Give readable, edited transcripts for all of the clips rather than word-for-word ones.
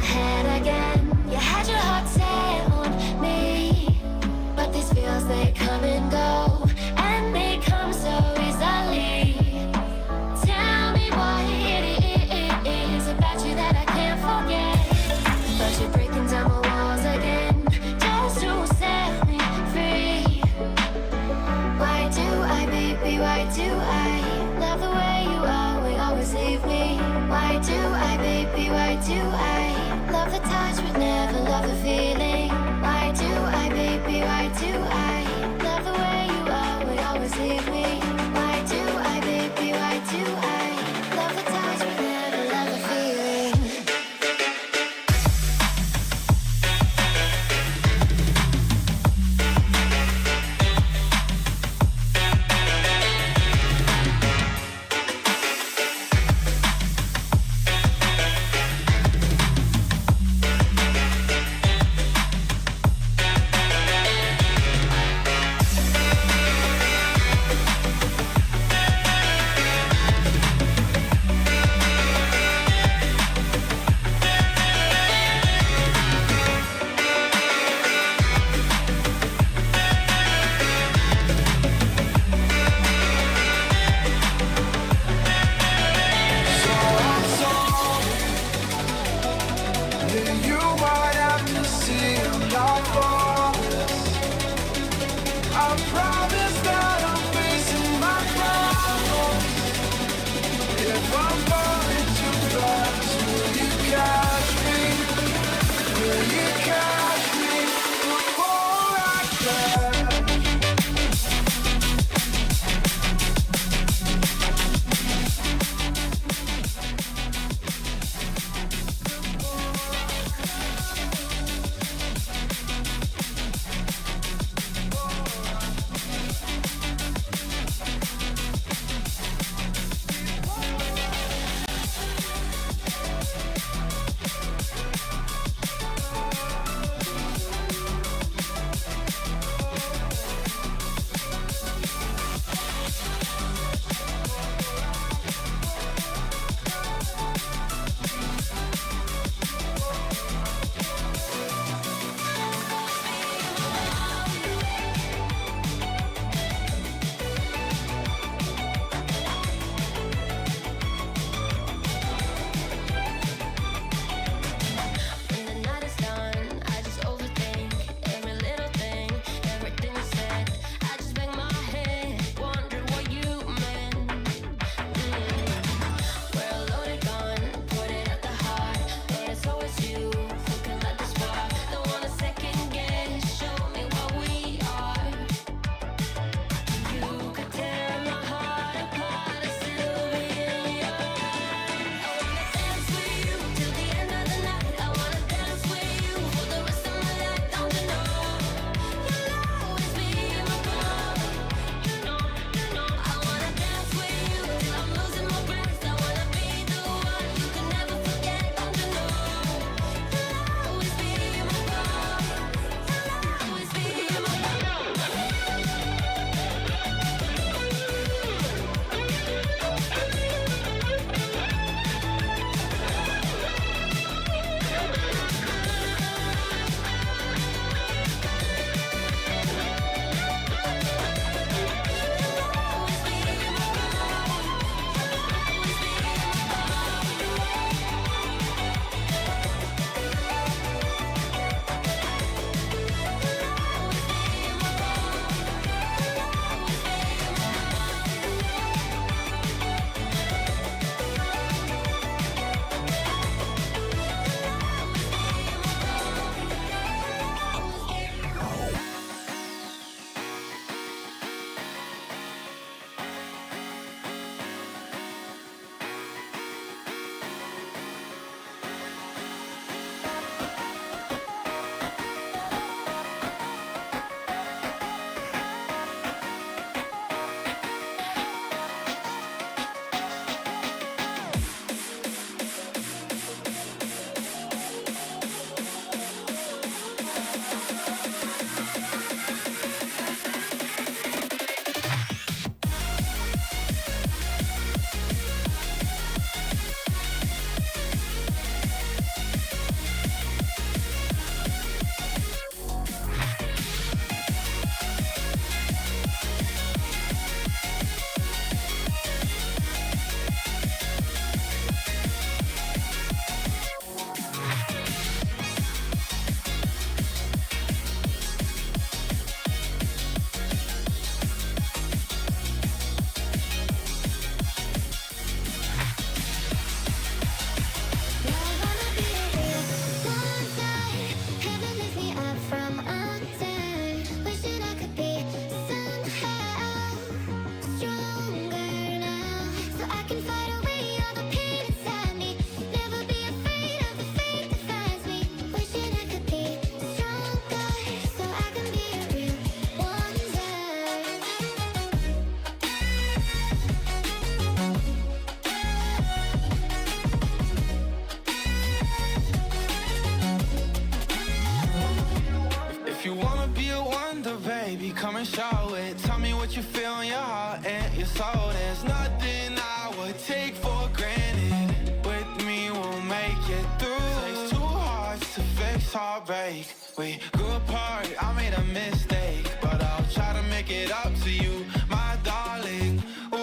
head again. You had your heart set on me, but these feels, they come and go, and they come so easily. Tell me what it is about you that I can't forget, but you're breaking down my walls again just to set me free. Why do I, baby, why do I love the way you always leave me? Why do I, baby, why do I love the touch but never love the feeling? Why do I, baby, why do I love the way you always leave me? Why do I, baby, why do I love the touch but never love the feeling? baby, come and show it. Tell me what you feel in your heart and your soul. There's nothing I would take for granted. With me, we'll make it through. Takes two hearts to fix heartbreak. We grew apart, I made a mistake, but I'll try to make it up to you, my darling. Ooh.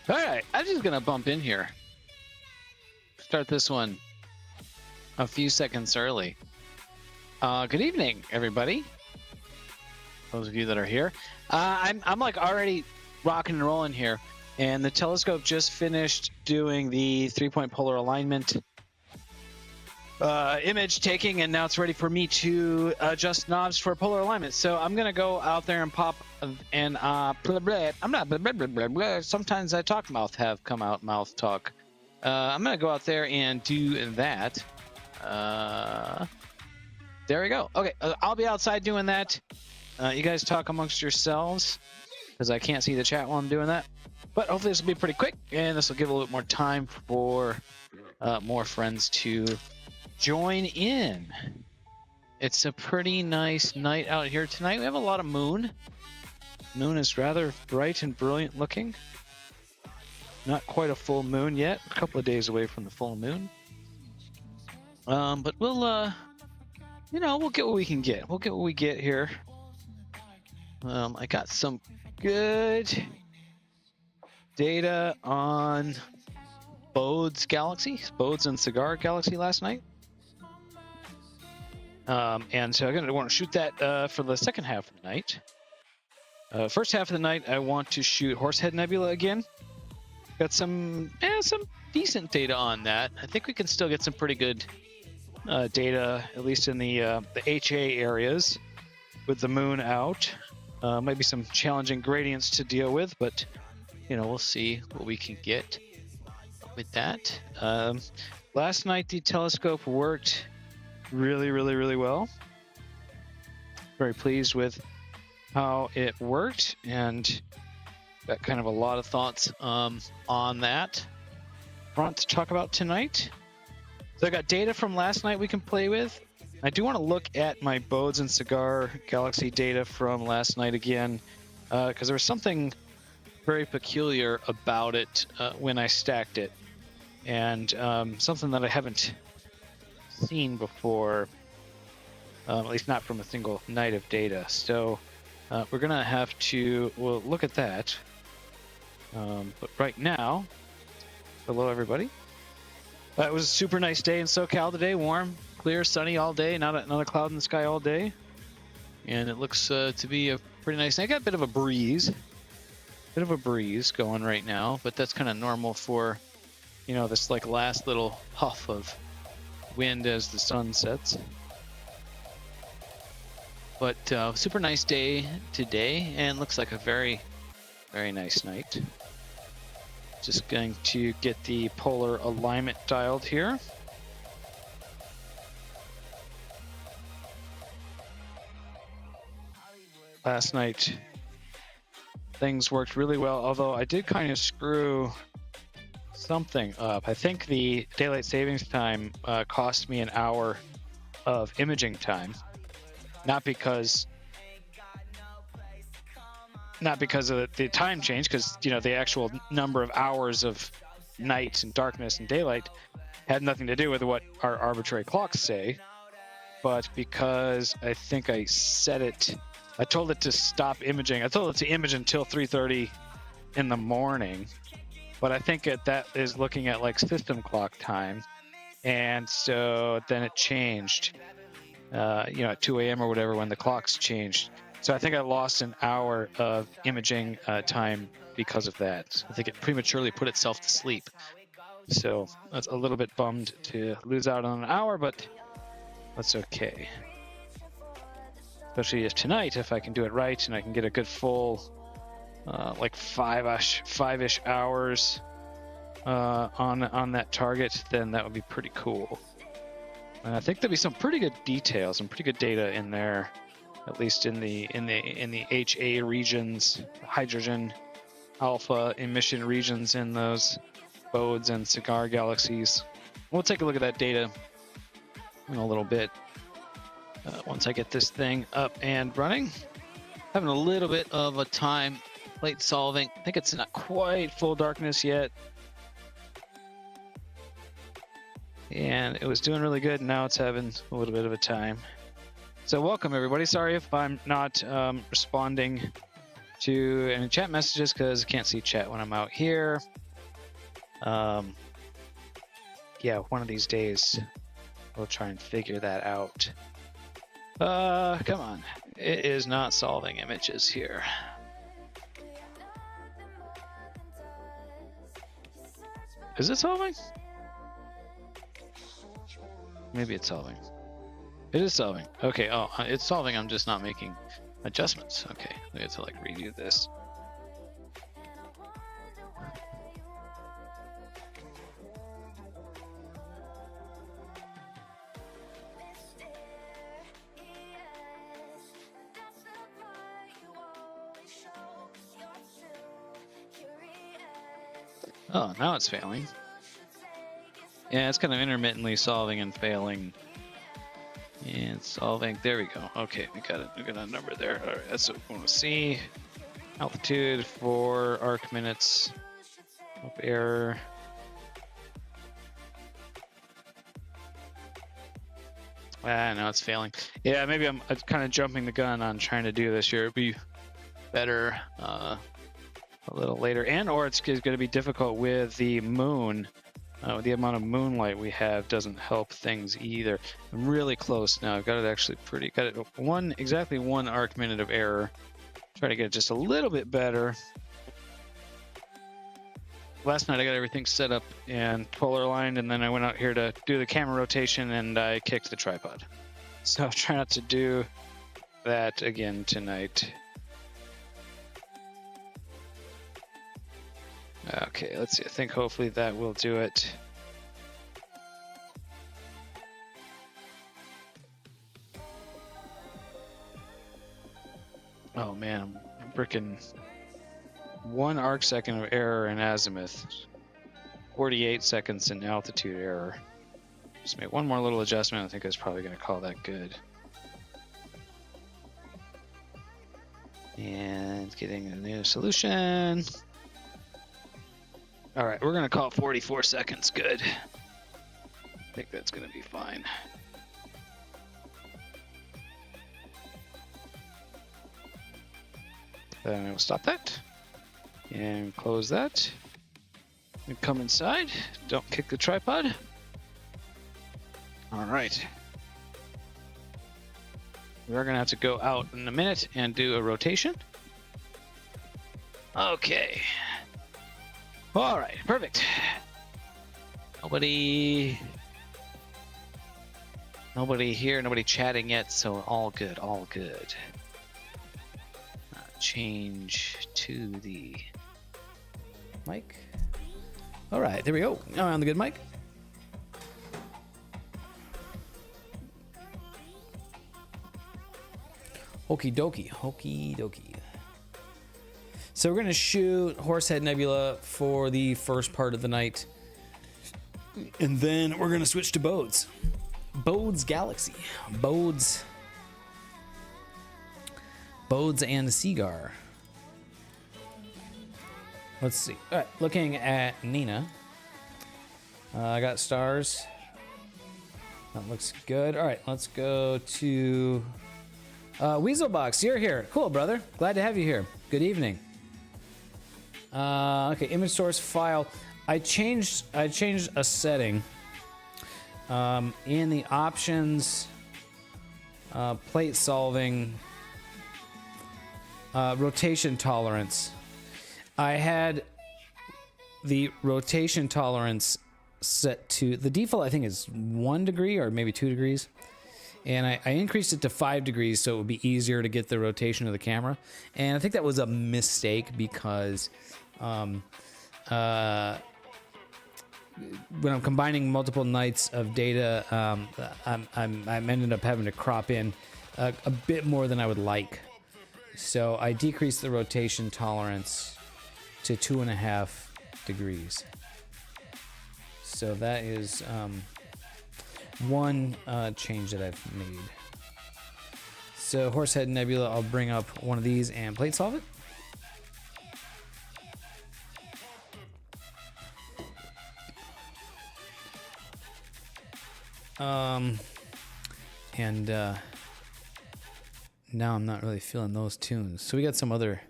All right, I'm just gonna bump in here. Start this one a few seconds early. Good evening, everybody. Those of you that are here, I'm like already rocking and rolling here, and the telescope just finished doing the 3-point polar alignment image taking, and now it's ready for me to adjust knobs for polar alignment. So I'm gonna go out there and pop and I'm not blah, blah, blah, blah, blah. Sometimes I talk mouth talk. I'm gonna go out there and do that. There we go. Okay, I'll be outside doing that. You guys talk amongst yourselves because I can't see the chat while I'm doing that. But hopefully this will be pretty quick, and this will give a little bit more time for more friends to join in. It's a pretty nice night out here tonight. We have a lot of moon. Moon is rather bright and brilliant looking. Not quite a full moon yet. A couple of days away from the full moon. But we'll, you know, we'll get what we can get. We'll get what we get here. I got some good data on Bode's Bode's and Cigar Galaxy last night. And so I'm going to want to shoot that for the second half of the night. First half of the night, I want to shoot Horsehead Nebula again. Got some decent data on that. I think we can still get some pretty good data, at least in the HA areas, with the moon out. Might be some challenging gradients to deal with, but you know, we'll see what we can get with that. Last night, the telescope worked really well. Very pleased with how it worked, and got kind of a lot of thoughts on that front to talk about tonight. So I got data from last night we can play with. I do want to look at my Bode's and Cigar Galaxy data from last night again, because there was something very peculiar about it when I stacked it, and something that I haven't seen before, at least not from a single night of data. So we're gonna have to look at that. But right now, hello everybody. It was a super nice day in SoCal today. Warm, clear, sunny all day. Not a cloud in the sky all day, and it looks to be a pretty nice day. I got a bit of a breeze going right now, but that's kind of normal for, you know, this like last little puff of wind as the sun sets. But super nice day today, and looks like a very, very nice night. Just going to get the polar alignment dialed here. Last night, things worked really well, although I did kind of screw something up. I think the daylight savings time cost me an hour of imaging time, not because of the time change, because, you know, the actual number of hours of night and darkness and daylight had nothing to do with what our arbitrary clocks say, but because I think I told it to stop imaging. I told it to image until 3:30 in the morning, but I think that is looking at like system clock time, and so then it changed, you know, at 2 a.m. or whatever when the clocks changed. So I think I lost an hour of imaging time because of that. I think it prematurely put itself to sleep. So that's a little bit bummed to lose out on an hour, but that's okay. Especially if I can do it right and I can get a good full, like five-ish hours on that target, then that would be pretty cool. And I think there'll be some pretty good details and pretty good data in there, at least in the HA regions, hydrogen alpha emission regions in those Bodes and cigar galaxies. We'll take a look at that data in a little bit. Once I get this thing up and running. Having a little bit of a time late solving. I think it's not quite full darkness yet. And it was doing really good, and now it's having a little bit of a time. So welcome everybody. Sorry if I'm not responding to any chat messages, because I can't see chat when I'm out here. Yeah, one of these days we'll try and figure that out. Come on. It is not solving images here. Is it solving? Maybe it's solving. It is solving. Okay, oh, it's solving. I'm just not making adjustments. Okay, we have to like redo this. Oh, now it's failing. Yeah, it's kind of intermittently solving and failing. And solving. There we go. Okay, we got a number there. All right, that's what we want to see. Altitude for arc minutes of error. Now it's failing. Yeah, maybe I'm kind of jumping the gun on trying to do this here. It'd be better a little later, and or it's going to be difficult with the moon. The amount of moonlight we have doesn't help things either. I'm really close now. I've got it actually got it exactly one arc minute of error. Try to get it just a little bit better. Last night I got everything set up and polar aligned, and then I went out here to do the camera rotation and I kicked the tripod. So try not to do that again tonight. Okay, let's see. I think hopefully that will do it. Oh man, I'm freaking 1 arc second of error in azimuth, 48 seconds in altitude error. Just make one more little adjustment. I think that's probably going to call that good. And getting a new solution. All right, we're gonna call it 44 seconds. Good. I think that's gonna be fine. Then we'll stop that and close that. And come inside. Don't kick the tripod. All right. We're gonna have to go out in a minute and do a rotation. Okay. All right, perfect. Nobody here, nobody chatting yet, so all good, all good. Change to the mic. All right, there we go. Now on the good mic. Okie dokie, okie dokie. So we're gonna shoot Horsehead Nebula for the first part of the night, and then we're gonna switch to Bodes. Bodes Galaxy. Bodes and Seagar. Let's see. All right, looking at Nina. I got stars. That looks good. All right, let's go to Weaselbox. You're here. Cool, brother. Glad to have you here. Good evening. Okay, image source file. I changed a setting in the options, plate solving, rotation tolerance. I had the rotation tolerance set to the default. I think is 1 degree or maybe 2 degrees, and I increased it to 5 degrees so it would be easier to get the rotation of the camera. And I think that was a mistake because when I'm combining multiple nights of data, I'm ended up having to crop in a bit more than I would like. So I decreased the rotation tolerance to 2.5 degrees. So that is one change that I've made. So Horsehead Nebula, I'll bring up one of these and plate solve it. And now I'm not really feeling those tunes. So we got some other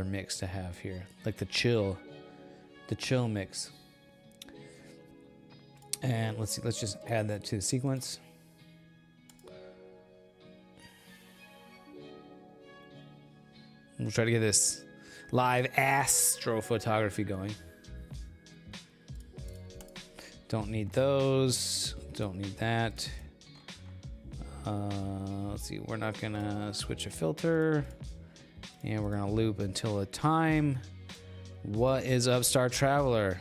mix to have here, like the chill mix. And let's see, let's just add that to the sequence. We'll try to get this live ASStrophotography going. Don't need those. Don't need that. Let's see. We're not gonna switch a filter, and we're gonna loop until a time. What is up, Star Traveler?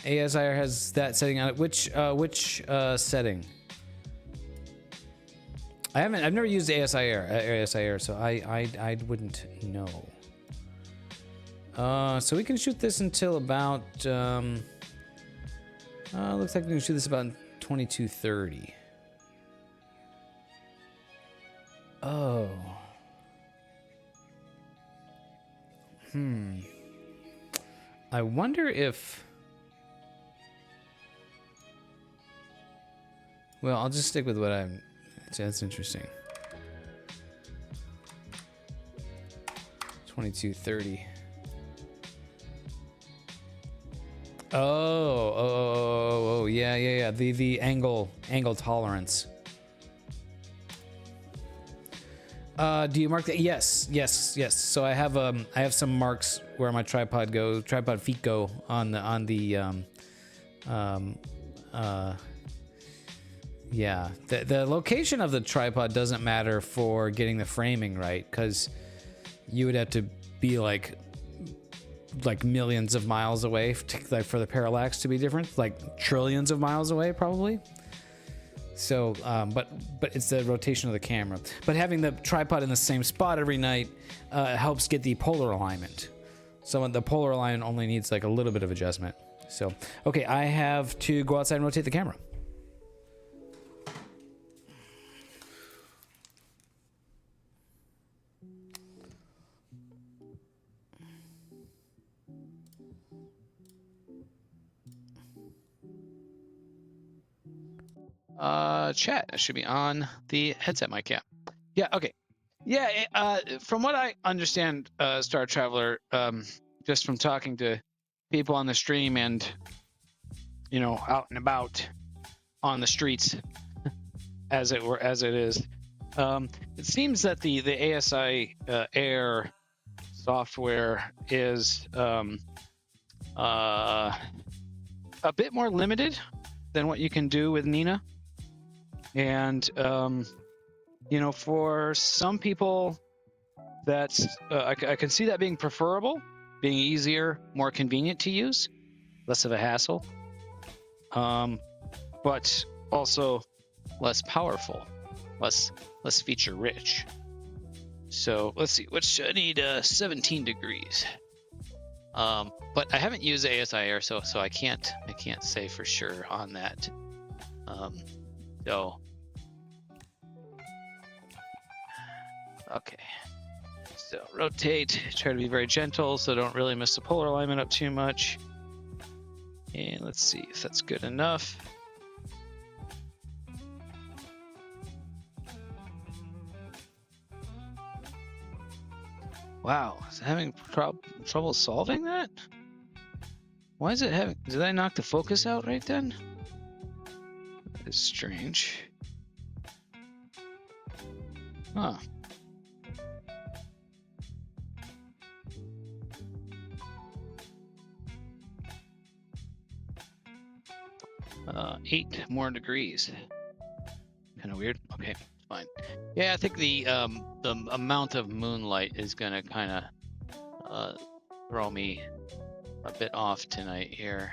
ASIR has that setting on it. Which setting? I've never used ASIR, so I wouldn't know. So we can shoot this until about looks like we can shoot this about 22:30. Oh. I wonder if... Well, I'll just stick with what I'm... That's interesting. 22:30. Oh, yeah. The angle tolerance. Do you mark that? Yes. So I have some marks where my tripod feet go on the yeah. The location of the tripod doesn't matter for getting the framing right, because you would have to be like millions of miles away for the parallax to be different, like trillions of miles away probably. So, but it's the rotation of the camera. But having the tripod in the same spot every night helps get the polar alignment. So the polar alignment only needs like a little bit of adjustment. So, okay, I have to go outside and rotate the camera. chat. It should be on the headset mic. Yeah. Okay. Yeah. From what I understand, Star Traveler, just from talking to people on the stream and out and about on the streets, as it is, it seems that the ASI Air software is a bit more limited than what you can do with Nina. And for some people, that's I can see that being preferable, being easier, more convenient to use, less of a hassle, but also less powerful, less feature rich. So let's see, I need 17 degrees. But I haven't used ASI Air, so I can't say for sure on that. So okay, so rotate, try to be very gentle so don't really mess the polar alignment up too much. And let's see if that's good enough. Wow, is it having trouble solving that? Why is it having? Did I knock the focus out right then? That is strange. Huh. Uh, 8 more degrees. Kind of weird. Okay, fine. Yeah, I think the amount of moonlight is gonna kind of throw me a bit off tonight here.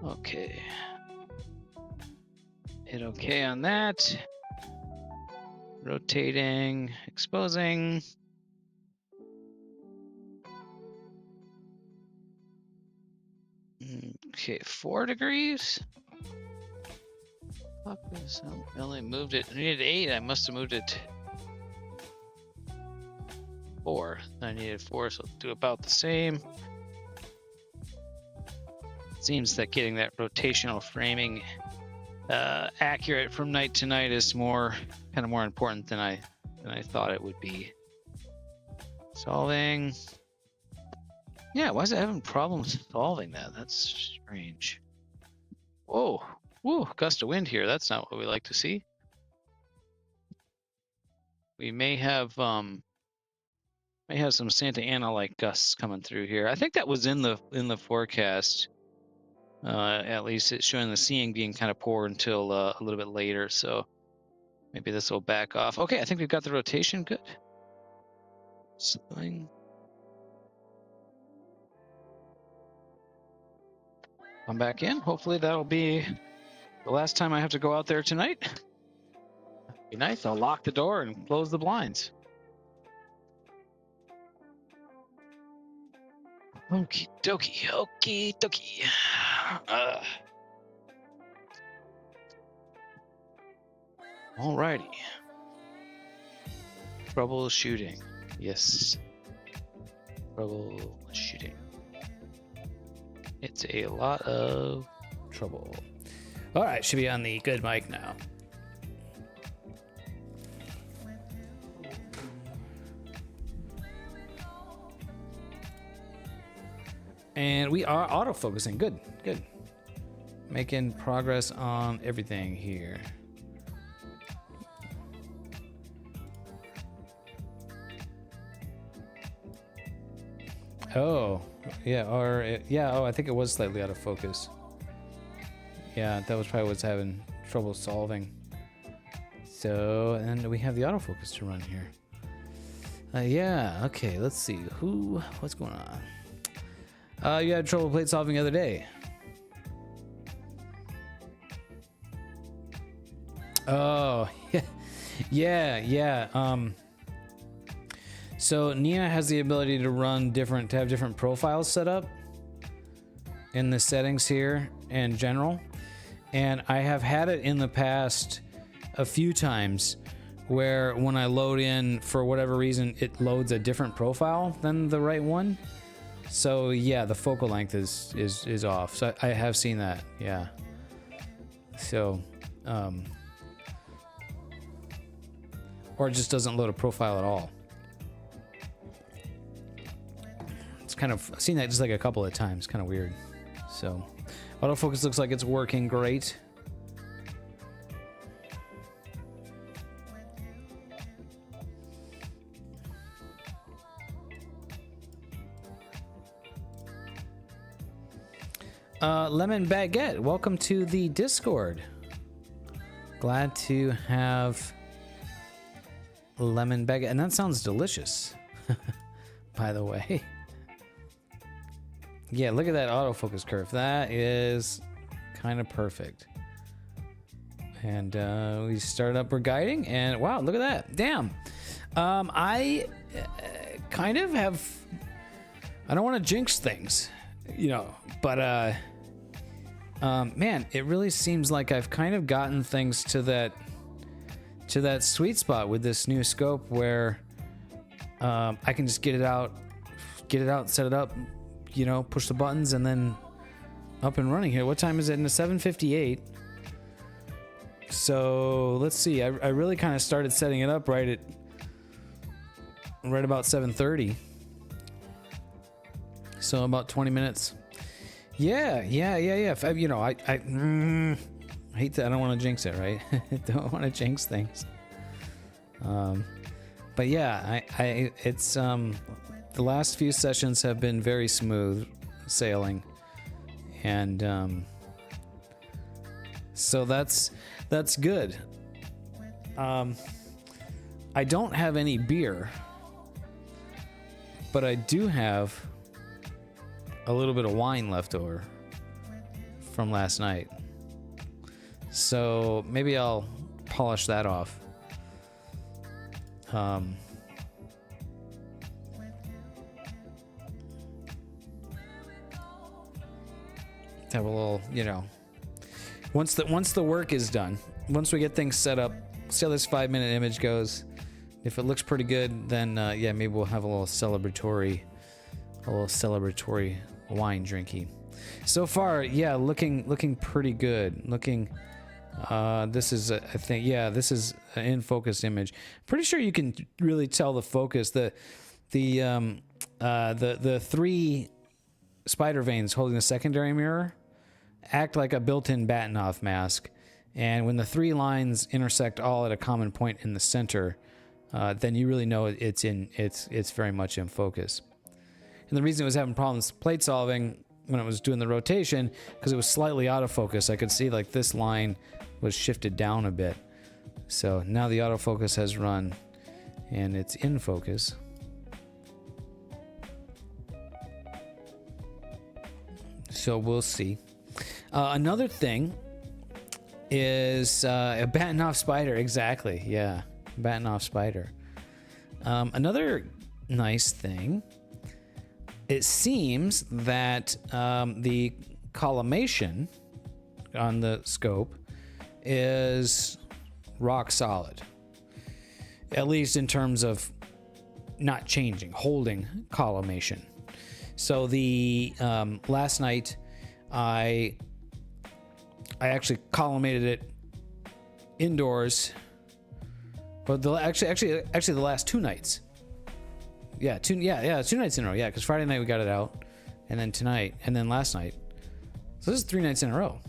Okay. Hit okay on that. Rotating, exposing. Okay, 4 degrees. Fuck this. I only moved it. I needed 8. I must have moved it 4. I needed 4, so I'll do about the same. Seems that getting that rotational framing accurate from night to night is more important than I thought it would be. Solving. Yeah, why is it having problems solving that? That's strange. Whoa, woo, gust of wind here. That's not what we like to see. We may have some Santa Ana like gusts coming through here. I think that was in the forecast. At least it's showing the seeing being kind of poor until a little bit later. So maybe this will back off. Okay, I think we've got the rotation good. Something. Come back in. Hopefully that'll be the last time I have to go out there tonight. Be nice. I'll lock the door and close the blinds. Okie dokie, okie dokie. Alrighty. Troubleshooting. Yes. Troubleshooting. It's a lot of trouble. All right, should be on the good mic now. And we are autofocusing. Good, good. Making progress on everything here. Oh, yeah, oh, I think it was slightly out of focus. Yeah, that was probably what's having trouble solving. So, and we have the autofocus to run here. Yeah, okay, let's see. What's going on? You had trouble plate solving the other day. Oh, yeah. So Nina has the ability to have different profiles set up in the settings here in general. And I have had it in the past a few times where when I load in, for whatever reason, it loads a different profile than the right one. So yeah, the focal length is off. So I have seen that, yeah. So, or it just doesn't load a profile at all. It's kind of, I've seen that just like a couple of times, kind of weird. So, autofocus looks like it's working great. Lemon Baguette, welcome to the Discord. Glad to have lemon baguette, and that sounds delicious. By the way, yeah, look at that autofocus curve. That is kind of perfect. And we start up. We're guiding, and wow, look at that! Damn, I kind of have. I don't want to jinx things, you know, but man, it really seems like I've kind of gotten things to that sweet spot with this new scope where I can just get it out, set it up, you know, push the buttons, and then up and running here. What time is it? In the 7:58. So let's see. I really kind of started setting it up right about 7:30. So about 20 minutes. Yeah. You know, I hate that. I don't want to jinx it, right? I don't want to jinx things. But yeah, it's the last few sessions have been very smooth sailing, and so that's good. I don't have any beer, but I do have a little bit of wine left over from last night. So maybe I'll polish that off. Have a little, you know, once the work is done, once we get things set up, see how this 5-minute image goes. If it looks pretty good, then yeah, maybe we'll have a little celebratory wine drinky. So far, yeah, looking pretty good. This is I think, yeah, this is an in focus image. Pretty sure you can really tell the focus. The 3 spider veins holding the secondary mirror act like a built-in Batinoff mask, and when the 3 lines intersect all at a common point in the center, then you really know it's very much in focus. And the reason it was having problems plate solving when it was doing the rotation, because it was slightly out of focus. I could see like this line was shifted down a bit. So now the autofocus has run and it's in focus. So we'll see. Another thing is a Batinoff spider. Exactly. Yeah. Batinoff spider. Another nice thing. It seems that the collimation on the scope is rock solid, at least in terms of not changing, holding collimation. So the last night I actually collimated it indoors, but actually the last 2 nights. Yeah, 2 nights in a row. Yeah, because Friday night we got it out, and then tonight, and then last night. So this is 3 nights in a row.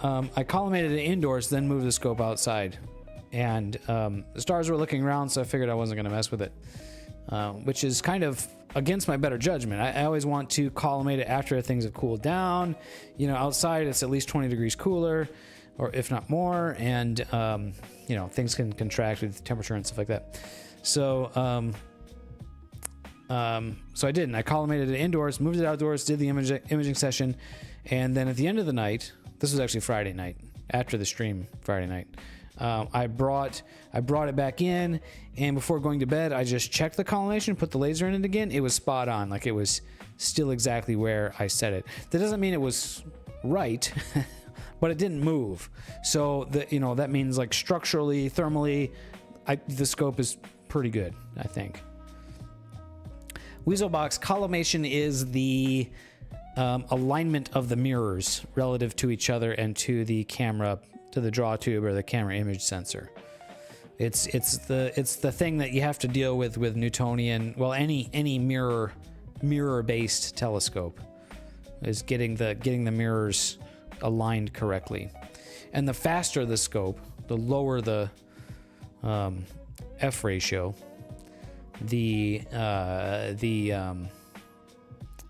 I collimated it indoors, then moved the scope outside, and the stars were looking around, so I figured I wasn't going to mess with it, which is kind of against my better judgment. I always want to collimate it after things have cooled down. You know, outside it's at least 20 degrees cooler, or if not more, and you know, things can contract with temperature and stuff like that. So so I didn't. I collimated it indoors, moved it outdoors, did the imaging session, and then at the end of the night, this was actually Friday night, after the stream Friday night, I brought it back in, and before going to bed, I just checked the collimation, put the laser in it again. It was spot on, like it was still exactly where I set it. That doesn't mean it was right, but it didn't move. So that means like structurally, thermally, the scope is pretty good, I think. Weaselbox, collimation is the alignment of the mirrors relative to each other and to the camera, to the draw tube or the camera image sensor. It's the thing that you have to deal with Newtonian, well, any mirror based telescope is getting the mirrors aligned correctly. And the faster the scope, the lower the f ratio,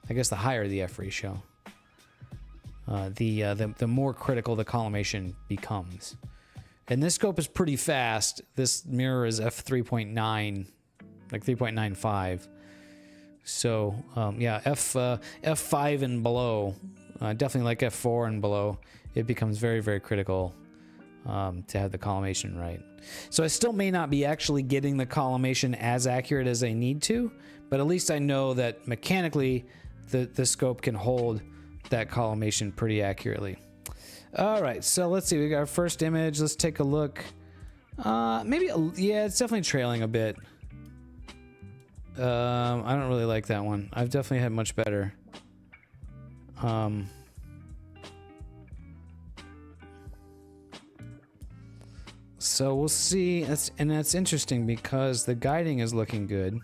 I guess the higher the f ratio, the more critical the collimation becomes. And this scope is pretty fast. This mirror is f3.9, like 3.95. So yeah, f5 and below, definitely like f4 and below, it becomes very, very critical to have the collimation right. So I still may not be actually getting the collimation as accurate as I need to, but at least I know that mechanically the scope can hold that collimation pretty accurately. All right, so let's see. We got our first image. Let's take a look. Maybe, yeah, it's definitely trailing a bit. I don't really like that one. I've definitely had much better. So we'll see. That's interesting because the guiding is looking good.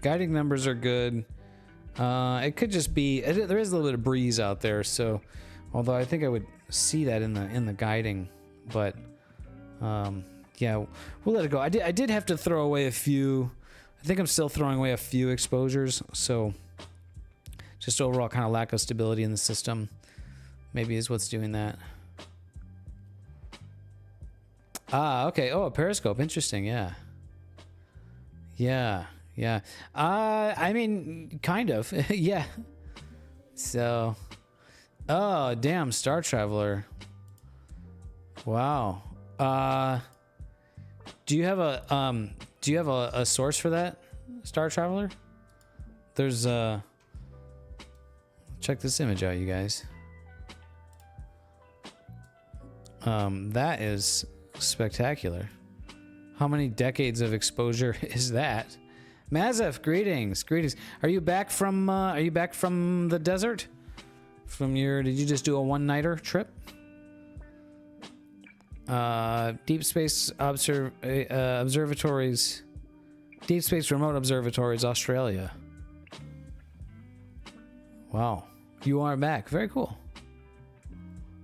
Guiding numbers are good. It could just be there is a little bit of breeze out there, so although I think I would see that in the guiding, but yeah, we'll let it go. I did have to throw away a few. I think I'm still throwing away a few exposures, so just overall kind of lack of stability in the system maybe is what's doing that. Ah, okay. Oh, a periscope. Interesting. Yeah. Yeah. Yeah. I mean, kind of. Yeah. So, oh, damn, Star Traveler. Wow. Do you have a source for that, Star Traveler? There's check this image out, you guys. That is spectacular. How many decades of exposure is that? Mazef, greetings. Are you back from the desert? Did you just do a one-nighter trip? Deep Space Observatories, Deep Space Remote Observatories, Australia. Wow, you are back. Very cool.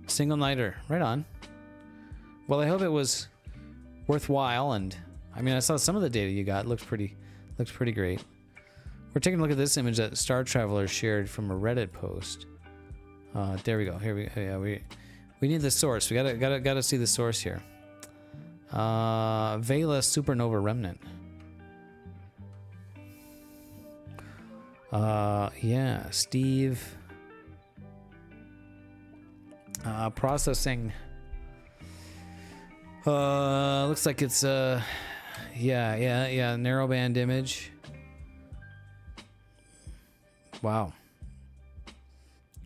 Single nighter, right on. Well, I hope it was worthwhile, and I mean, I saw some of the data you got. Looks pretty great. We're taking a look at this image that Star Traveler shared from a Reddit post. There we go. Here we need the source. We gotta see the source here. Vela supernova remnant. Yeah, Steve. Processing. Looks like it's yeah, narrowband image. Wow.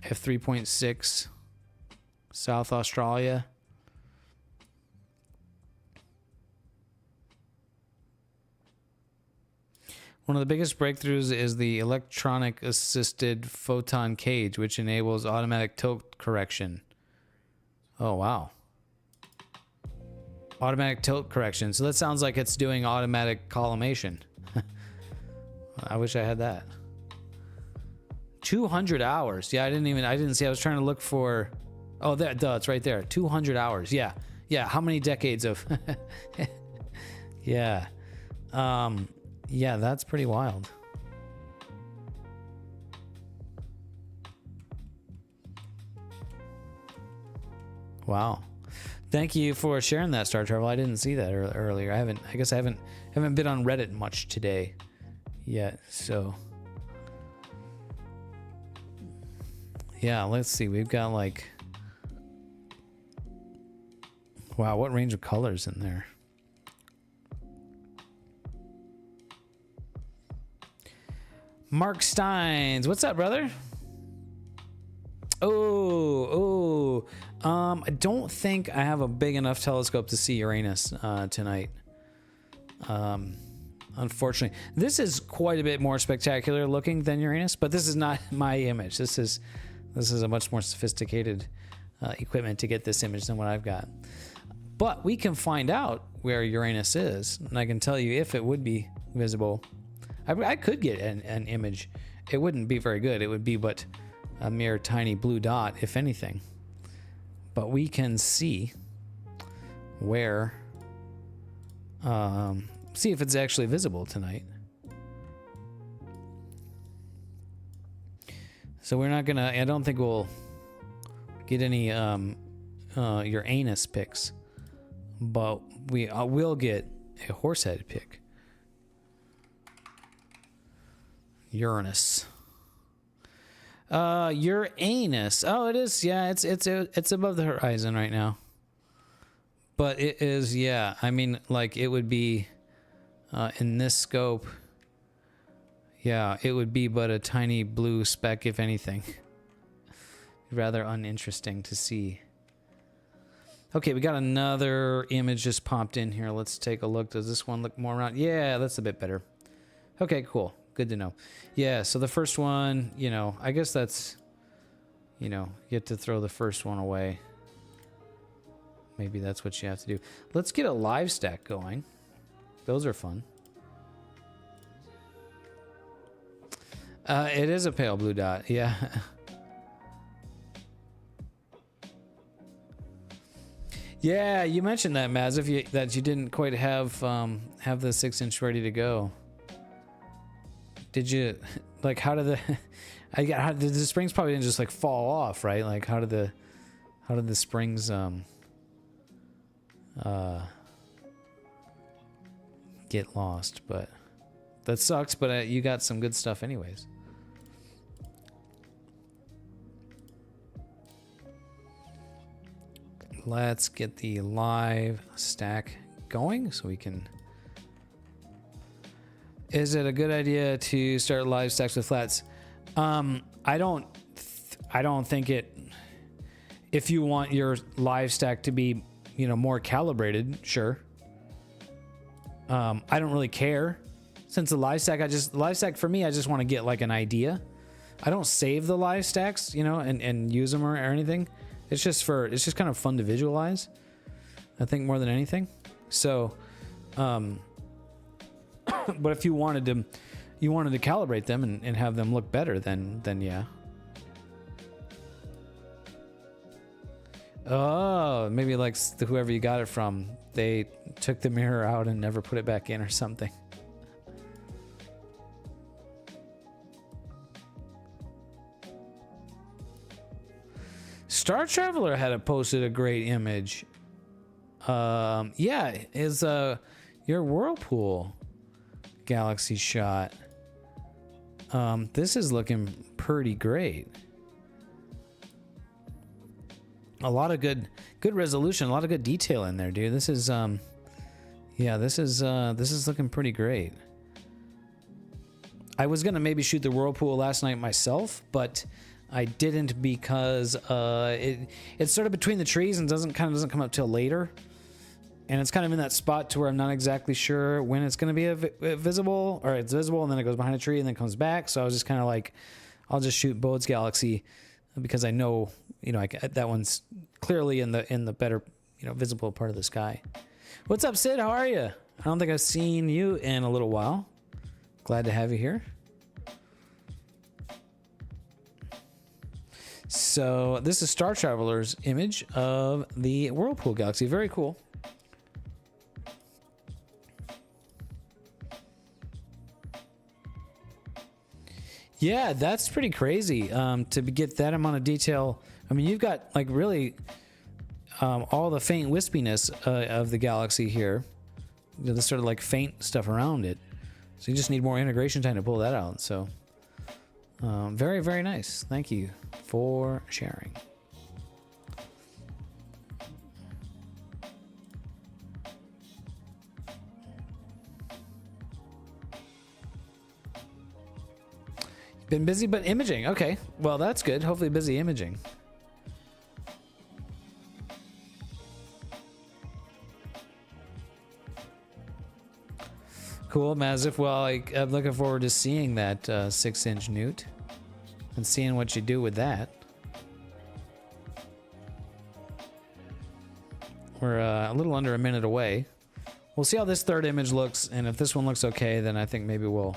F3.6, South Australia. One of the biggest breakthroughs is the electronic assisted photon cage, which enables automatic tilt correction. Oh, wow. Automatic tilt correction. So that sounds like it's doing automatic collimation. I wish I had that. 200 hours. Yeah, I didn't see. I was trying to look for. Oh, there, duh, it's right there. 200 hours. Yeah. Yeah. How many decades of. Yeah. Yeah, that's pretty wild. Wow. Thank you for sharing that, Star Travel. I didn't see that earlier. I guess I haven't been on Reddit much today yet, so yeah, let's see. We've got like, wow, what range of colors in there? Mark Steins, what's up, brother? I don't think I have a big enough telescope to see Uranus tonight. unfortunately. This is quite a bit more spectacular looking than Uranus, but this is not my image. This is a much more sophisticated equipment to get this image than what I've got. But we can find out where Uranus is, and I can tell you if it would be visible. I could get an image. It wouldn't be very good. It would be but a mere tiny blue dot, if anything. But we can see where, see if it's actually visible tonight. So we're not gonna, I don't think we'll get any Uranus pics, but we will get a horsehead pic. Uranus. Uranus. Oh, it is. Yeah, it's above the horizon right now. But it is, yeah. I mean, like it would be in this scope. Yeah, it would be but a tiny blue speck, if anything. Rather uninteresting to see. Okay, we got another image just popped in here. Let's take a look. Does this one look more round? Yeah, that's a bit better. Okay, cool. Good to know. Yeah, so the first one, you know, I guess that's, you know, you have to throw the first one away. Maybe that's what you have to do. Let's get a live stack going. Those are fun. It is a pale blue dot, yeah. Yeah, you mentioned that, Maz, that you didn't quite have the 6-inch ready to go. Did you, like, how did the springs probably didn't just like fall off, right? Like, how did the springs get lost? But that sucks. But you got some good stuff, anyways. Let's get the live stack going so we can. Is it a good idea to start live stacks with flats? I don't think it. If you want your live stack to be, you know, more calibrated, sure. I don't really care. Since the live stack for me, I just want to get like an idea. I don't save the live stacks, you know, and use them or anything. It's just kind of fun to visualize, I think, more than anything. So, but if you wanted to calibrate them and have them look better, then yeah. Oh, maybe like whoever you got it from, they took the mirror out and never put it back in or something. Star Traveler had posted a great image. Yeah, is your Whirlpool galaxy shot. This is looking pretty great. A lot of good resolution, a lot of good detail in there, dude. This is yeah, this is looking pretty great. I was gonna maybe shoot the Whirlpool last night myself, but I didn't because it's sort of between the trees and doesn't come up till later, and it's kind of in that spot to where I'm not exactly sure when it's going to be visible, or it's visible and then it goes behind a tree and then comes back. So I was just kind of like, I'll just shoot Bode's Galaxy because I know, you know, that one's clearly in the better, you know, visible part of the sky. What's up, Sid? How are you? I don't think I've seen you in a little while. Glad to have you here. So this is Star Traveler's image of the Whirlpool Galaxy. Very cool. Yeah, that's pretty crazy to get that amount of detail. I mean, you've got like really all the faint wispiness of the galaxy here. You know, the sort of like faint stuff around it. So you just need more integration time to pull that out. So very, very nice. Thank you for sharing. Been busy, but imaging. Okay, well, that's good. Hopefully busy imaging. Cool, Mazif. Well, I'm looking forward to seeing that 6-inch newt and seeing what you do with that. We're a little under a minute away. We'll see how this third image looks, and if this one looks okay, then I think maybe we'll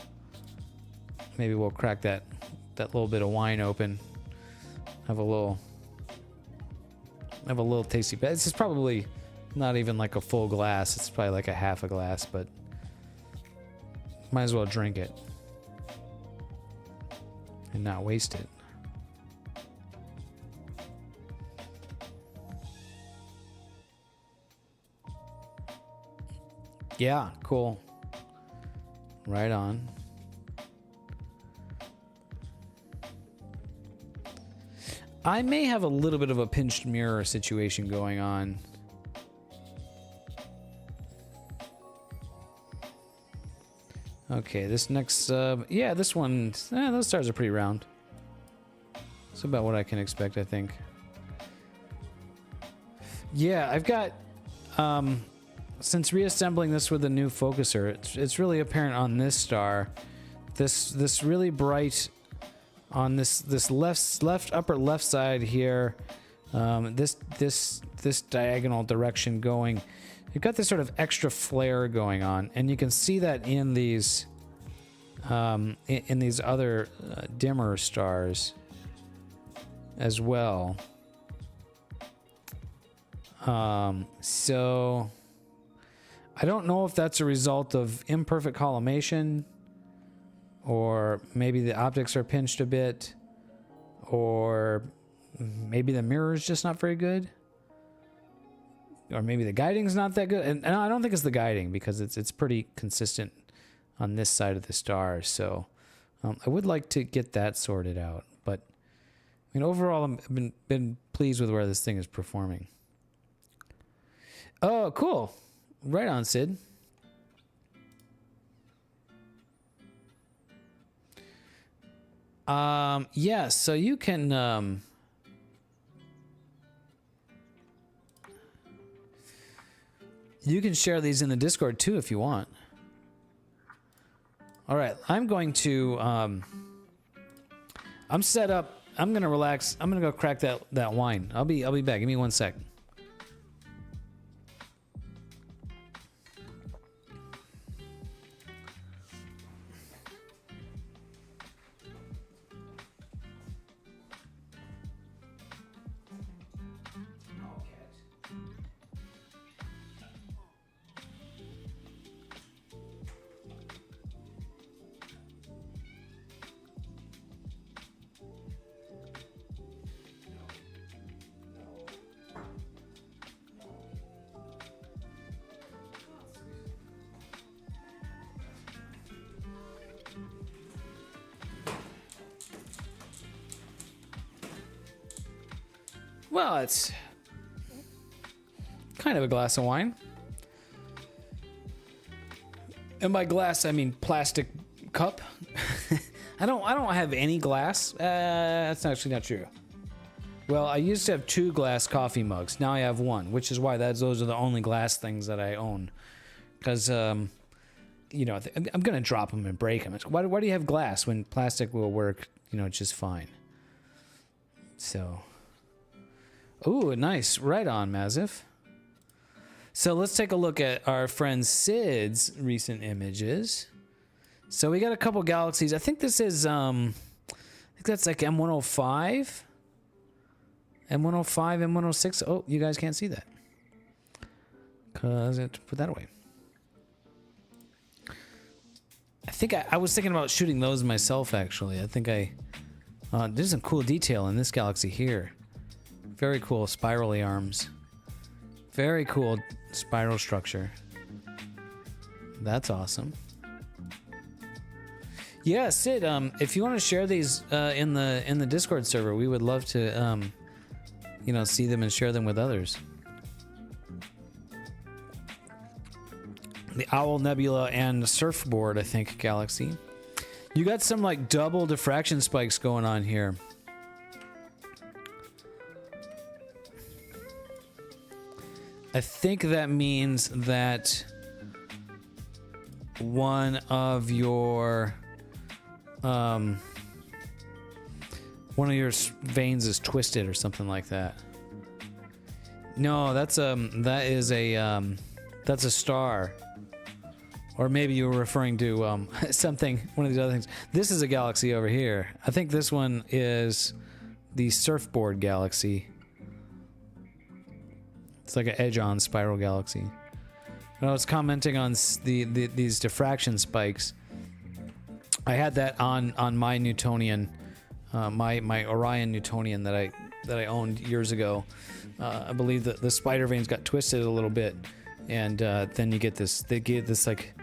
crack that little bit of wine open. Have a little tasty. But this is probably not even like a full glass. It's probably like a half a glass, but might as well drink it and not waste it. Yeah, cool. Right on. I may have a little bit of a pinched mirror situation going on. Okay, this next, yeah, this one, those stars are pretty round. It's about what I can expect, I think. Yeah, I've got, since reassembling this with a new focuser, it's really apparent on this star. This really bright on this upper left side here. This diagonal direction going. You've got this sort of extra flare going on, and you can see that in these other dimmer stars as well. So I don't know if that's a result of imperfect collimation, or maybe the optics are pinched a bit, or maybe the mirror is just not very good, or maybe the guiding's not that good. And I don't think it's the guiding, because it's pretty consistent on this side of the star. So I would like to get that sorted out. But I mean, overall, I've been pleased with where this thing is performing. Oh, cool. Right on, Sid. Yeah, so you can, you can share these in the Discord too if you want. All right, I'm going to, I'm set up. I'm gonna relax. I'm gonna go crack that wine. I'll be back. Give me 1 sec. Well, it's kind of a glass of wine. And by glass, I mean plastic cup. I don't have any glass. That's actually not true. Well, I used to have 2 glass coffee mugs. Now I have 1, which is why those are the only glass things that I own. Because, you know, I'm going to drop them and break them. Why do you have glass when plastic will work, you know, just fine? So... Ooh, nice. Right on, Mazif. So let's take a look at our friend Sid's recent images. So we got a couple galaxies. I think this is, I think that's like M105. M105, M106. Oh, you guys can't see that. Because it put that away. I think I was thinking about shooting those myself, actually. I think there's some cool detail in this galaxy here. Very cool spirally arms. Very cool spiral structure. That's awesome. Yeah, Sid, if you want to share these in the Discord server, we would love to you know, see them and share them with others. The Owl Nebula and Surfboard, I think, galaxy. You got some like double diffraction spikes going on here. I think that means that one of your veins is twisted or something like that. No, that's that is a that's a star. Or maybe you were referring to something, one of these other things. This is a galaxy over here. I think this one is the surfboard galaxy. It's like an edge-on spiral galaxy. And I was commenting on these diffraction spikes. I had that on my Newtonian, my Orion Newtonian that I owned years ago. I believe that the spider veins got twisted a little bit, and then you get this. They get this like.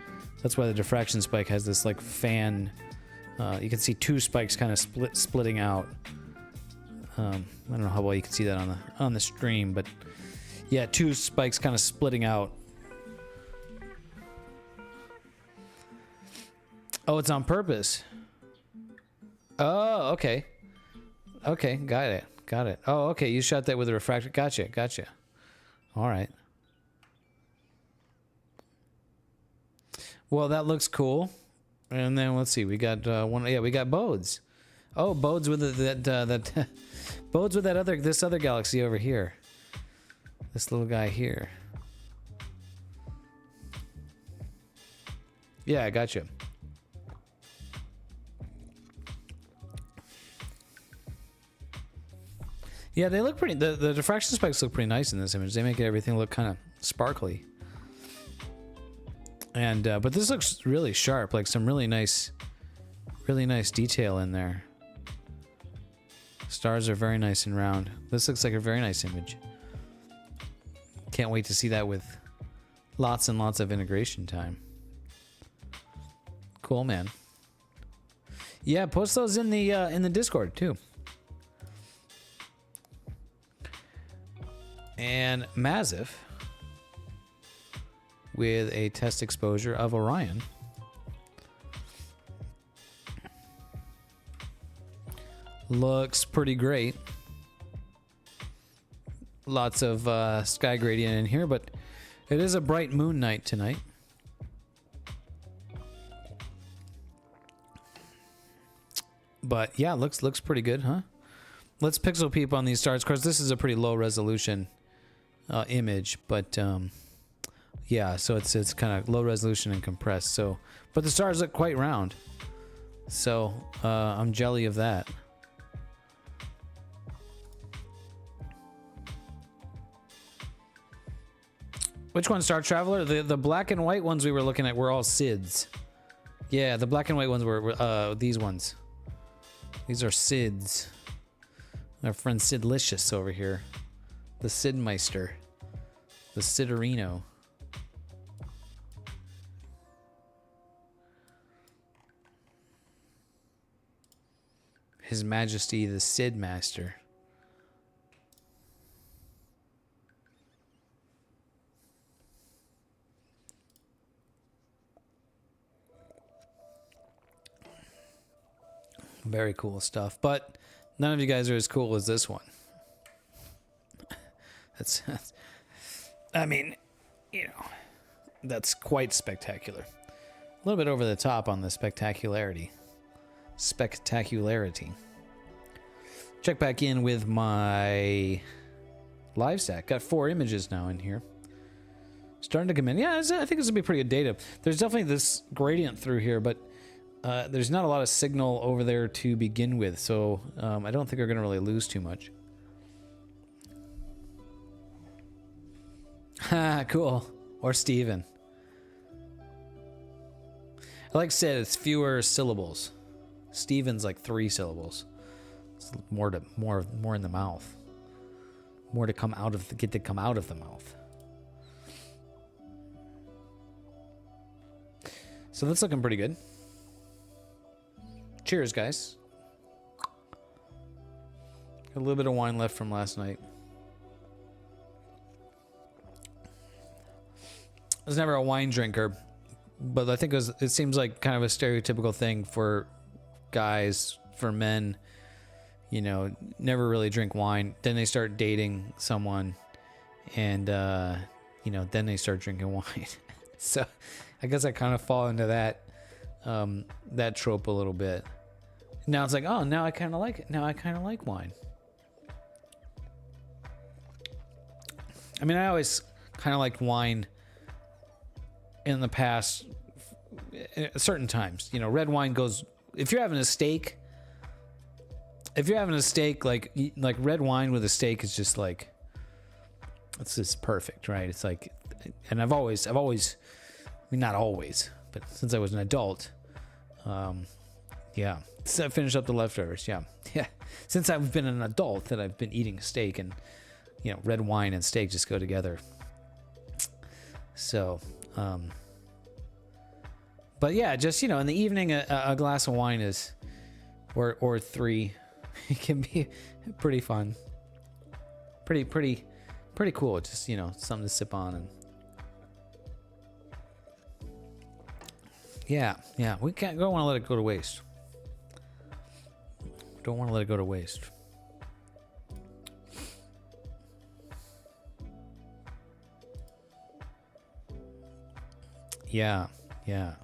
That's why the diffraction spike has this like fan. You can see two spikes kind of splitting out. I don't know how well you can see that on the stream, but yeah, two spikes kind of splitting out. Oh, it's on purpose. Oh, okay. Okay, got it. Oh, okay, you shot that with a refractor. Gotcha. All right. Well, that looks cool. And then let's see, we got one. Yeah, we got Bodes. Oh, Bodes with that Bodes with this other galaxy over here. This little guy here. Yeah, I gotcha. Yeah, they look pretty. The diffraction spikes look pretty nice in this image. They make everything look kind of sparkly. And but this looks really sharp, like some really nice detail in there. Stars are very nice and round. This looks like a very nice image. Can't wait to see that with lots and lots of integration time. Cool, man. Yeah, post those in the Discord too. And Mazif with a test exposure of Orion. Looks pretty great. Lots of sky gradient in here, but it is a bright moon night tonight. But yeah, looks pretty good, huh? Let's pixel peep on these stars. Of course, this is a pretty low resolution image, but yeah, so it's kind of low resolution and compressed. So, but the stars look quite round. So I'm jelly of that. Which one, Star Traveler? The black and white ones we were looking at were all SIDS. Yeah, the black and white ones were these ones. These are SIDS. Our friend Sidlicious over here. The Sidmeister. The Sidorino. His Majesty the Sid Master. Very cool stuff, but none of you guys are as cool as this one. That's I mean, you know, that's quite spectacular. A little bit over the top on the spectacularity. Check back in with my live stack. Got 4 images now in here. Starting to come in. Yeah, I think this would be pretty good data. There's definitely this gradient through here, but there's not a lot of signal over there to begin with, so I don't think we're going to really lose too much. Ha, cool. Or Steven. Like I said, it's fewer syllables. Steven's like 3 syllables. It's more in the mouth. More to come out of get to come out of the mouth. So that's looking pretty good. Cheers, guys. Got a little bit of wine left from last night. I was never a wine drinker, but I think it seems like kind of a stereotypical thing for guys, for men, you know, never really drink wine. Then they start dating someone and, you know, then they start drinking wine. So I guess I kind of fall into that trope a little bit. Now it's like, oh, now I kind of like it. Now I kind of like wine. I mean, I always kind of liked wine in the past, at certain times. You know, red wine goes, if you're having a steak, like red wine with a steak is just like, it's just perfect, right? It's like, and I've always, I mean, not always, but since I was an adult, yeah. So I finished up the leftovers, yeah. Since I've been an adult, that I've been eating steak, and you know, red wine and steak just go together. So, but yeah, just, you know, in the evening, a glass of wine is, or three, it can be pretty fun, pretty cool. Just, you know, something to sip on. And yeah, we don't want to let it go to waste. Don't want to let it go to waste. Yeah. Yep.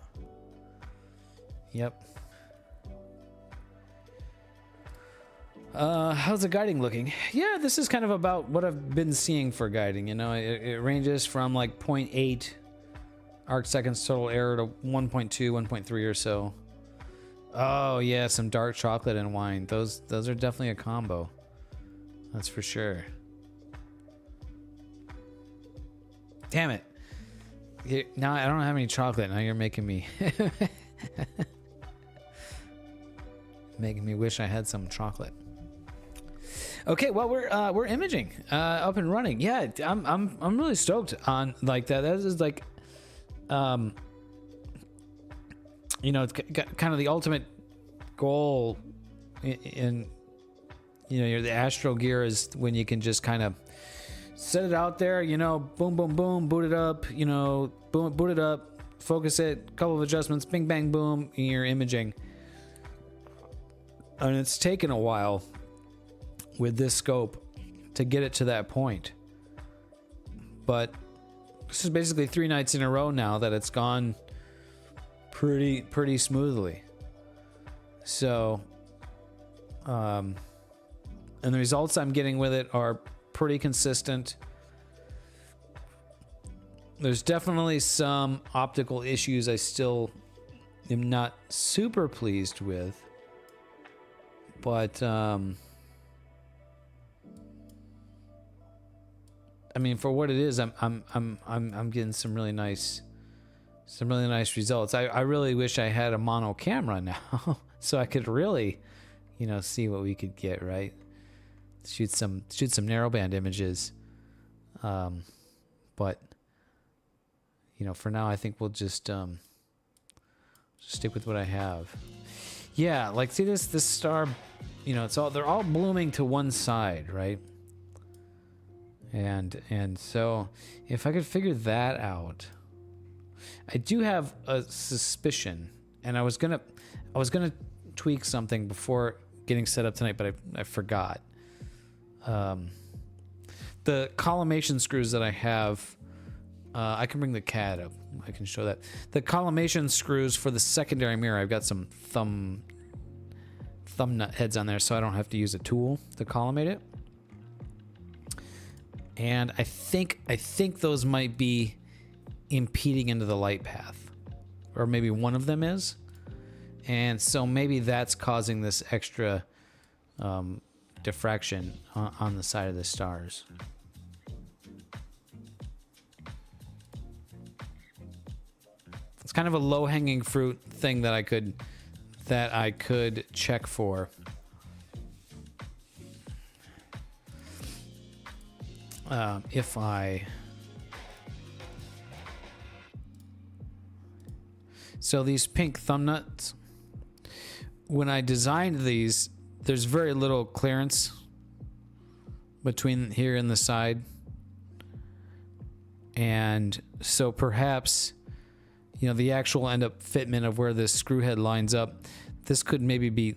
How's the guiding looking? Yeah, this is kind of about what I've been seeing for guiding. You know, it ranges from like 0.8 arc seconds total error to 1.2, 1.3 or so. Oh yeah, some dark chocolate and wine. Those are definitely a combo. That's for sure. Damn it. Now I don't have any chocolate. Now you're making me making me wish I had some chocolate. Okay, well we're imaging up and running. Yeah, I'm really stoked on like that. That is like you know, it's kind of the ultimate goal in you know, the ASStro gear is when you can just kind of set it out there, you know, boom, boom, boom, boot it up, you know, boot it up, focus it, couple of adjustments, bing, bang, boom, and you're imaging. And it's taken a while with this scope to get it to that point. But this is basically 3 nights in a row now that it's gone pretty smoothly. So, and the results I'm getting with it are pretty consistent. There's definitely some optical issues I still am not super pleased with, but I mean, for what it is, I'm getting some really nice results. I really wish I had a mono camera now so I could really, you know, see what we could get, right? Shoot some narrowband images, but you know, for now I think we'll just stick with what I have. Yeah, like see this star, you know, they're all blooming to one side, right? And so if I could figure that out, I do have a suspicion, and I was gonna tweak something before getting set up tonight, but I forgot. The collimation screws that I have, I can bring the CAD up. I can show that. The collimation screws for the secondary mirror, I've got some thumb nut heads on there, so I don't have to use a tool to collimate it. And I think those might be impeding into the light path, or maybe one of them is, and so maybe that's causing this extra diffraction on the side of the stars. It's kind of a low-hanging fruit thing that I could check for. If I... So these pink thumb nuts, when I designed these, there's very little clearance between here and the side. And so perhaps, you know, the actual end up fitment of where this screw head lines up, this could maybe be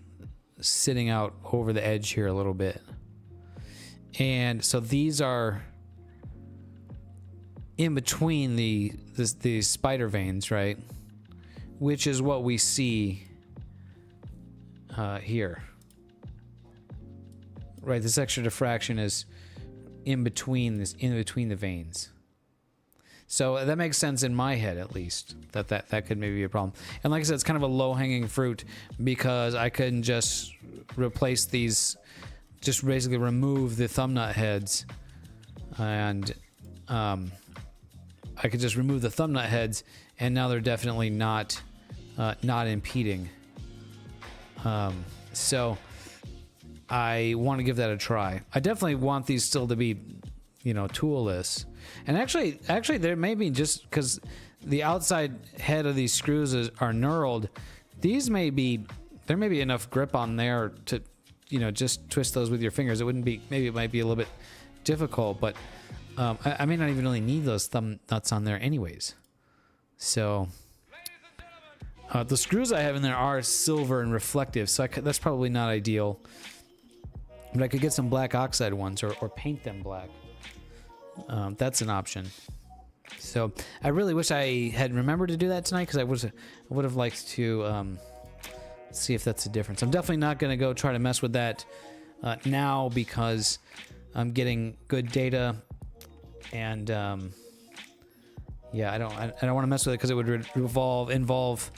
sitting out over the edge here a little bit. And so these are in between the spider veins, right? Which is what we see here. Right, this extra diffraction is in between the veins. So that makes sense in my head, at least, that could maybe be a problem. And like I said, it's kind of a low-hanging fruit because I couldn't just replace these, just basically remove the thumb nut heads, and I could just remove the thumb nut heads, and now they're definitely not impeding. So I want to give that a try. I definitely want these still to be, you know, toolless. And actually there may be, just because the outside head of these screws are knurled, there may be enough grip on there to, you know, just twist those with your fingers. It wouldn't be, maybe it might be a little bit difficult, but I may not even really need those thumb nuts on there anyways. So the screws I have in there are silver and reflective, so that's probably not ideal. But I could get some black oxide ones or paint them black. That's an option. So I really wish I had remembered to do that tonight, because I would have liked to see if that's a difference. I'm definitely not going to go try to mess with that now, because I'm getting good data, and yeah, I don't want to mess with it because it would involve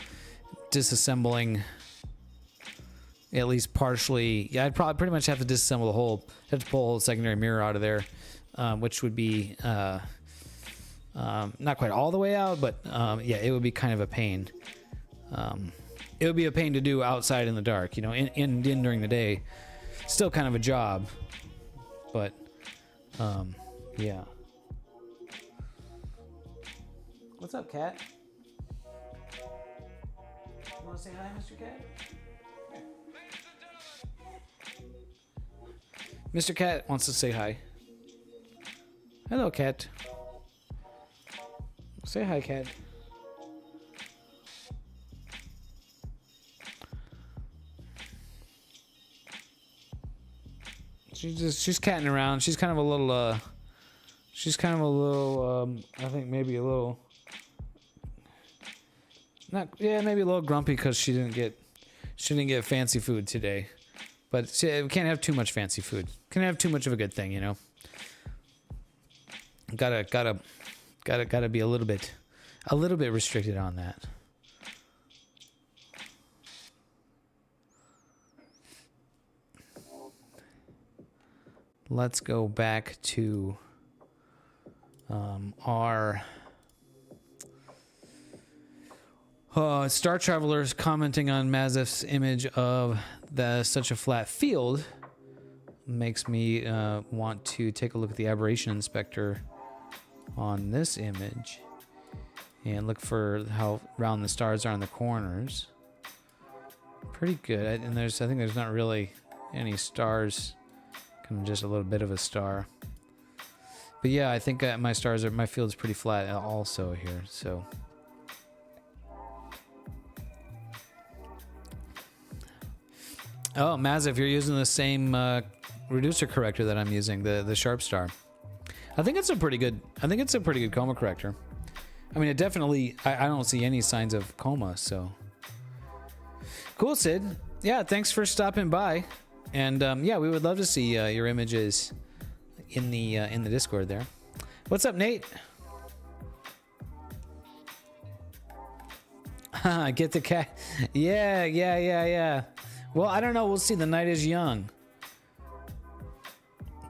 disassembling at least partially. Yeah, I'd probably pretty much have to disassemble the whole, have to pull a whole secondary mirror out of there, which would be not quite all the way out, but yeah, it would be kind of a pain. It would be a pain to do outside in the dark, you know, in during the day. Still kind of a job, but yeah. What's up, Cat? You want to say hi, Mr. Cat? Mr. Cat wants to say hi. Hello, Cat. Say hi, Cat. She's catting around. She's kind of a little I think maybe a little, maybe a little grumpy because she didn't get fancy food today. But we can't have too much fancy food. Can't have too much of a good thing, you know. Gotta be a little bit restricted on that. Let's go back to our Star Travelers commenting on Mazef's image of such a flat field makes me want to take a look at the aberration inspector on this image and look for how round the stars are in the corners. Pretty good. And I think there's not really any stars, kind of just a little bit of a star. But yeah, I think my field's pretty flat also here, so. Oh, Mazef, you're using the same reducer corrector that I'm using, the Sharp Star. I think it's a pretty good coma corrector. I mean, it definitely, I don't see any signs of coma, so. Cool, Sid. Yeah, thanks for stopping by. And yeah, we would love to see your images in the Discord there. What's up, Nate? Get the cat. Yeah. Well, I don't know. We'll see. The night is young.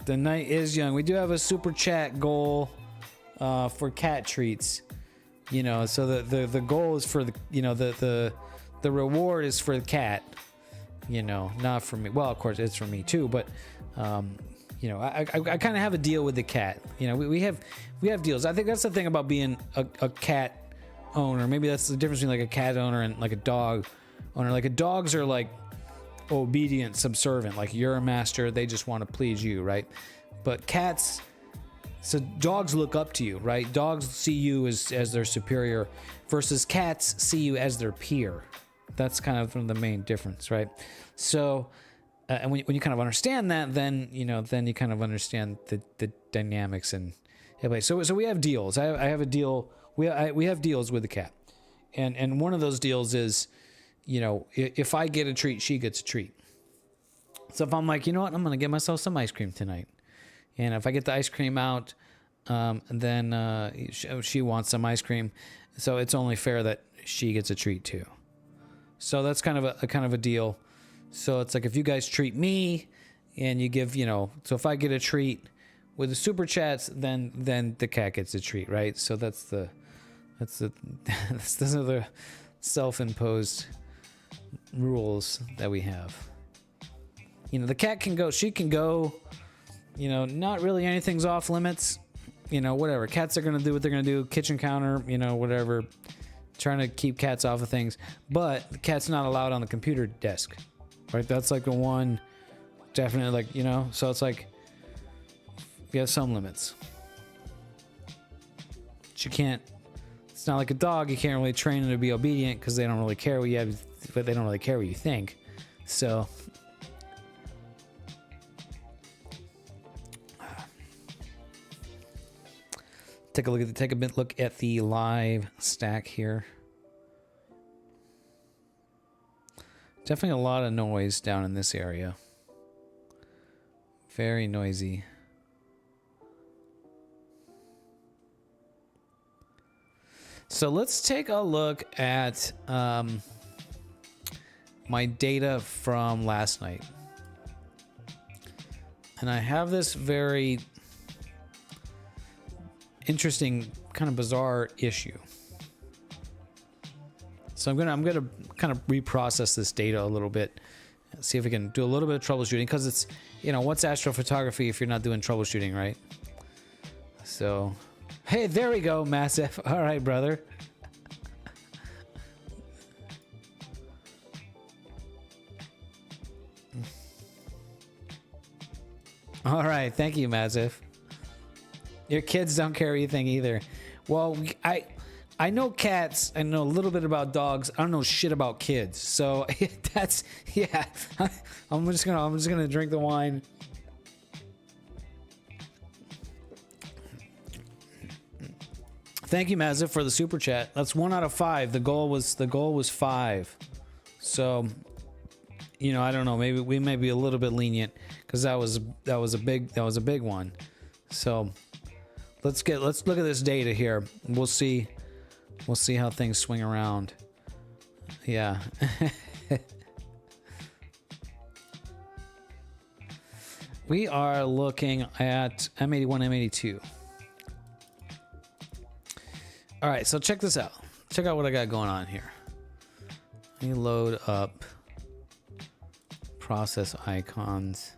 The night is young. We do have a super chat goal for cat treats. You know, so the goal is for the reward is for the cat. You know, not for me. Well, of course, it's for me too. But you know, I kind of have a deal with the cat. You know, we have deals. I think that's the thing about being a cat owner. Maybe that's the difference between like a cat owner and like a dog owner. Like dogs are like obedient, subservient. Like you're a master, they just want to please you, right? But cats, so dogs look up to you, right? Dogs see you as their superior, versus cats see you as their peer. That's kind of the main difference, right? So, and when you kind of understand that, then you kind of understand the dynamics and Anyway, so we have deals. I have a deal. We have deals with the cat, and one of those deals is, you know, if I get a treat, she gets a treat. So if I'm like, you know what, I'm gonna get myself some ice cream tonight, and if I get the ice cream out, then she wants some ice cream, so it's only fair that she gets a treat too. So that's kind of a deal. So it's like if you guys treat me, and you give, you know, so if I get a treat with the super chats, then the cat gets a treat, right? So those are the self-imposed rules that we have. You know, the cat can go, she can go, you know, not really anything's off limits, you know, whatever. Cats are gonna do what they're gonna do, kitchen counter, you know, whatever. Trying to keep cats off of things, but the cat's not allowed on the computer desk, right? That's like the one, definitely, like, you know, so it's like we have some limits. She can't, it's not like a dog, you can't really train them to be obedient because they don't really care what you have, but they don't really care what you think. So take a look at the live stack here. Definitely a lot of noise down in this area. Very noisy. So let's take a look at my data from last night. And I have this very interesting, kind of bizarre issue. So I'm gonna kind of reprocess this data a little bit, see if we can do a little bit of troubleshooting, because it's, you know, what's astrophotography if you're not doing troubleshooting, right? So, hey, there we go, Massive. All right, brother. All right, thank you, Massive. Your kids don't care what you think either. Well, I know cats. I know a little bit about dogs. I don't know shit about kids. So that's, yeah. I'm just gonna drink the wine. Thank you, Mazza, for the super chat. That's 1 out of 5. The goal was 5. So, you know, I don't know. Maybe we may be a little bit lenient because that was a big one. So let's look at this data here. We'll see how things swing around. Yeah. We are looking at M81, M82. All right, so check this out. Check out what I got going on here. Let me load up process icons.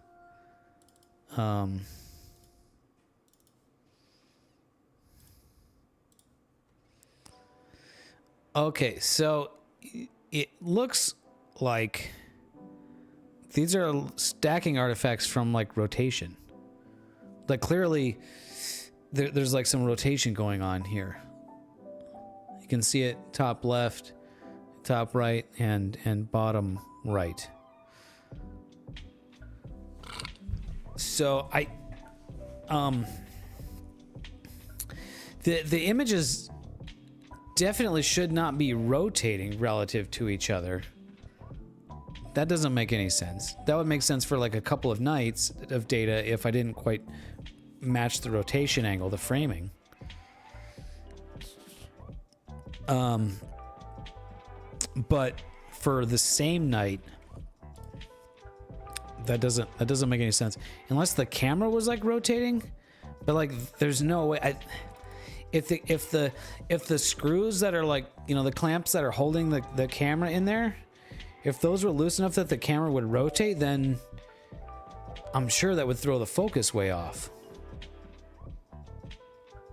Okay, so it looks like these are stacking artifacts from like rotation. Like clearly there's like some rotation going on here. You can see it top left, top right, and bottom right. So the images definitely should not be rotating relative to each other. That doesn't make any sense. That would make sense for like a couple of nights of data if I didn't quite match the rotation angle, the framing. But for the same night, that doesn't make any sense unless the camera was like rotating. But like, there's no way. If the screws that are like, you know, the clamps that are holding the camera in there, if those were loose enough that the camera would rotate, then I'm sure that would throw the focus way off.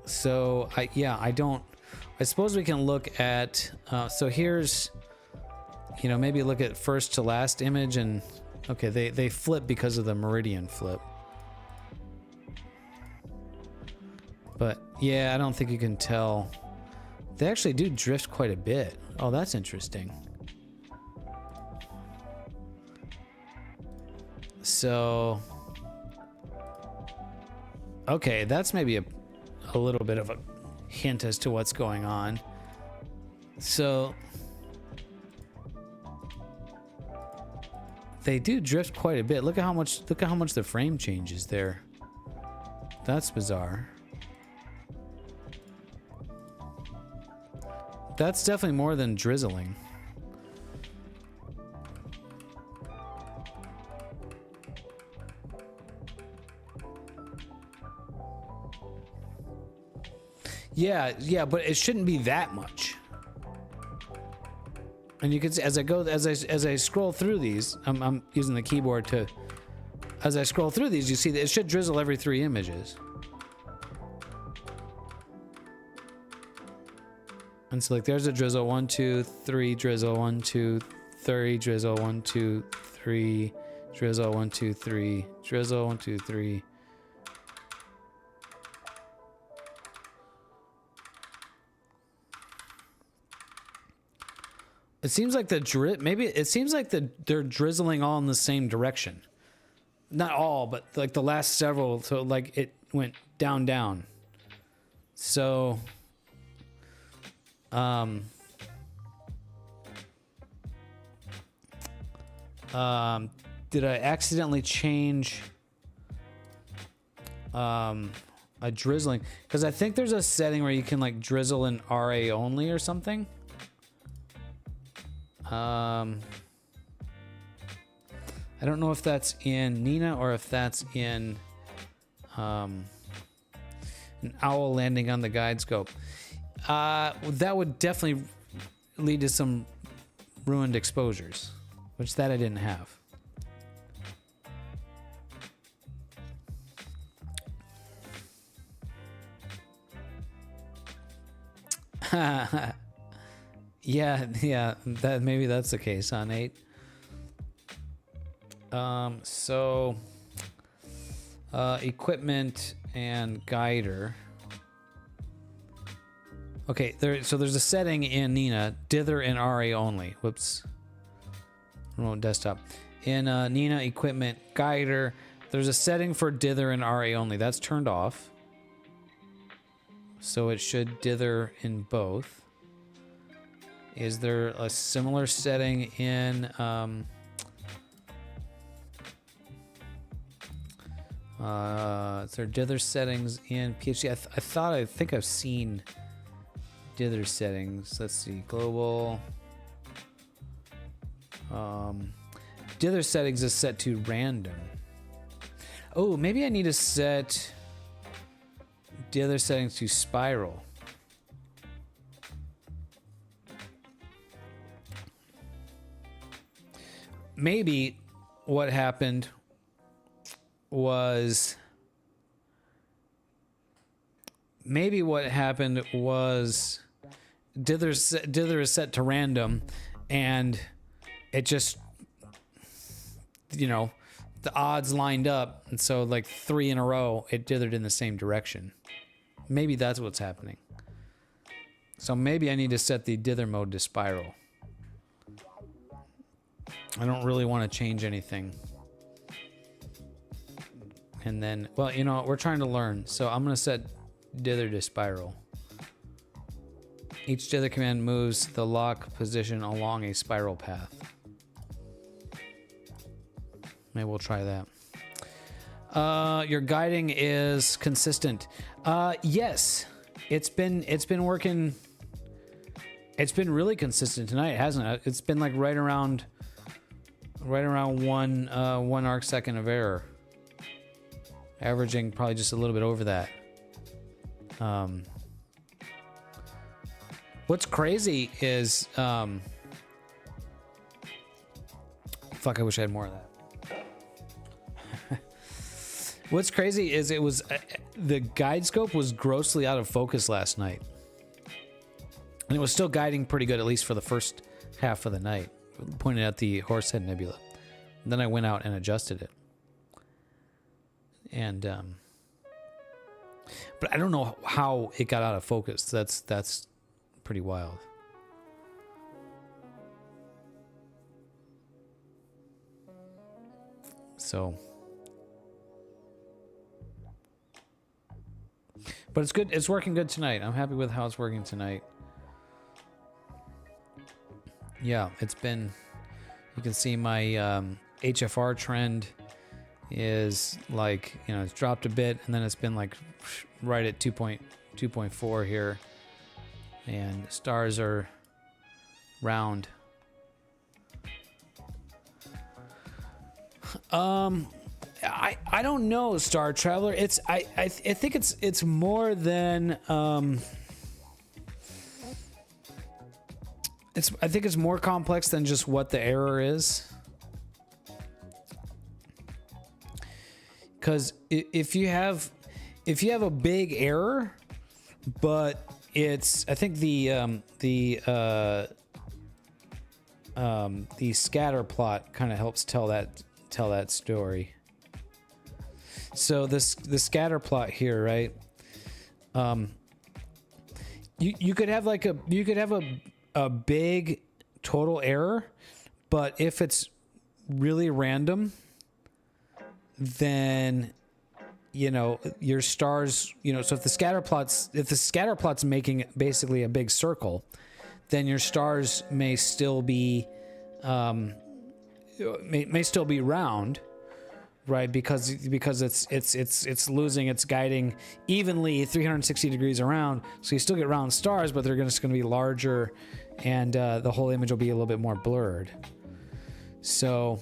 So I suppose we can look at, so here's, you know, maybe look at first to last image, and okay, they flip because of the meridian flip. But yeah, I don't think you can tell. They actually do drift quite a bit. Oh, that's interesting. So, okay, that's maybe a little bit of a hint as to what's going on. So they do drift quite a bit. Look at how much the frame changes there. That's bizarre. That's definitely more than drizzling. Yeah, but it shouldn't be that much. And you can see as I scroll through these, I'm using the keyboard to. As I scroll through these, you see that it should drizzle every 3 images. And so like there's a drizzle, 1, 2, 3, drizzle, 1, 2, 3, drizzle, 1, 2, 3, drizzle, 1, 2, 3, drizzle, 1, 2, 3. It seems like they're drizzling all in the same direction. Not all, but like the last several, so like it went down. So did I accidentally change a drizzling? Because I think there's a setting where you can like drizzle in RA only or something. I don't know if that's in Nina or if that's in an owl landing on the guide scope. That would definitely lead to some ruined exposures, which that I didn't have. Yeah, that maybe that's the case, huh, Nate? So equipment and guider. Okay, so there's a setting in Nina, dither and RA only. Whoops. Remote desktop. In Nina equipment guider, there's a setting for dither and RA only. That's turned off. So it should dither in both. Is there a similar setting in is there dither settings in PhD? I think I've seen dither settings. Let's see, global. Dither settings is set to random. Oh, maybe I need to set dither settings to spiral. Maybe what happened was dither is set to random, and it just, you know, the odds lined up, and so like 3 in a row it dithered in the same direction. Maybe that's what's happening. So maybe I need to set the dither mode to spiral. I don't really want to change anything. And then, well, you know, we're trying to learn. So I'm going to set dither to spiral. Each dither command moves the lock position along a spiral path. Maybe we'll try that. Your guiding is consistent. Yes, it's been working. It's been really consistent tonight, hasn't it? It's been like right around one arc second of error, averaging probably just a little bit over that. What's crazy is fuck, I wish I had more of that. What's crazy is it was the guide scope was grossly out of focus last night, and it was still guiding pretty good, at least for the first half of the night, pointing at the Horsehead Nebula. And then I went out and adjusted it, and but I don't know how it got out of focus. That's pretty wild. But it's good. It's working good tonight. I'm happy with how it's working tonight. Yeah, it's been... You can see my HFR trend is like, you know, it's dropped a bit, and then it's been like right at 2.4 here. And stars are round. I don't know, Star Traveler. It's I think it's more than I think it's more complex than just what the error is. Because if you have a big error, but it's, I think the scatter plot kind of helps tell that story. So the scatter plot here, right? You could have like a big total error, but if it's really random, then you know your stars, you know, so if the scatter plot's making basically a big circle, then your stars may still be may still be round, right? Because it's losing its guiding evenly 360 degrees around, so you still get round stars, but they're just going to be larger, and the whole image will be a little bit more blurred. So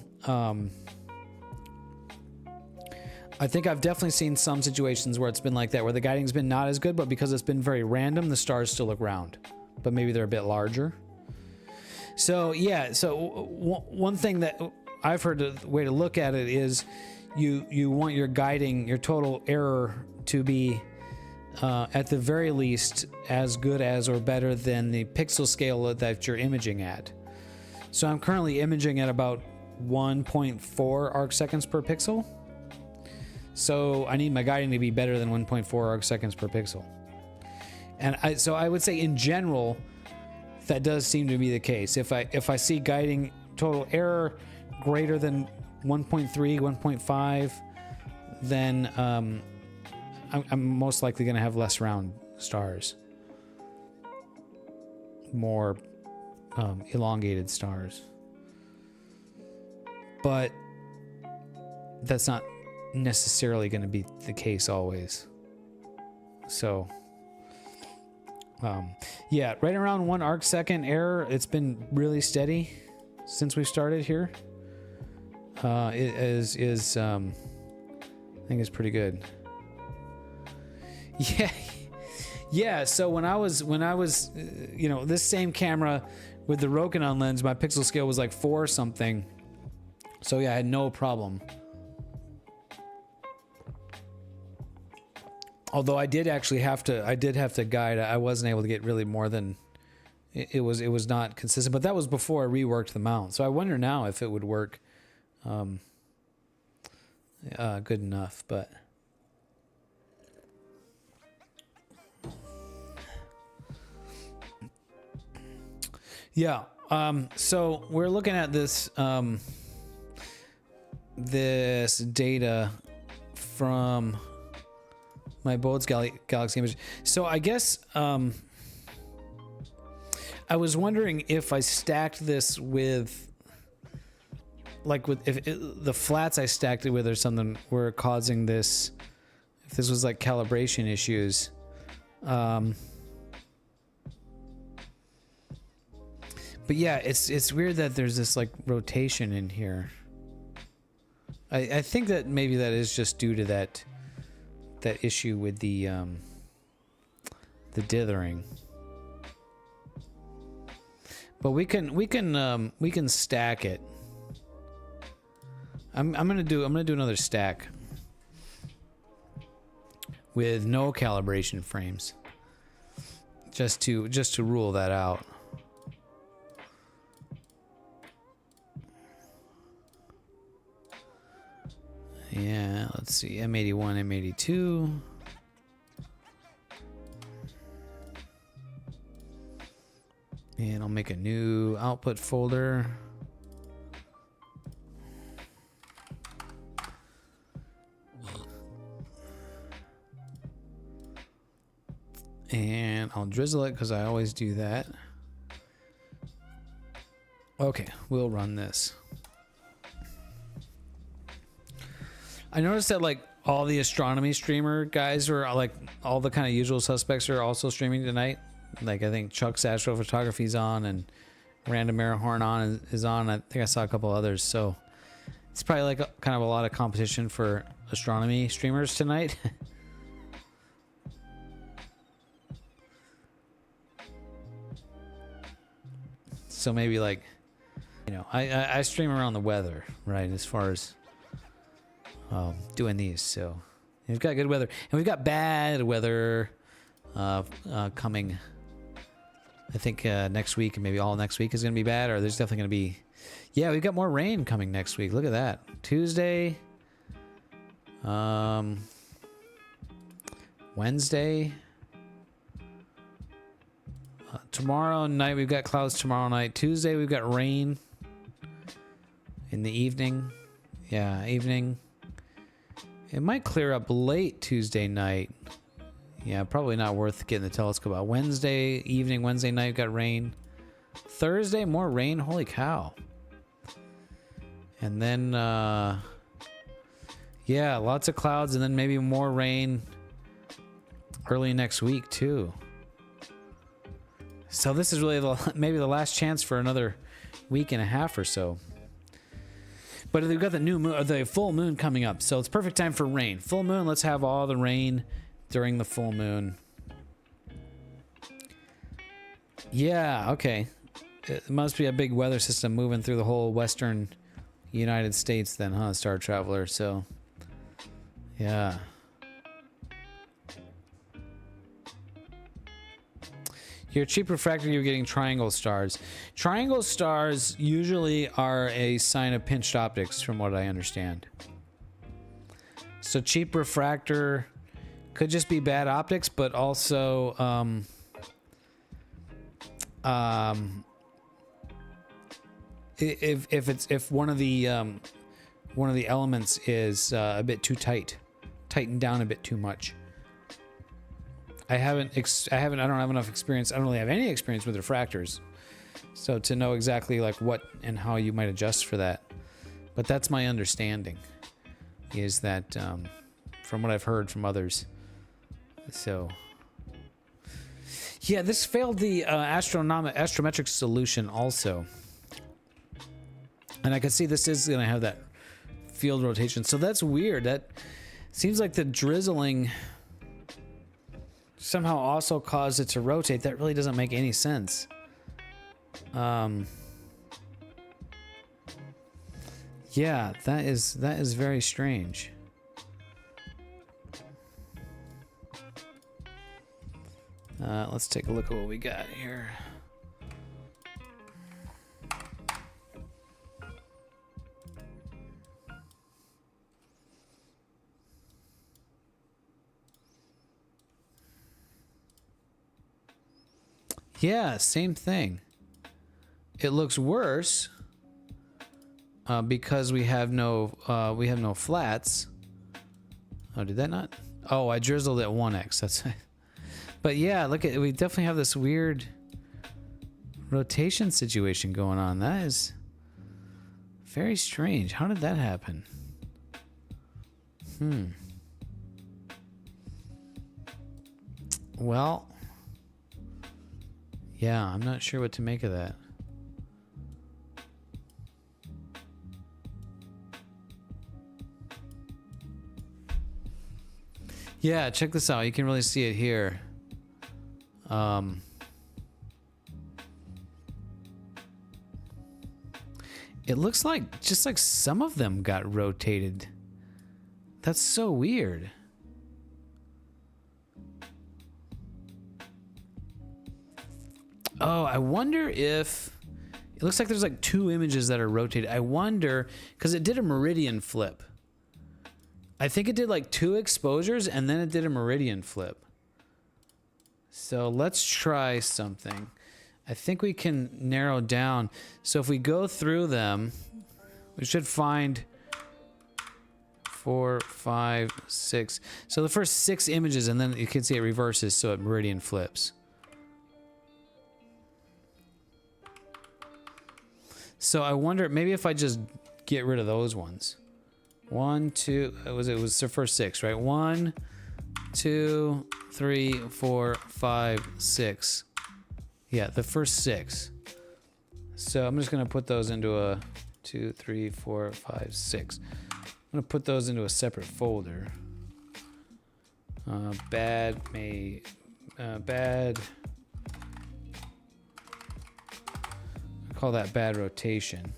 I think I've definitely seen some situations where it's been like that, where the guiding's been not as good, but because it's been very random, the stars still look round, but maybe they're a bit larger. So yeah, so one thing that I've heard, the way to look at it is you want your guiding, your total error, to be at the very least as good as or better than the pixel scale that you're imaging at. So I'm currently imaging at about 1.4 arc seconds per pixel. So I need my guiding to be better than 1.4 arc seconds per pixel. And so I would say in general, that does seem to be the case. If I see guiding total error greater than 1.3, 1.5, then I'm most likely going to have less round stars, more elongated stars. But that's not necessarily going to be the case always. So yeah, right around 1 arc second error, it's been really steady since we started here. It is I think it's pretty good. Yeah. So when I was you know, this same camera with the Rokinon lens, my pixel scale was like 4 something. So yeah, I had no problem. Although I did actually have to guide. I wasn't able to get really more than it was not consistent. But that was before I reworked the mount. So I wonder now if it would work good enough. But yeah. So we're looking at this this data from my Bode's Galaxy image. So I guess I was wondering if I stacked this with, like, the flats I stacked it with or something were causing this, if this was like calibration issues. But yeah, it's weird that there's this like rotation in here. I think that maybe that is just due to that issue with the dithering. But we can stack it. I'm gonna do another stack with no calibration frames, just to rule that out. Yeah, let's see, M81, M82. And I'll make a new output folder. And I'll drizzle it because I always do that. Okay, we'll run this. I noticed that like all the astronomy streamer guys are like all the kind of usual suspects are also streaming tonight. Like I think Chuck's ASStrophotography's on and Random Airhorn on is on. I think I saw a couple others. So it's probably like kind of a lot of competition for astronomy streamers tonight. So maybe like, you know, I stream around the weather, right? As far as doing these. So we've got good weather and we've got bad weather coming. I think next week and maybe all next week is going to be bad, or there's definitely going to be, yeah, we've got more rain coming next week. Look at that. Tuesday, Wednesday, tomorrow night we've got clouds tomorrow night. Tuesday we've got rain in the evening. Yeah, evening. It might clear up late Tuesday night. Yeah, probably not worth getting the telescope out. Wednesday evening, Wednesday night, we've got rain. Thursday, more rain. Holy cow. And then, yeah, lots of clouds and then maybe more rain early next week, too. So this is really maybe the last chance for another week and a half or so. But we've got the new moon, the full moon coming up, so it's perfect time for rain. Full moon, let's have all the rain during the full moon. Yeah, okay. It must be a big weather system moving through the whole western United States then, huh, Star Traveler? So, yeah. Your cheap refractor, you're getting triangle stars. Triangle stars usually are a sign of pinched optics, from what I understand. So cheap refractor could just be bad optics, but also if one of the elements is a bit too tightened down a bit too much. I don't have enough experience. I don't really have any experience with refractors, so to know exactly like what and how you might adjust for that. But that's my understanding, is that from what I've heard from others. So yeah, this failed the astrometric solution also, and I can see this is going to have that field rotation. So that's weird. That seems like the drizzling somehow also caused it to rotate. That really doesn't make any sense. Yeah, that is very strange. Let's take a look at what we got here. Yeah, same thing. It looks worse because we have no flats. Oh, did that not? Oh, I drizzled at 1x. That's. But yeah, look at, we definitely have this weird rotation situation going on. That is very strange. How did that happen? Well, yeah, I'm not sure what to make of that. Yeah, check this out. You can really see it here. It looks like just like some of them got rotated. That's so weird. Oh, I wonder if it looks like there's like two images that are rotated. I wonder, because it did a meridian flip. I think it did like two exposures and then it did a meridian flip. So let's try something. I think we can narrow down. So if we go through them, we should find 4, 5, 6. So the first 6 images, and then you can see it reverses, so it meridian flips. So I wonder, maybe if I just get rid of those ones. 1, 2, it was the first 6, right? 1, 2, 3, 4, 5, 6. Yeah, the first 6. So I'm just gonna put those into a 2, 3, 4, 5, 6. I'm gonna put those into a separate folder. Bad. Call that bad rotation.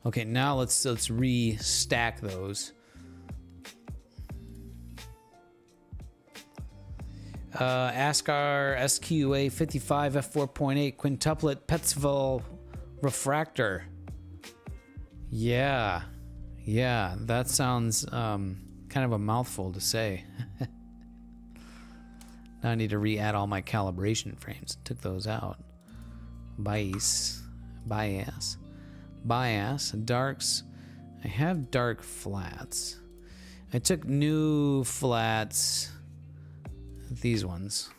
Okay, now let's restack those. ASScar SQA 55 f4.8 quintuplet Petzval refractor. Yeah, that sounds kind of a mouthful to say. Now I need to re-add all my calibration frames. Took those out. Bias, darks. I have dark flats. I took new flats. These ones.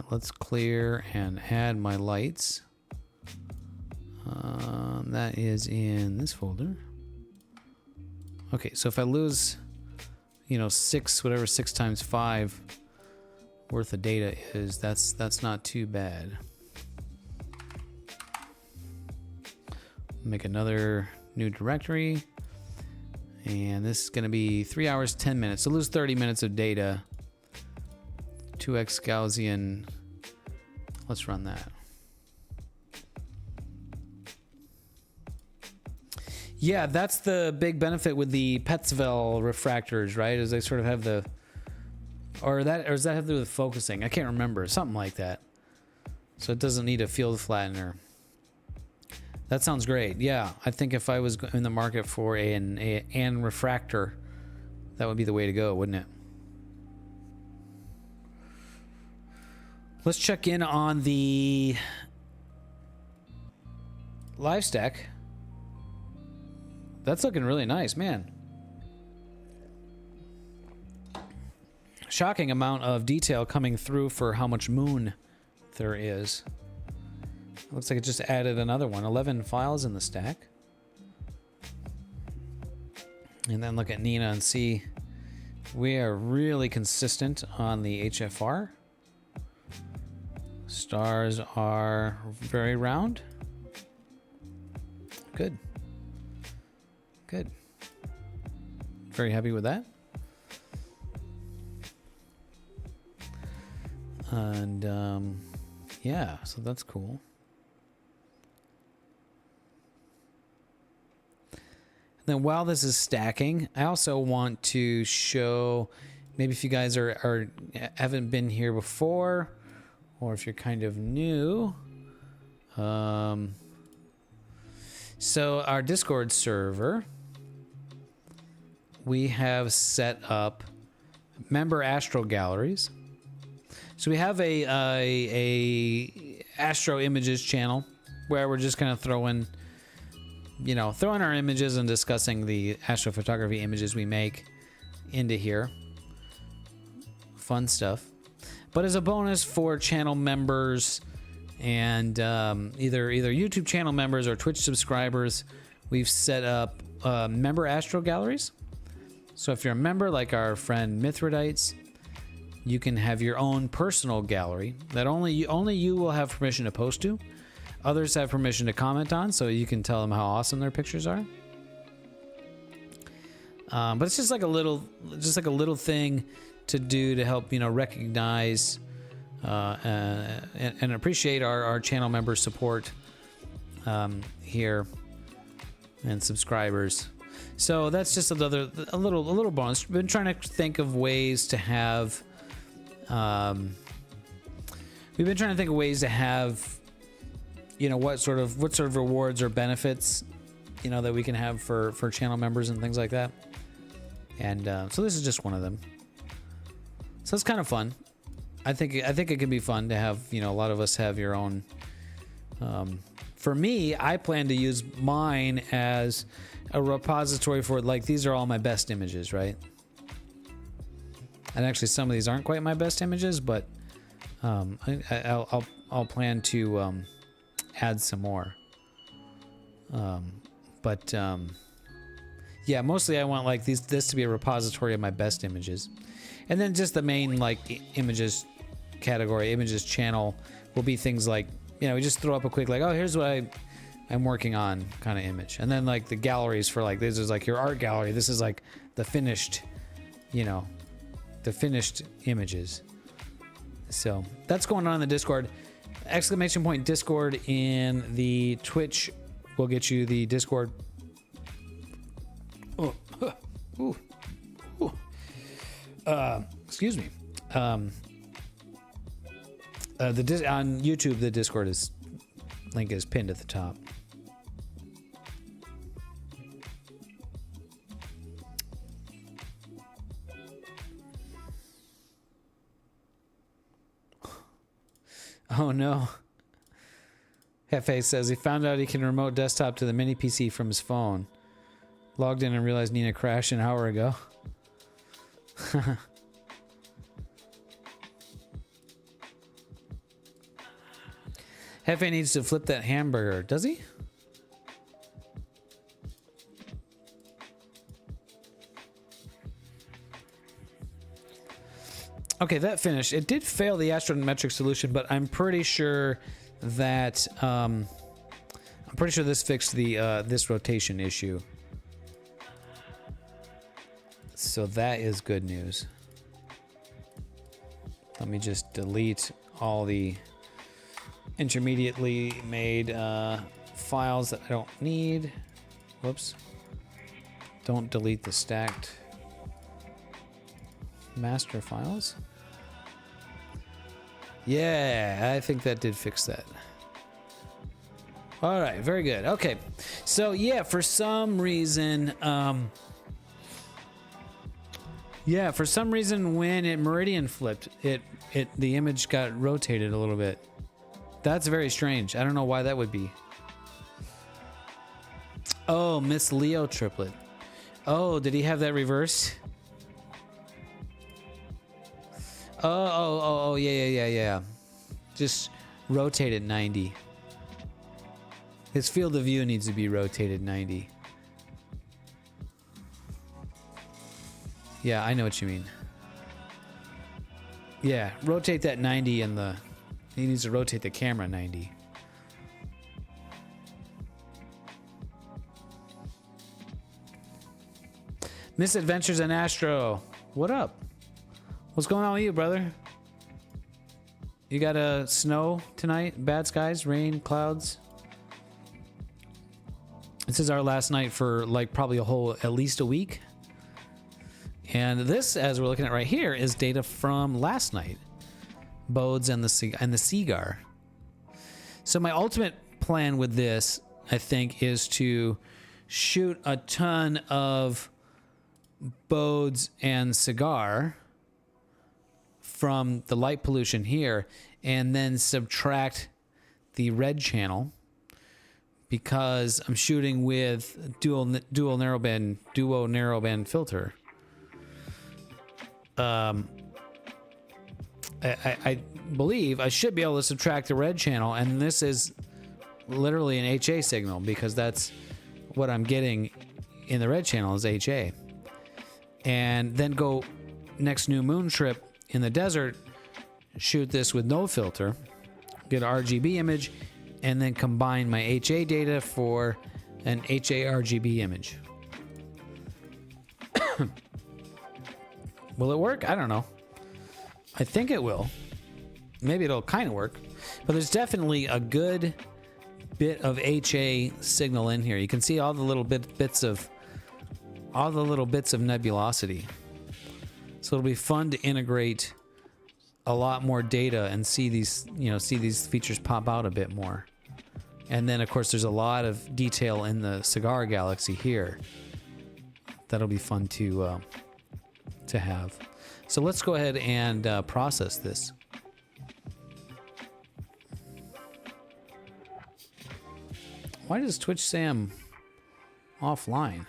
Let's clear and add my lights. That is in this folder. Okay, so if I lose, 6, whatever 6 times 5 worth of data is, that's not too bad. Make another new directory, and this is going to be 3 hours 10 minutes. So lose 30 minutes of data. 2x Gaussian. Let's run that. Yeah, that's the big benefit with the Petzval refractors, right? Is they sort of have the, or does that have to do with focusing? I can't remember. Something like that. So it doesn't need a field flattener. That sounds great. Yeah, I think if I was in the market for an refractor, that would be the way to go, wouldn't it? Let's check in on the live stack. That's looking really nice, man. Shocking amount of detail coming through for how much moon there is. Looks like it just added another one. 11 files in the stack. And then look at Nina and see we are really consistent on the HFR. Stars are very round. Good. Good. Very happy with that. And yeah, so that's cool. Then while this is stacking, I also want to show, maybe if you guys haven't been here before, or if you're kind of new. So our Discord server, we have set up member ASStro galleries. So we have a ASStro images channel where we're just kind of throwing our images and discussing the astrophotography images we make into here. Fun stuff. But as a bonus for channel members and either YouTube channel members or Twitch subscribers, we've set up member ASStro galleries. So if you're a member, like our friend Mithridites, you can have your own personal gallery that only you will have permission to post to. Others have permission to comment on, so you can tell them how awesome their pictures are. But it's just like a little thing to do to help recognize and appreciate our channel member support here and subscribers. So that's just a little bonus. We've been trying to think of ways to have. We've been trying to think of ways to have. What sort of rewards or benefits, that we can have for channel members and things like that. And so this is just one of them. So it's kind of fun. I think it can be fun to have, you know, a lot of us have your own. For me, I plan to use mine as a repository for, like, these are all my best images, right? And actually, some of these aren't quite my best images, but I'll plan to add some more. Yeah, mostly I want like this to be a repository of my best images, and then just the main like images category, images channel will be things like, you know, we just throw up a quick like, oh, here's what I'm working on kind of image, and then like the galleries for like, this is like your art gallery, this is like the finished, you know, the finished images. So that's going on in the Discord. Exclamation point Discord in the Twitch will get you the Discord. Oh, ooh, ooh. Excuse me. On YouTube, the Discord link is pinned at the top. Oh no. Hefe says he found out he can remote desktop to the mini PC from his phone. Logged in and realized Nina crashed an hour ago. Hefe needs to flip that hamburger. Does he? Okay, that finished. It did fail the astrometric solution, but I'm pretty sure that this fixed the this rotation issue. So that is good news. Let me just delete all the intermediately made files that I don't need. Whoops. Don't delete the stacked master files. Yeah, I think that did fix that. All right, very good. Okay, so yeah, for some reason, when it meridian flipped, the image got rotated a little bit. That's very strange. I don't know why that would be. Oh, Miss Leo triplet. Oh, did he have that reversed? Oh, yeah. Just rotate it 90. His field of view needs to be rotated 90. Yeah, I know what you mean. Yeah, rotate that 90 and he needs to rotate the camera 90. Misadventures in ASStro. What up? What's going on with you, brother? You got a snow tonight? Bad skies, rain, clouds? This is our last night for like probably at least a week. And this, as we're looking at right here, is data from last night. Bodes and the Seagar. So my ultimate plan with this, I think, is to shoot a ton of Bodes and Cigar from the light pollution here, and then subtract the red channel because I'm shooting with duo narrowband filter. I believe I should be able to subtract the red channel, and this is literally an HA signal because that's what I'm getting in the red channel is HA. And then go next new moon trip in the desert, shoot this with no filter, get an RGB image, and then combine my HA data for an HA RGB image. Will it work? I don't know. I think it will. Maybe it'll kind of work. But there's definitely a good bit of HA signal in here. You can see all the little bits of nebulosity. So it'll be fun to integrate a lot more data and see these features pop out a bit more. And then of course there's a lot of detail in the Cigar Galaxy here. That'll be fun to have. So let's go ahead and process this. Why does Twitch say I'm offline?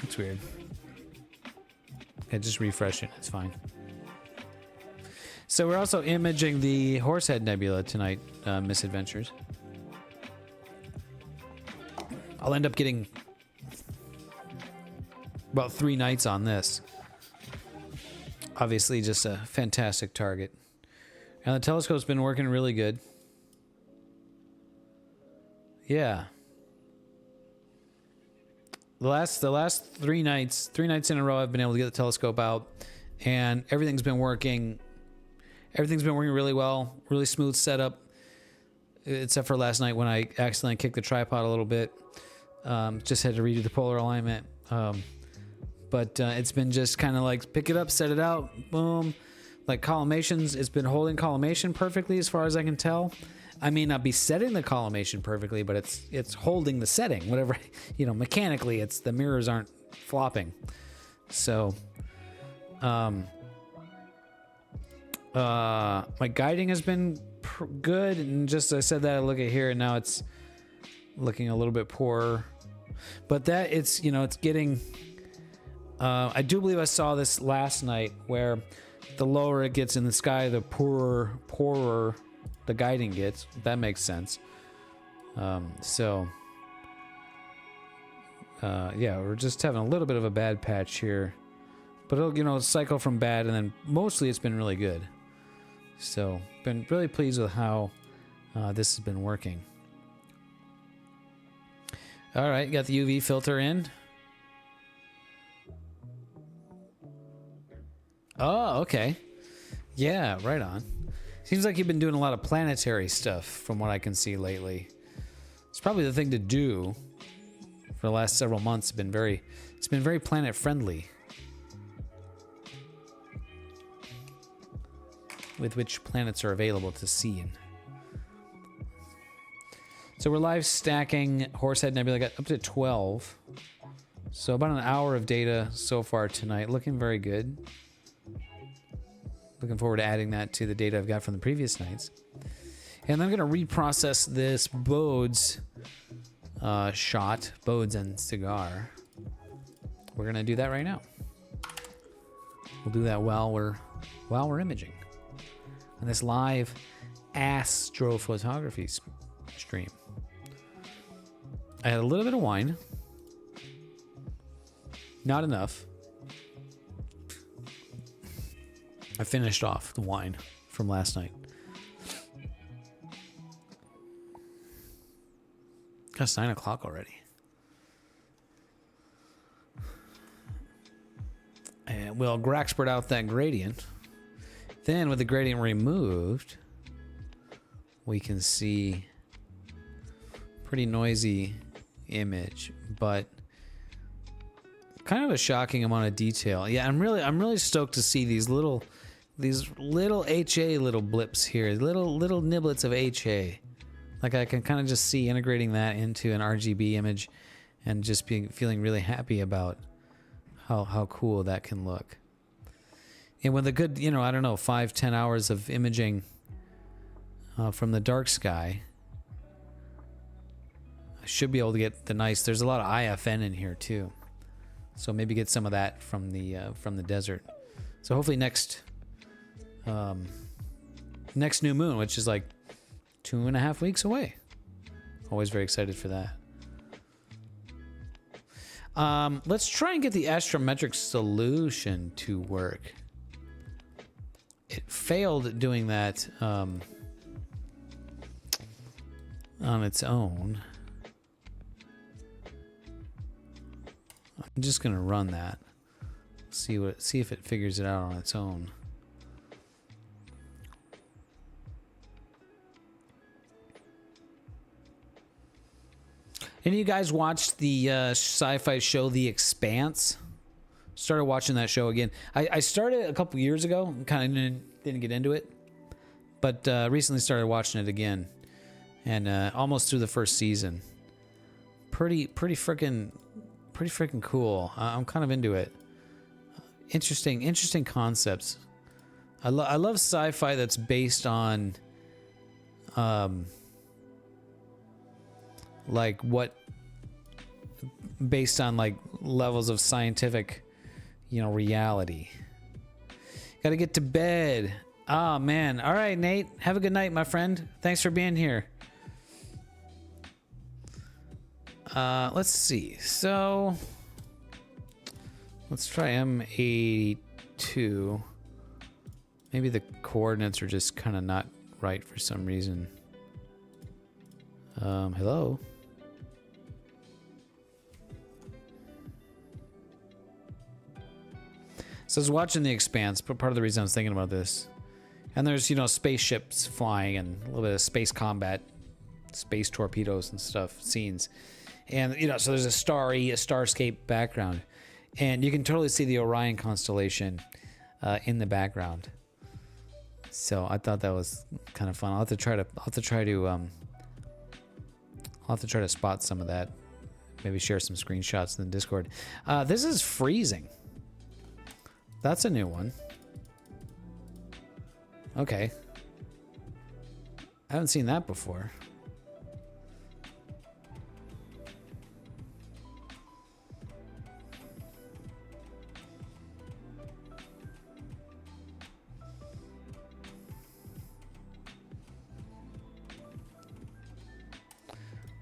That's weird. Okay, just refresh it. It's fine. So we're also imaging the Horsehead Nebula tonight, Misadventures. I'll end up getting about 3 nights on this. Obviously, just a fantastic target. And the telescope's been working really good. Yeah. The last 3 nights in a row, I've been able to get the telescope out, and everything's been working. Everything's been working really well, really smooth setup, except for last night when I accidentally kicked the tripod a little bit. Just had to redo the polar alignment. But it's been just kind of like pick it up, set it out, boom. Like collimations, it's been holding collimation perfectly as far as I can tell. I may not be setting the collimation perfectly, but it's holding the setting. Whatever, you know, mechanically, it's the mirrors aren't flopping. So, my guiding has been good, and just as I said that, I look at here, and now it's looking a little bit poorer. But that it's, you know, it's getting. I do believe I saw this last night, where the lower it gets in the sky, the poorer the guiding gets. That makes sense. Yeah, we're just having a little bit of a bad patch here, but it'll, you know, cycle from bad, and then mostly it's been really good. So, been really pleased with how this has been working. All right, got the UV filter in. Oh, okay. Yeah, right on. Seems like you've been doing a lot of planetary stuff from what I can see lately. It's probably the thing to do for the last several months. It's been very planet friendly. With which planets are available to see in. So we're live stacking Horsehead Nebula. Got up to 12. So about an hour of data so far tonight. Looking very good. Looking forward to adding that to the data I've got from the previous nights. And I'm going to reprocess this Bode's shot, Bode's and Cigar. We're going to do that right now. We'll do that while we're imaging. On this live ASStrophotography stream. I had a little bit of wine. Not enough. I finished off the wine from last night. It's 9 o'clock already. And we'll Graxpert out that gradient. Then with the gradient removed, we can see pretty noisy image, but kind of a shocking amount of detail. Yeah, I'm really stoked to see these little HA little blips here, little niblets of HA. Like I can kind of just see integrating that into an RGB image, and just feeling really happy about how cool that can look. And with a good, you know, I don't know, 5-10 hours of imaging from the dark sky, I should be able to get the nice. There's a lot of IFN in here too, so maybe get some of that from the desert. So hopefully next new moon, which is like 2.5 weeks away. Always very excited for that. Let's try and get the astrometric solution to work. It failed doing that on its own. I'm just gonna run that. See if it figures it out on its own. Any of you guys watched the sci-fi show The Expanse? Started watching that show again. I started a couple years ago, kind of didn't get into it, but recently started watching it again, and almost through the first season. Pretty freaking cool. I'm kind of into it. Interesting concepts. I love sci-fi that's based on like what, based on like levels of scientific, you know, reality. Gotta get to bed. Oh man. All right, Nate. Have a good night, my friend. Thanks for being here. Let's see. So let's try M82. Maybe the coordinates are just kind of not right for some reason. Hello? So I was watching The Expanse, but part of the reason I was thinking about this. And there's, you know, spaceships flying and a little bit of space combat, space torpedoes and stuff, scenes. And, you know, so there's a starscape background. And you can totally see the Orion constellation in the background. So I thought that was kind of fun. I'll have to try to spot some of that. Maybe share some screenshots in the Discord. This is freezing. That's a new one. Okay. I haven't seen that before.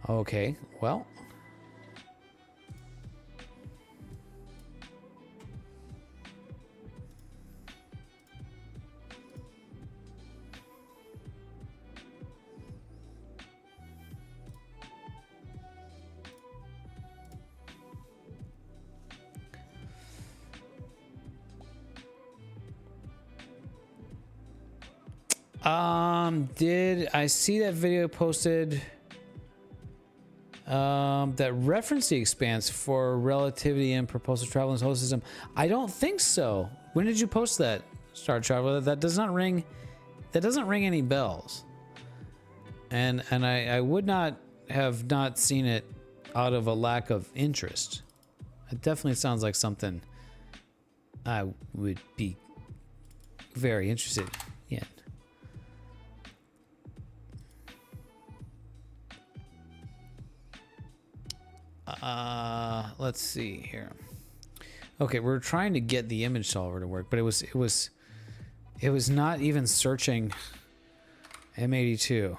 Okay, well. Did I see that video posted that referenced the Expanse for relativity and propulsive travel in the solar system? I don't think so. When did you post that, Star Traveler? That does not ring. That doesn't ring any bells. And I would not have not seen it out of a lack of interest. It definitely sounds like something I would be very interested in. Let's see here. Okay, we're trying to get the image solver to work, but it was not even searching M82.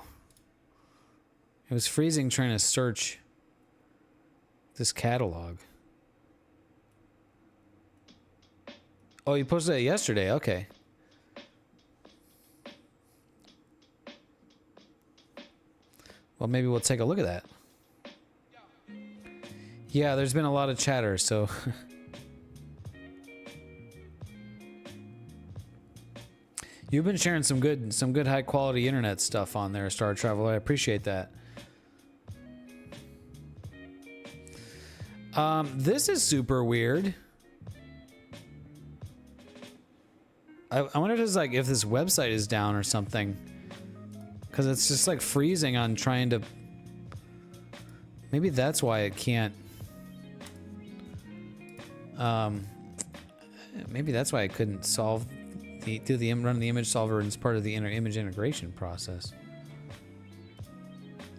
It was freezing trying to search this catalog. Oh, you posted it yesterday. Okay. Well, maybe we'll take a look at that. Yeah, there's been a lot of chatter, so you've been sharing some good high quality internet stuff on there, Star Traveler. I appreciate that. This is super weird. I wonder if it's like if this website is down or something, because it's just like freezing on trying to. Maybe that's why it can't. Maybe that's why I couldn't run the image solver as part of the image integration process.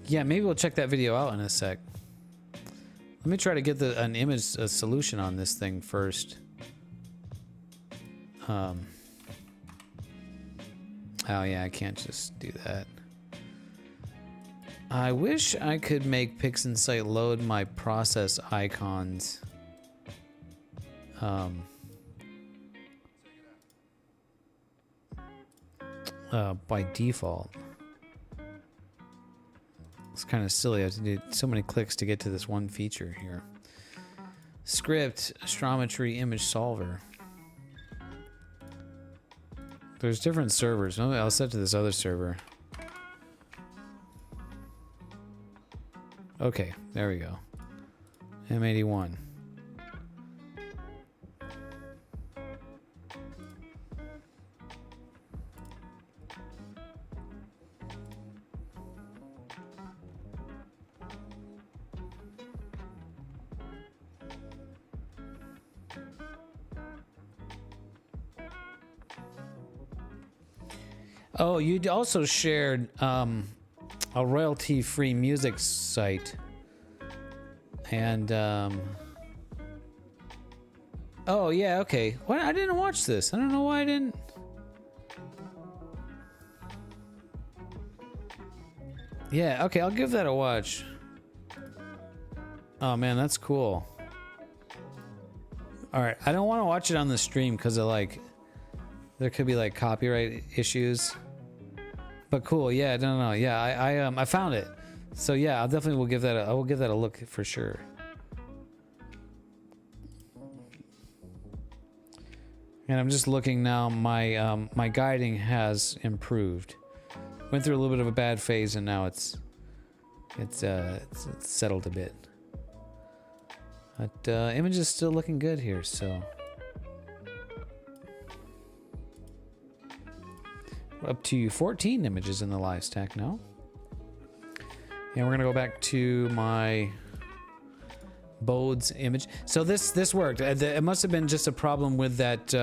Yeah, maybe we'll check that video out in a sec. Let me try to get an image solution on this thing first. Oh yeah, I can't just do that. I wish I could make PixInsight load my process icons. By default. It's kind of silly. I have to do so many clicks to get to this one feature here. Script, astrometry, image solver. There's different servers. Maybe I'll set to this other server. Okay, there we go. M81. Oh, you also shared a royalty-free music site And oh yeah, okay. What? I didn't watch this. I don't know why I didn't. Yeah, okay, I'll give that a watch. Oh man, that's cool. All right, I don't want to watch it on the stream because of like, there could be like copyright issues. But cool, yeah, no, yeah, I found it. So yeah, I will give that a look for sure. And I'm just looking now. My my guiding has improved. Went through a little bit of a bad phase, and now it's settled a bit. But image is still looking good here, so we're up to 14 images in the live stack now. And we're gonna go back to my Bode's image. So this worked. It must have been just a problem with that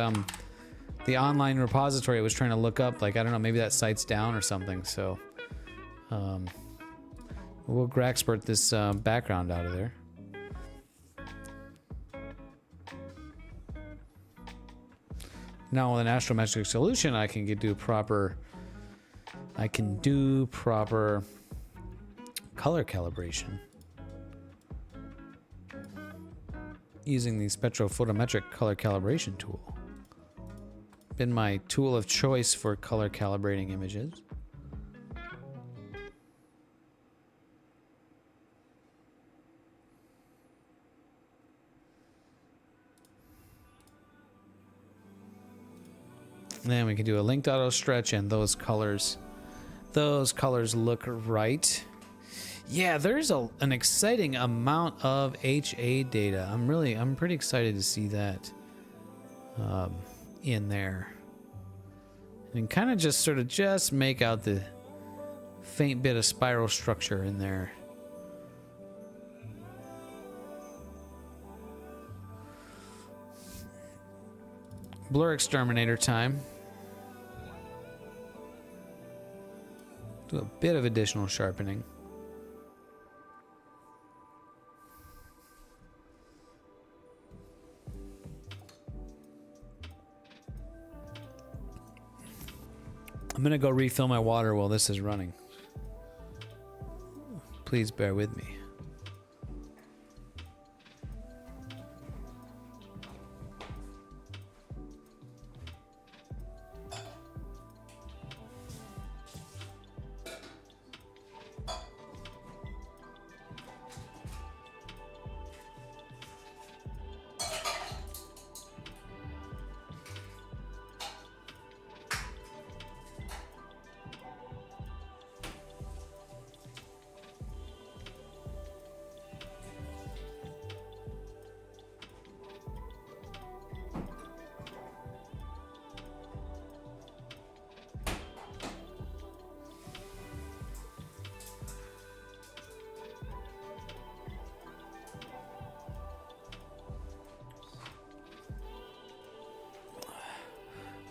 the online repository I was trying to look up. Like, I don't know, maybe that site's down or something. So we'll Graxpert this background out of there. Now with an astrometric solution, I can do proper color calibration using the spectrophotometric color calibration tool. Been my tool of choice for color calibrating images. And then we can do a linked auto stretch, and those colors look right. Yeah, there's an exciting amount of HA data. I'm pretty excited to see that in there. And kind of just make out the faint bit of spiral structure in there. Blur exterminator time. Do a bit of additional sharpening. I'm gonna go refill my water while this is running. Please bear with me.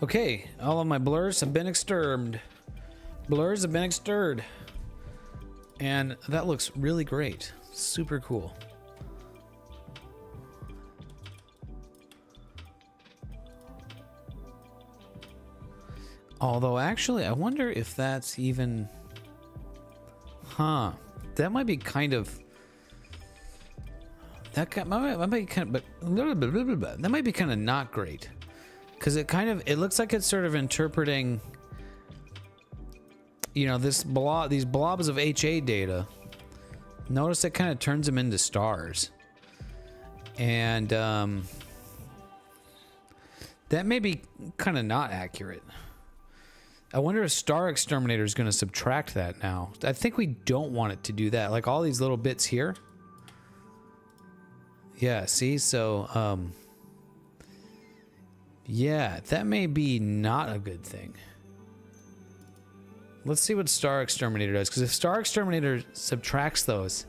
Okay, all of my blurs have been extermed. Blurs have been exterred. And that looks really great. Super cool. Although actually, I wonder if that's even... Huh. That might be kind of... That might be kind of... But that might be kind of not great. Because it looks like it's sort of interpreting, you know, these blobs of HA data. Notice it kind of turns them into stars. And that may be kind of not accurate. I wonder if Star Exterminator is going to subtract that now. I think we don't want it to do that. Like all these little bits here. Yeah, see? So, yeah, that may be not a good thing. Let's see what Star Exterminator does, because if Star Exterminator subtracts those,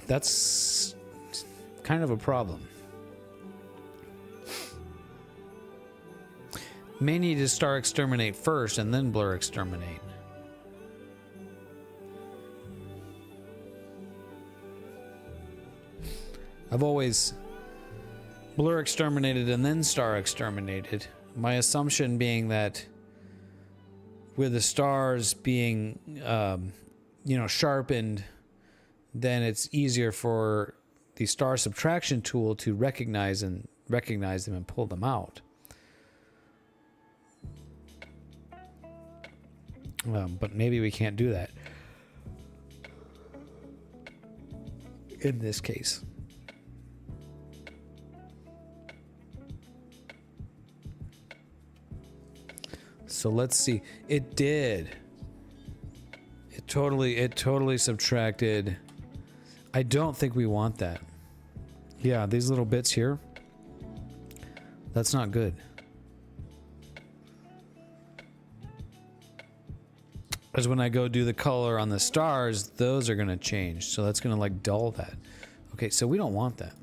that's kind of a problem. May need to Star Exterminate first and then Blur Exterminate. I've always blur exterminated and then star exterminated. My assumption being that with the stars being, you know, sharpened, then it's easier for the star subtraction tool to recognize them and pull them out. But maybe we can't do that in this case. So let's see. It did. It totally subtracted. I don't think we want that. Yeah, these little bits here. That's not good. Because when I go do the color on the stars, those are going to change. So that's going to like dull that. Okay, so we don't want that.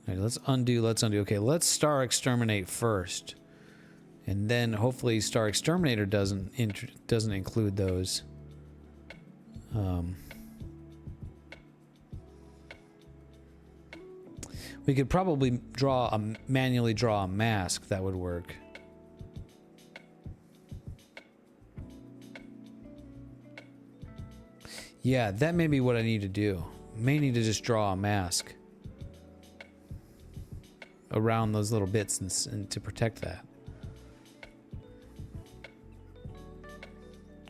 All right, let's undo. Okay, let's star exterminate first. And then hopefully star exterminator doesn't include those. We could probably manually draw a mask. That would work. Yeah, that may be what I need to do. May need to just draw a mask around those little bits and to protect that.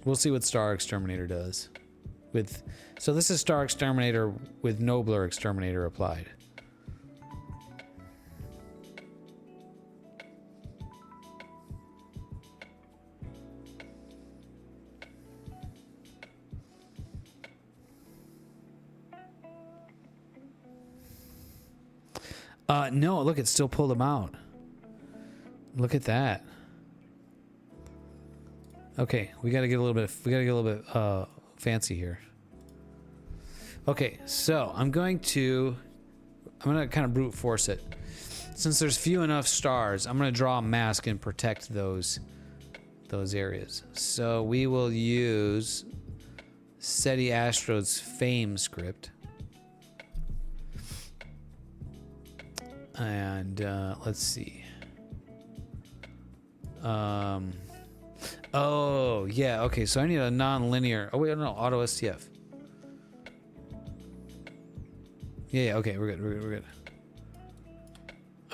We'll see what Star Exterminator does. So this is Star Exterminator with no blur exterminator applied. No, look, it still pulled them out. Look at that. Okay, we gotta get a little bit fancy here. Okay, so I'm gonna kind of brute force it. Since there's few enough stars, I'm gonna draw a mask and protect those areas. So we will use ASStro's Fame script. And let's see. Oh yeah, okay. So I need a non-linear. Oh wait, no, auto STF. Yeah, okay, we're good.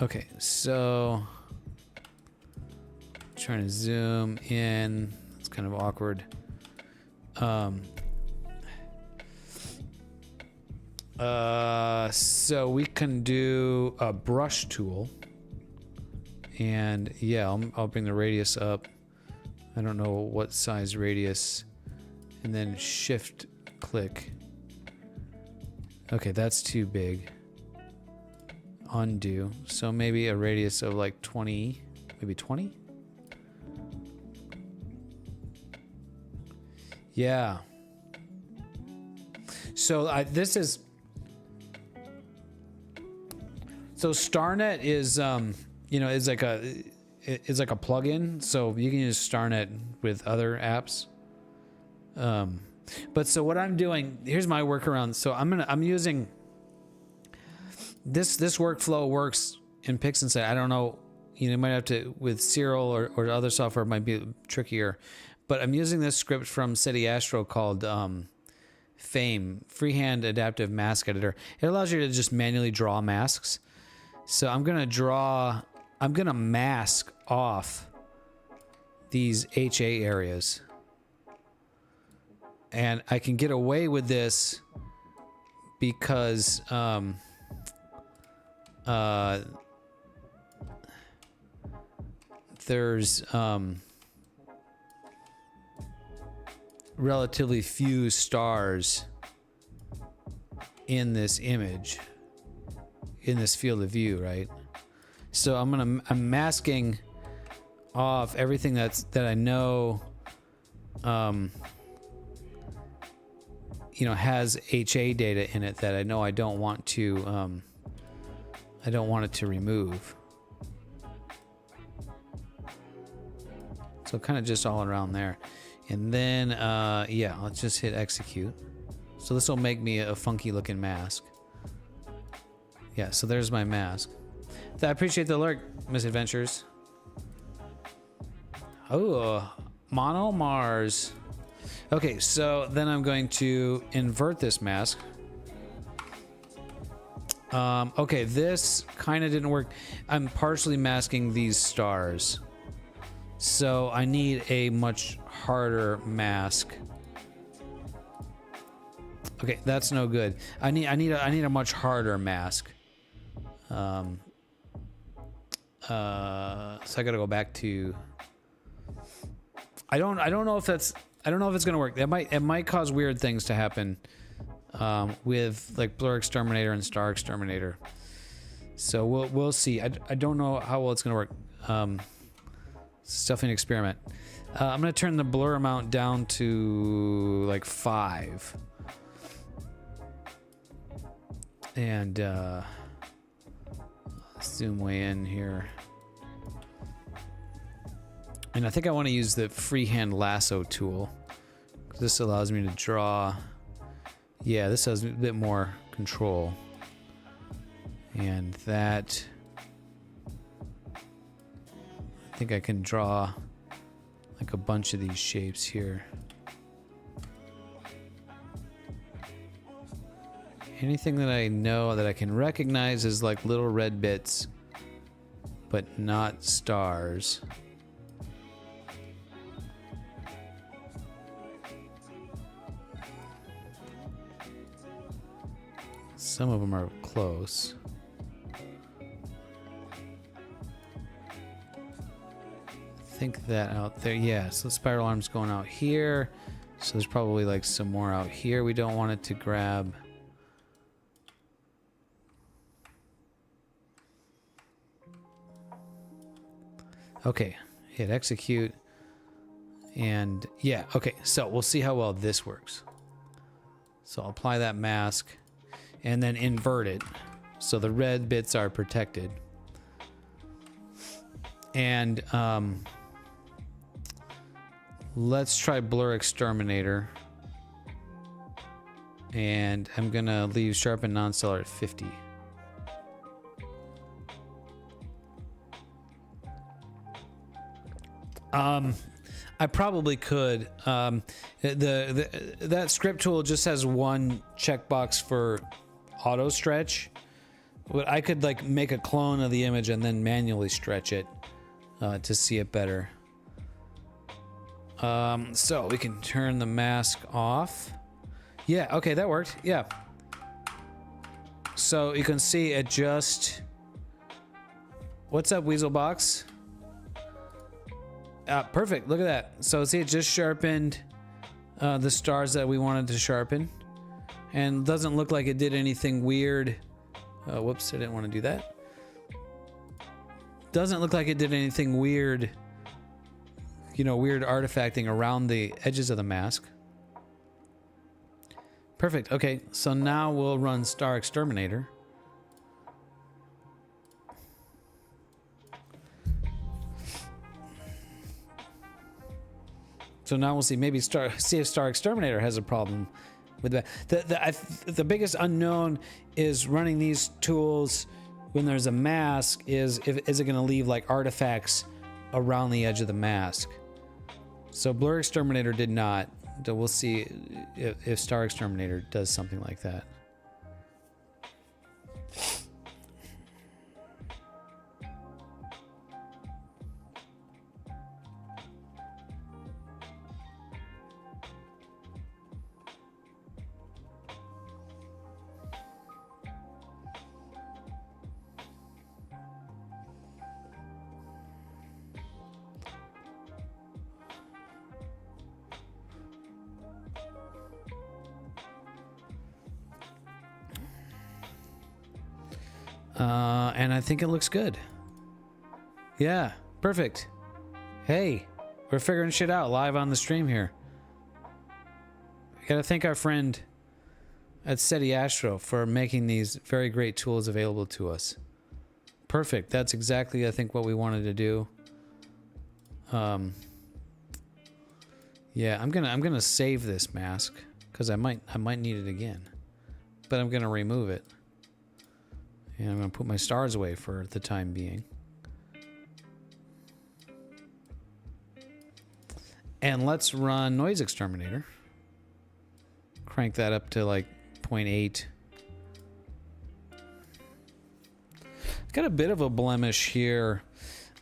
Okay, so trying to zoom in. It's kind of awkward. So we can do a brush tool, and yeah, I'll bring the radius up. I don't know what size radius, and then shift click. Okay, that's too big. Undo. So maybe a radius of like 20, maybe 20? Yeah. So so StarNet is is like a plugin, so you can use StarNet with other apps. But so what I'm doing, here's my workaround. So I'm using this workflow works in PixInsight. I don't know, you might have to with Cyril or other software, it might be trickier. But I'm using this script from ASStro called Fame, Freehand Adaptive Mask Editor. It allows you to just manually draw masks. So I'm gonna mask off these HA areas. And I can get away with this because there's relatively few stars in this image, in this field of view, right? So I'm masking off everything that I know has HA data in it that I know I don't want it to remove. So kind of just all around there. And then yeah, let's just hit execute. So this will make me a funky looking mask. Yeah, so there's my mask. I appreciate the alert, Misadventures. Oh, Mono Mars. Okay, so then I'm going to invert this mask. Okay, this kind of didn't work. I'm partially masking these stars. So I need a much harder mask. Okay, that's no good. I need a much harder mask. So I gotta go back to. I don't know if it's gonna work. It might cause weird things to happen with like Blur Exterminator and Star Exterminator. So we'll see. I don't know how well it's gonna work. It's definitely an experiment. I'm gonna turn the blur amount down to like 5. And zoom way in here. And I think I want to use the freehand lasso tool. This allows me to draw. Yeah, this has a bit more control. And that, I think I can draw like a bunch of these shapes here. Anything that I know that I can recognize is like little red bits, but not stars. Some of them are close. Think that out there. Yeah, so the spiral arm's going out here. So there's probably like some more out here we don't want it to grab. Okay, hit execute. And yeah, okay, so we'll see how well this works. So I'll apply that mask and then invert it so the red bits are protected. And let's try Blur Exterminator. And I'm gonna leave Sharpen Non-Stellar at 50. I probably could. That script tool just has one checkbox for auto stretch. But I could like make a clone of the image and then manually stretch it to see it better. So we can turn the mask off. Yeah, okay, that worked. Yeah. So you can see it just. What's up, Weaselbox? Perfect. Look at that. So see, it just sharpened the stars that we wanted to sharpen, and doesn't look like it did anything weird. Whoops, I didn't want to do that. Doesn't look like it did anything weird. You know, weird artifacting around the edges of the mask. Perfect. Okay, so now we'll run Star Exterminator. So now we'll see. Maybe see if Star Exterminator has a problem with that. The biggest unknown is running these tools when there's a mask. Is it going to leave like artifacts around the edge of the mask? So Blur Exterminator did not. So we'll see if Star Exterminator does something like that. And I think it looks good. Yeah, perfect. Hey, we're figuring shit out live on the stream here. We gotta thank our friend at ASStro for making these very great tools available to us. Perfect. That's exactly, I think, what we wanted to do. Yeah, I'm gonna save this mask because I might need it again, but I'm gonna remove it. And I'm going to put my stars away for the time being. And let's run Noise Exterminator. Crank that up to like 0.8. Got a bit of a blemish here.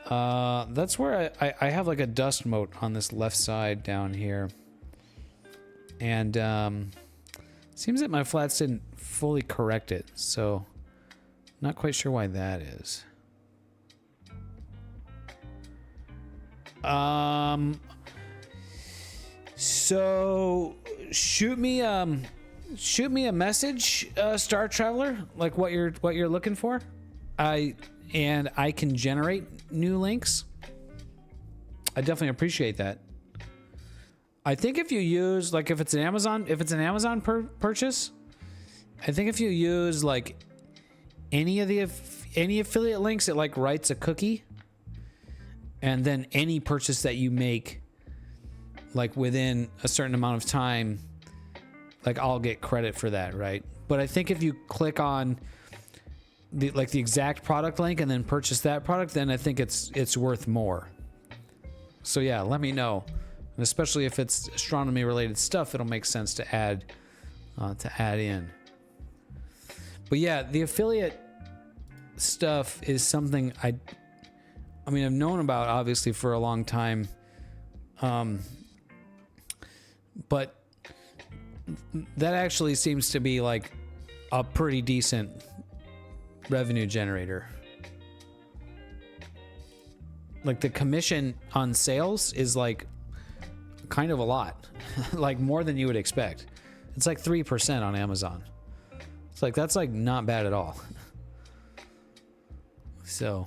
That's where I have like a dust mote on this left side down here. And seems that my flats didn't fully correct it. So not quite sure why that is. So shoot me a message, Star Traveler, like what you're looking for. I can generate new links. I definitely appreciate that. I think if you use, like, if it's an Amazon purchase, I think if you use like any affiliate links, it like writes a cookie, and then any purchase that you make, like within a certain amount of time, like I'll get credit for that, right? But I think if you click on the exact product link and then purchase that product, then I think it's worth more. So yeah, let me know. And especially if it's astronomy related stuff, it'll make sense to add in. But yeah, the affiliate stuff is something I mean I've known about obviously for a long time. But that actually seems to be like a pretty decent revenue generator. Like the commission on sales is like kind of a lot, like more than you would expect. It's like 3% on Amazon. It's like, that's like not bad at all. So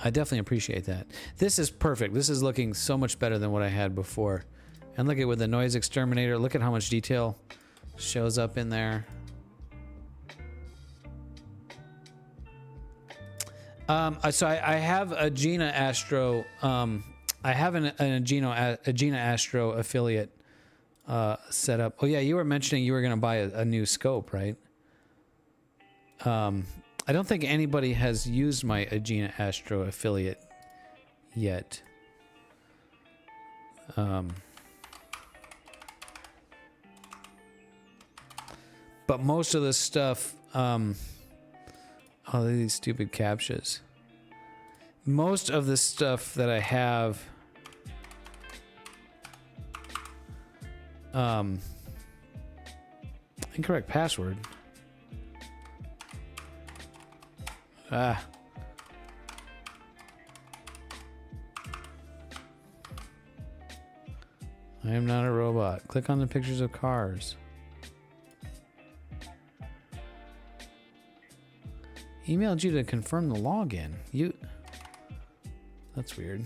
I definitely appreciate that. This is perfect. This is looking so much better than what I had before. And look at with the Noise Exterminator, look at how much detail shows up in there. So I have a Gina ASStro. I have a Gina ASStro affiliate set up. Oh yeah, you were mentioning you were going to buy a new scope, right? I don't think anybody has used my Gina ASStro affiliate yet. But most of the stuff, oh, these stupid captchas. Most of the stuff that I have, incorrect password. I am not a robot. Click on the pictures of cars. Emailed you to confirm the login. That's weird.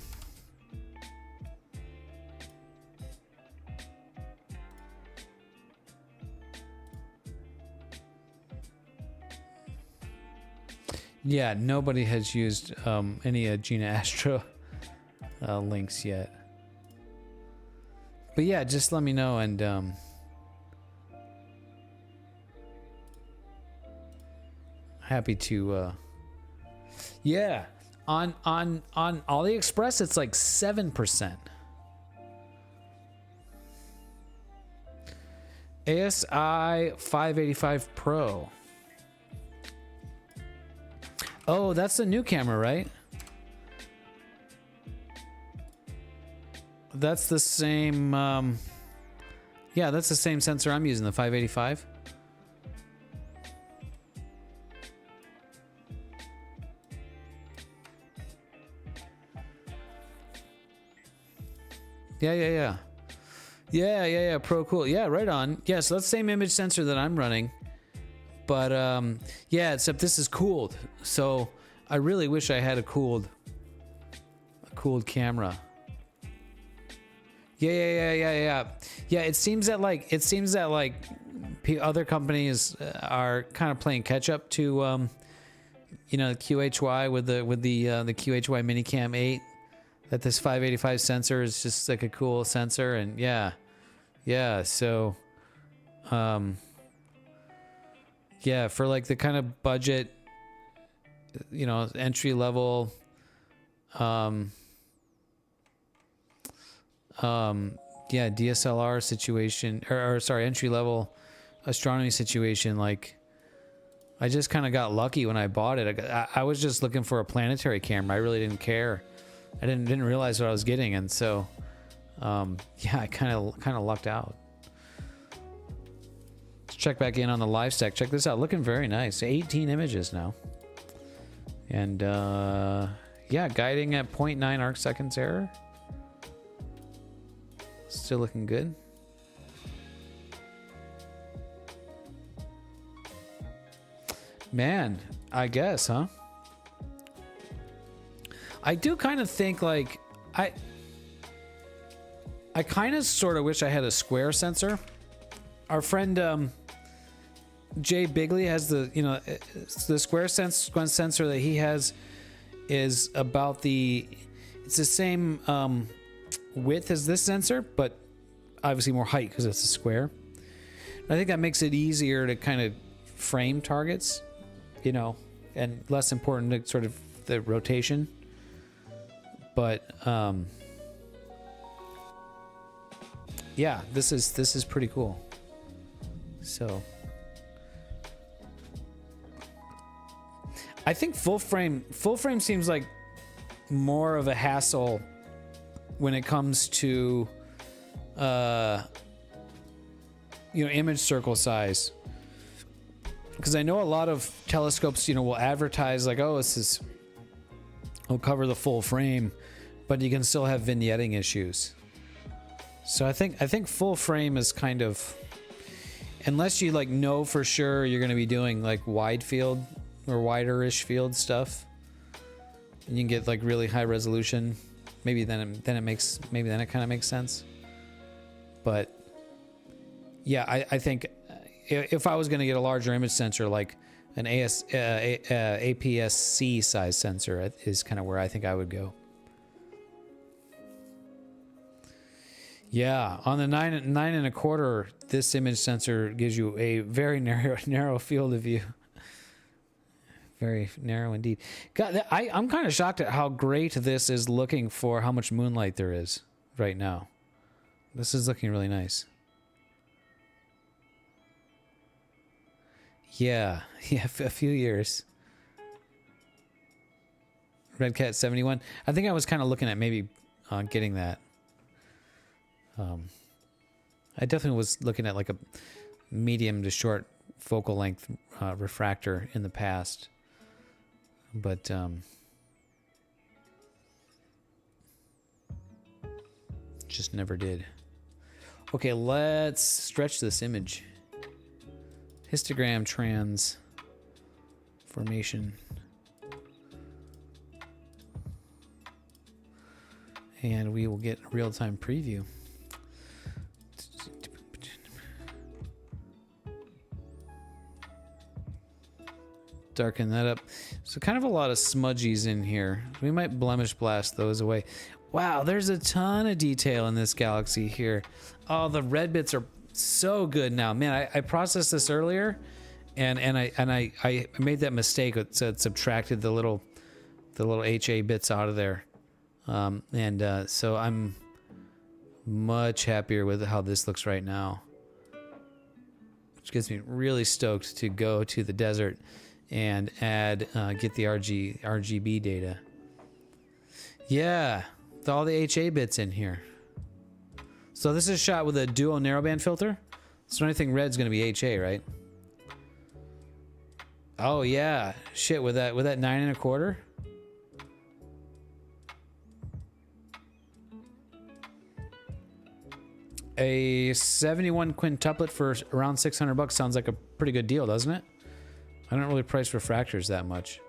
Yeah, nobody has used any Gina ASStro links yet. But yeah, just let me know, and happy to yeah, on AliExpress it's like 7%. ASI 585 Pro. Oh, that's the new camera, right? That's the same yeah, that's the same sensor I'm using, the 585. Yeah, Pro, cool. Yeah, right on. Yeah, so that's the same image sensor that I'm running. But yeah, except this is cooled. So I really wish I had a cooled camera. Yeah, it seems that like other companies are kind of playing catch up to you know, QHY with the QHY Minicam 8. That this 585 sensor is just like a cool sensor, and yeah, so yeah, for like the kind of budget you know, entry level, yeah, DSLR situation, or sorry, entry level astronomy situation. Like, I just kind of got lucky when I bought it. I was just looking for a planetary camera. I really didn't care. I didn't realize what I was getting, and so, yeah, I kind of lucked out. Let's check back in on the live stack. Check this out, looking very nice. 18 images now, and yeah, guiding at 0.9 arc seconds error. Still looking good. Man, I guess, huh? I do kind of think like I kind of sort of wish I had a square sensor. Our friend Jay Bigley has the, you know, the square sensor that he has is about it's the same width as this sensor, but obviously more height because it's a square. I think that makes it easier to kind of frame targets, you know, and less important to sort of the rotation. But yeah, this is pretty cool. So I think full frame seems like more of a hassle when it comes to you know, image circle size, because I know a lot of telescopes, you know, will advertise like, oh, will cover the full frame, but you can still have vignetting issues. So I think full frame is kind of, unless you like know for sure you're going to be doing like wide field or wider-ish field stuff, and you can get like really high resolution, maybe then it kind of makes sense. But yeah, I think if I was going to get a larger image sensor, like an APS-C size sensor is kind of where I think I would go. Yeah, on the 9 1/4, this image sensor gives you a very narrow field of view. Very narrow indeed. God, I'm kind of shocked at how great this is looking for how much moonlight there is right now. This is looking really nice. Yeah, a few years. Red Cat 71. I think I was kind of looking at maybe getting that. I definitely was looking at like a medium to short focal length refractor in the past, but just never did. Okay, let's stretch this image. Histogram transformation. And we will get a real-time preview. Darken that up. So kind of a lot of smudgies in here. We might blemish blast those away. Wow, there's a ton of detail in this galaxy here. Oh, the red bits are so good now. Man, I processed this earlier and I made that mistake. It subtracted the little HA bits out of there. So I'm much happier with how this looks right now, which gets me really stoked to go to the desert and get the RGB data. Yeah, all the HA bits in here. So this is shot with a dual narrowband filter. So anything red's gonna be HA, right? Oh yeah, shit, with that 9 1/4. A 71 quintuplet for around $600 sounds like a pretty good deal, doesn't it? I don't really price refractors that much.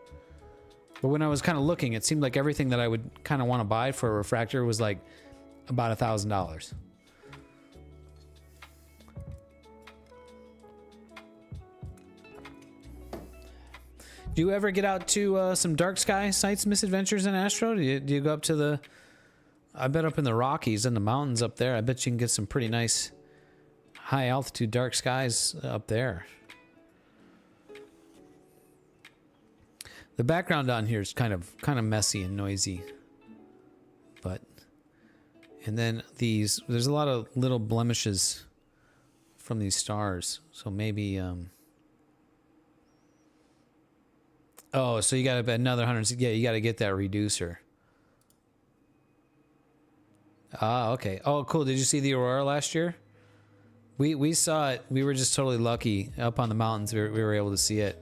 But when I was kind of looking, it seemed like everything that I would kind of want to buy for a refractor was like about $1,000. Do you ever get out to some dark sky sites, misadventures in ASStro? Do you go up to the... I bet up in the Rockies and the mountains up there, I bet you can get some pretty nice high altitude dark skies up there. The background on here is kind of messy and noisy. But, and then there's a lot of little blemishes from these stars. So maybe, oh, so you got another 100. Yeah, you got to get that reducer. Ah, okay. Oh, cool. Did you see the aurora last year? We saw it. We were just totally lucky. Up on the mountains, we were able to see it.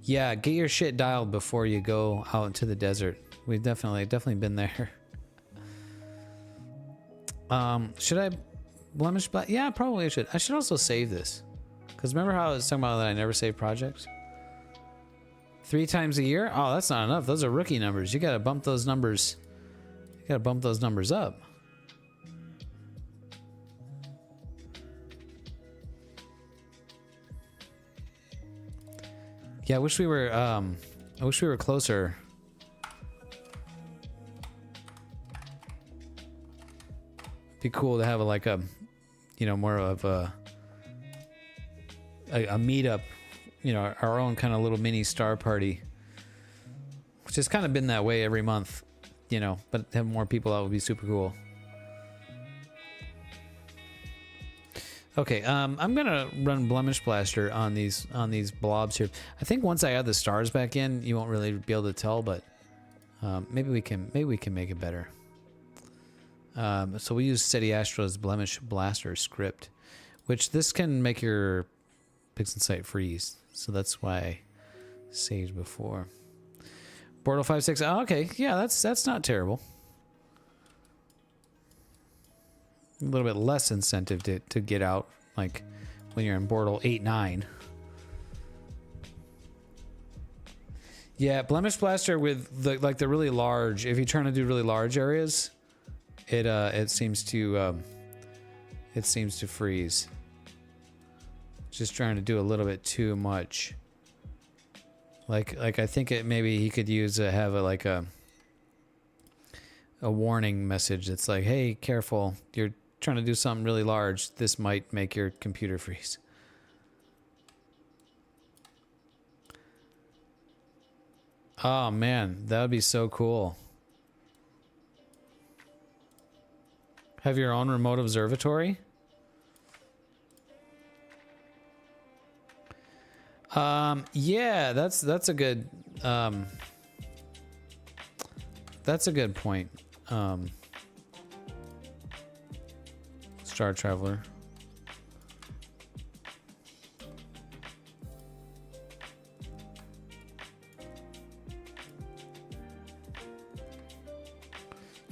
Yeah, get your shit dialed before you go out into the desert. We've definitely been there. Should I blemish black? Yeah, probably I should. I should also save this. Because remember how I was talking about that I never save projects? 3 times a year? Oh, that's not enough. Those are rookie numbers. You gotta bump those numbers. You gotta bump those numbers up. Yeah, I wish we were closer. Be cool to have like a, you know, more of a meetup, you know, our own kind of little mini star party, which has kind of been that way every month, you know, but have more people out would be super cool. Okay, I'm gonna run Blemish Blaster on these blobs here. I think once I add the stars back in, you won't really be able to tell, but maybe we can make it better. So we use ASStro's Blemish Blaster script, which this can make your PixInsight freeze. So that's why I saved before. Bortle 5.6. Oh, okay, yeah, that's not terrible. A little bit less incentive to get out, like when you're in Bortle 8.9. Yeah, Blemish Blaster with the really large. If you're trying to do really large areas, it seems to freeze. Just trying to do a little bit too much. Like I think maybe he could use have a warning message that's like, hey, careful, you're trying to do something really large. This might make your computer freeze. Oh man, that would be so cool. Have your own remote observatory? Yeah, that's a good point. Star Traveler.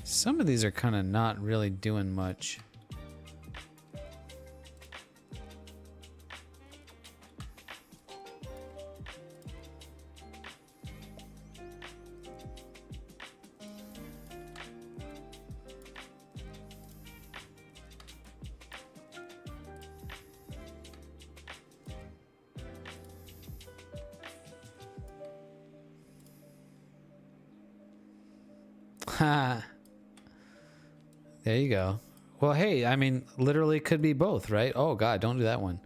Some of these are kind of not really doing much. Ha. There you go. Well, hey, I mean, literally could be both, right? Oh God, don't do that one.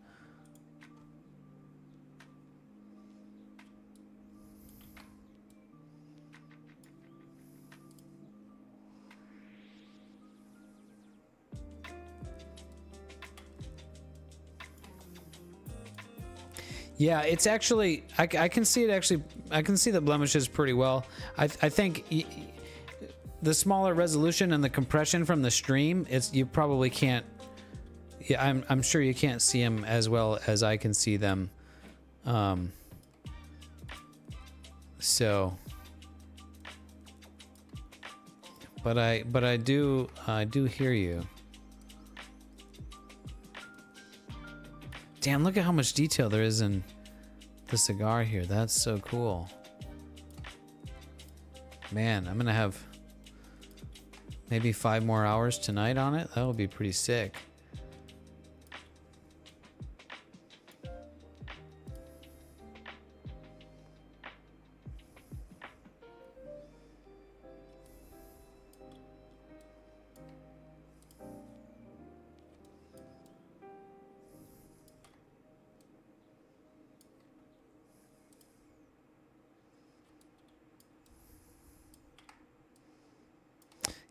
Yeah, it's actually, I can see it actually, I can see the blemishes pretty well. I think the smaller resolution and the compression from the stream, you probably can't, yeah, I'm sure you can't see them as well as I can see them. So, but I do hear you. Damn, look at how much detail there is in the cigar here. That's so cool. Man, I'm gonna have maybe 5 more hours tonight on it. That would be pretty sick.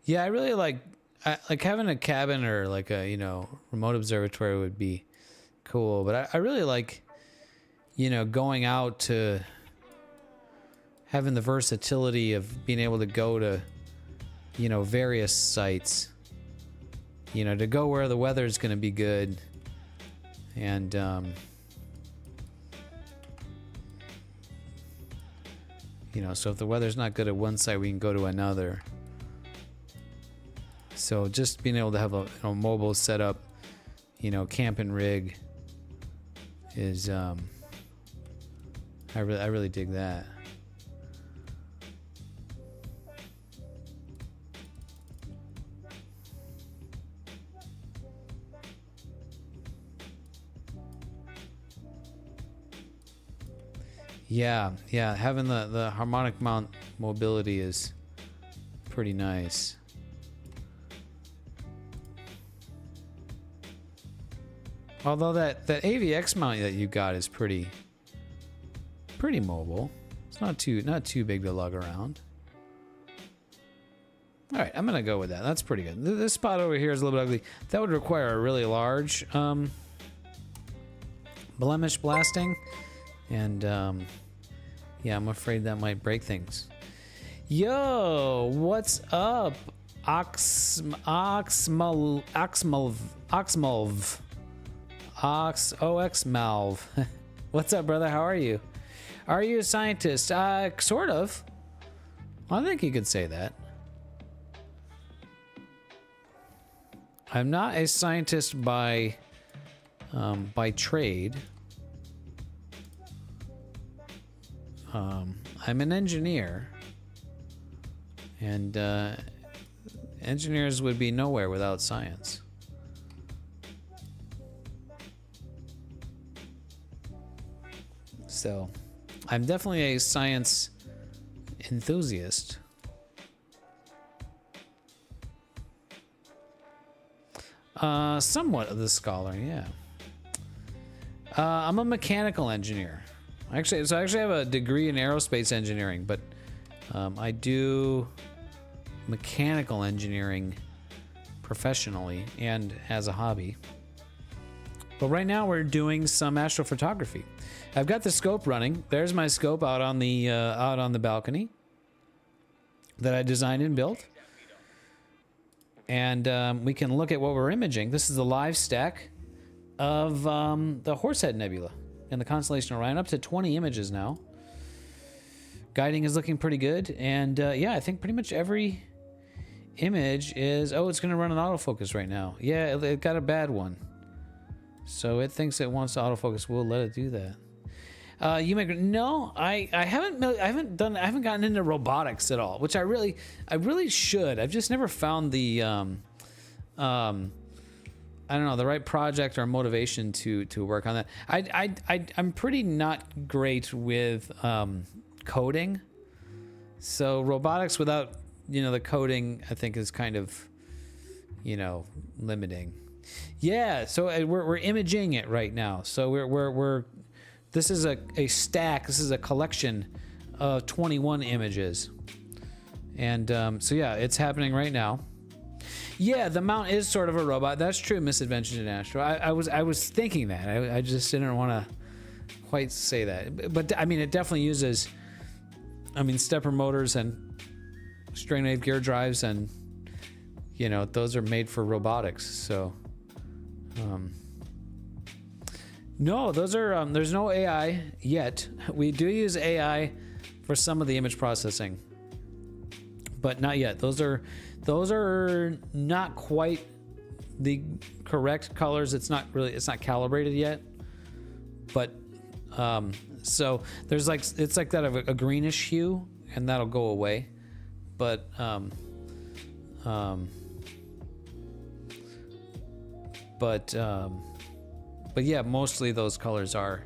Yeah, I really like having a cabin or like a, you know, remote observatory would be cool. But I really like, you know, going out to having the versatility of being able to go to, you know, various sites, you know, to go where the weather's going to be good. And, you know, so if the weather's not good at one site, we can go to another. So just being able to have a, you know, mobile setup, you know, camping rig is, I really dig that. Yeah, having the harmonic mount mobility is pretty nice. Although that AVX mount that you got is pretty mobile. It's not too big to lug around. All right, I'm gonna go with that. That's pretty good. This spot over here is a little bit ugly. That would require a really large blemish blasting, and yeah, I'm afraid that might break things. Yo, what's up, Oxmalv? What's up, brother? How are you? Are you a scientist? Sort of. I think you could say that. I'm not a scientist by trade. I'm an engineer, and engineers would be nowhere without science. So, I'm definitely a science enthusiast. Somewhat of the scholar, yeah. I'm a mechanical engineer. Actually, I have a degree in aerospace engineering, but I do mechanical engineering professionally and as a hobby. But right now we're doing some astrophotography. I've got the scope running. There's my scope out on the balcony that I designed and built. And we can look at what we're imaging. This is the live stack of the Horsehead Nebula in the constellation Orion. Up to 20 images now. Guiding is looking pretty good. And yeah, I think pretty much every image is... Oh, it's going to run an autofocus right now. Yeah, it got a bad one. So it thinks it wants to autofocus. We'll let it do that. You may no, I haven't gotten into robotics at all, which I really should. I've just never found the I don't know, the right project or motivation to work on that. I'm pretty not great with coding, so robotics without, you know, the coding, I think is kind of, you know, limiting. Yeah, so we're imaging it right now. So we're this is a stack. This is a collection of 21 images, and so yeah, it's happening right now. Yeah, the mount is sort of a robot. That's true, Misadventures in Astro. I was thinking that. I just didn't want to quite say that. But I mean, it definitely uses, I mean, stepper motors and string wave gear drives, and you know, those are made for robotics. So no, those are there's no AI yet. We do use AI for some of the image processing, but not yet. Those are not quite the correct colors. It's not calibrated yet. But so there's like, it's like that of a greenish hue, and that'll go away. But yeah, mostly those colors are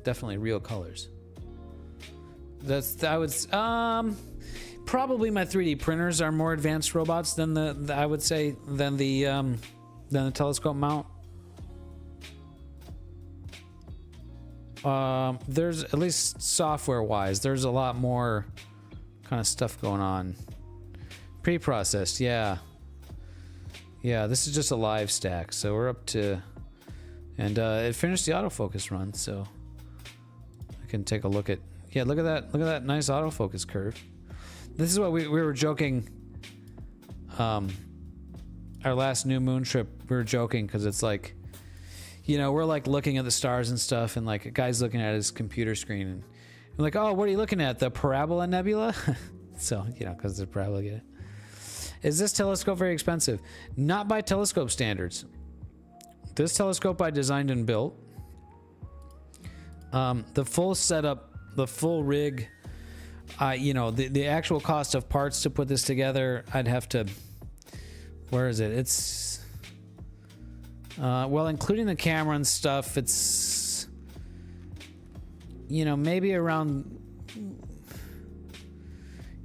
definitely real colors. Probably my 3D printers are more advanced robots than I would say than the telescope mount. There's, at least software wise, there's a lot more kind of stuff going on. Pre-processed, yeah. Yeah, this is just a live stack, so we're up to... And it finished the autofocus run, so... I can take a look at... Yeah, look at that nice autofocus curve. This is what we were joking... our last new moon trip, we were joking, because it's like... You know, we're like looking at the stars and stuff, and like a guy's looking at his computer screen, and we're like, oh, what are you looking at? The Parabola Nebula? So, you know, because it's Parabola, get it? Is this telescope very expensive? Not by telescope standards. This telescope I designed and built. The full setup, the full rig, you know, the actual cost of parts to put this together, I'd have to... Where is it? It's... well, including the camera and stuff, it's... You know, maybe around...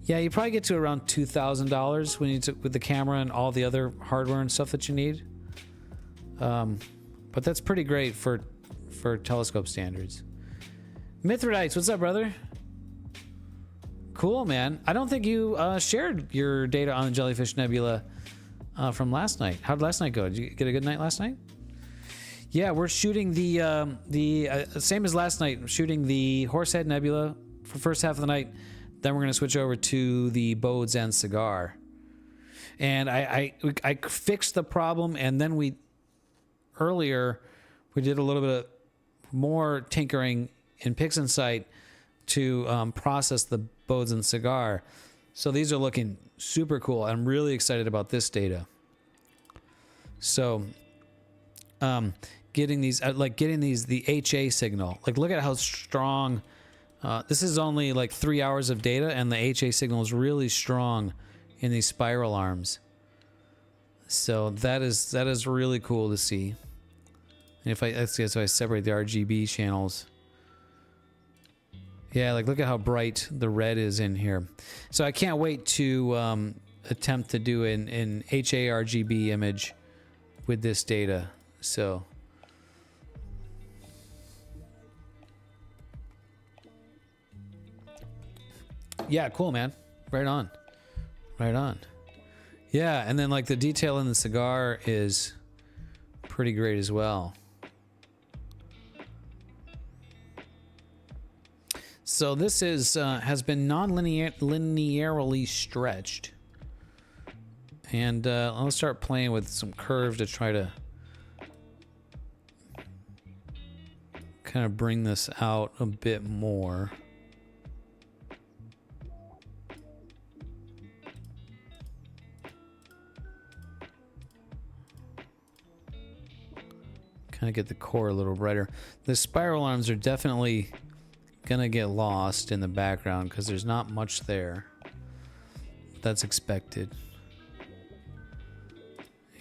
Yeah, you probably get to around $2,000 when you with the camera and all the other hardware and stuff that you need. But that's pretty great for telescope standards. Mithradites, what's up, brother? Cool, man. I don't think you shared your data on the Jellyfish Nebula from last night. How'd last night go? Did you get a good night last night? Yeah, we're shooting the same as last night. We're shooting the Horsehead Nebula for first half of the night. Then we're going to switch over to the Bodes and Cigar. And I fixed the problem, and then earlier we did a little bit more tinkering in PixInsight to process the Bodes and Cigar. So these are looking super cool. I'm really excited about this data. So getting these, the HA signal, like look at how strong. This is only like 3 hours of data, and the HA signal is really strong in these spiral arms. So that is really cool to see. And if I separate the RGB channels, yeah, like look at how bright the red is in here. So I can't wait to attempt to do an HA RGB image with this data. So. Yeah, cool, man. Right on. Right on. Yeah, and then like the detail in the cigar is pretty great as well. So this is has been non-linearly stretched. And I'll start playing with some curve to try to kind of bring this out a bit more. Kind of get the core a little brighter. The spiral arms are definitely gonna get lost in the background because there's not much there. That's expected.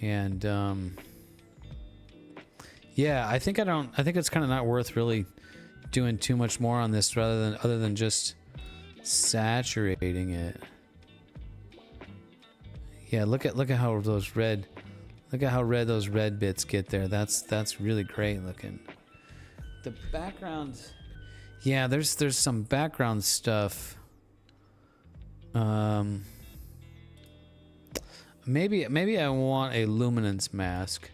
And yeah, I think it's kind of not worth really doing too much more on this other than just saturating it. Yeah, look at how those red. Look at how red those red bits get there. That's really great looking. The background, yeah, there's some background stuff. Maybe I want a luminance mask.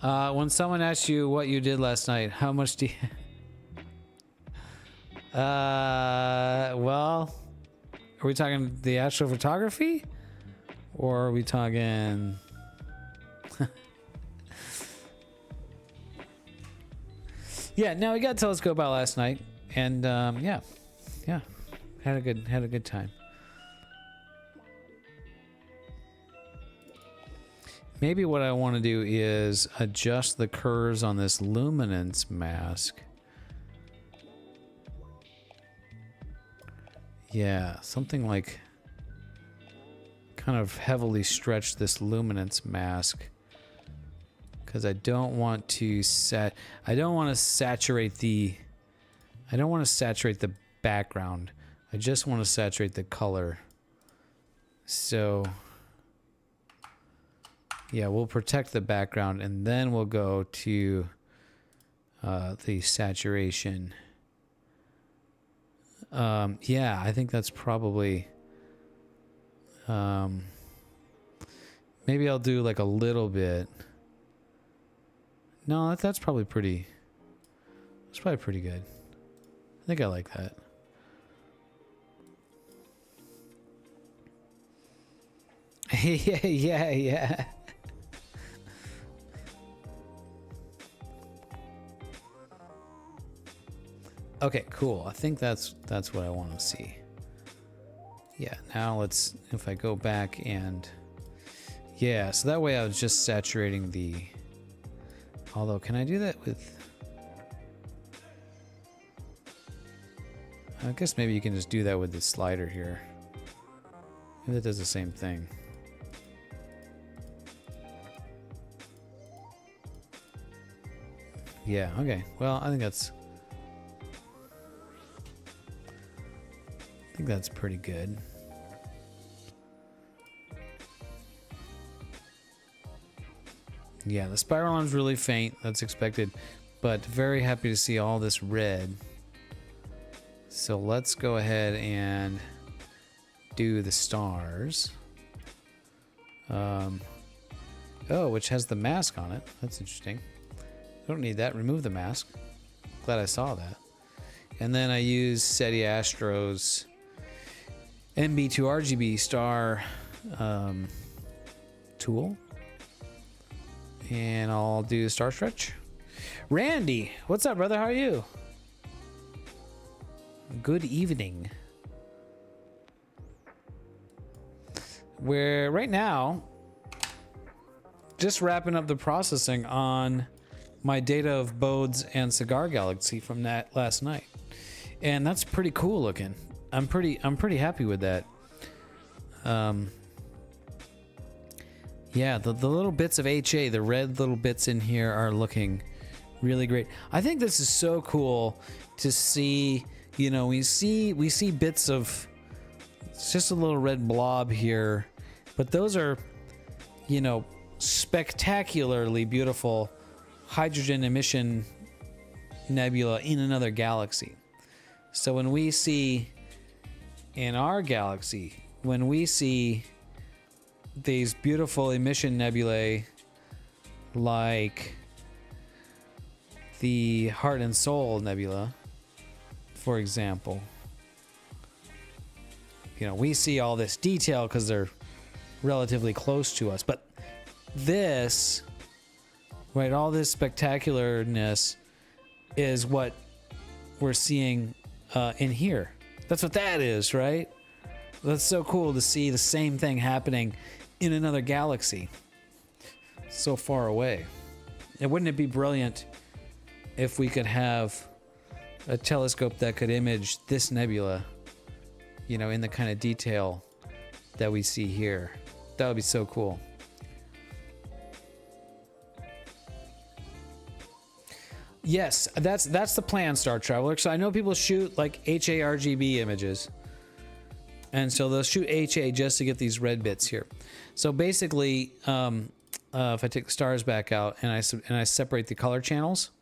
When someone asks you what you did last night, how much do you... well... Are we talking the ASStrophotography? Or are we talking... Yeah, no, we got a telescope out last night. And, yeah. Had a good time. Maybe what I want to do is adjust the curves on this luminance mask. Yeah, something like kind of heavily stretch this luminance mask because I don't want to saturate the background. I just want to saturate the color. So yeah, we'll protect the background and then we'll go to the saturation Yeah, I think that's probably, maybe I'll do like a little bit. No, that's probably pretty, that's probably pretty good. I think I like that. Yeah. Okay, cool. I think that's what I want to see. Yeah, now let's, if I go back and, yeah, so that way I was just saturating the, although can I do that with, I guess maybe you can just do that with the slider here. Maybe that does the same thing. Yeah, okay. Well, I think that's pretty good. Yeah, the spiral arm's really faint. That's expected, but very happy to see all this red. So let's go ahead and do the stars. Oh, which has the mask on it. That's interesting. I don't need that. Remove the mask. Glad I saw that. And then I use SETI ASStro's MB2RGB star tool. And I'll do star stretch. Randy, what's up, brother? How are you? Good evening. We're right now just wrapping up the processing on my data of Bode's and Cigar Galaxy from that last night, and that's pretty cool looking. I'm pretty happy with that. Yeah, the little bits of HA, the red little bits in here are looking really great. I think this is so cool to see. You know, we see bits of, it's just a little red blob here, but those are, you know, spectacularly beautiful hydrogen emission nebula in another galaxy. So when we see in our galaxy, when we see these beautiful emission nebulae like the Heart and Soul Nebula, for example, you know, we see all this detail because they're relatively close to us, but this, right, all this spectacularness is what we're seeing in here. That's what that is, right? That's so cool to see the same thing happening in another galaxy so far away. And wouldn't it be brilliant if we could have a telescope that could image this nebula, you know, in the kind of detail that we see here? That would be so cool. Yes, that's the plan, Star Traveler. So I know people shoot like HA RGB images, and so they'll shoot HA just to get these red bits here. So basically, if I take the stars back out and I separate the color channels,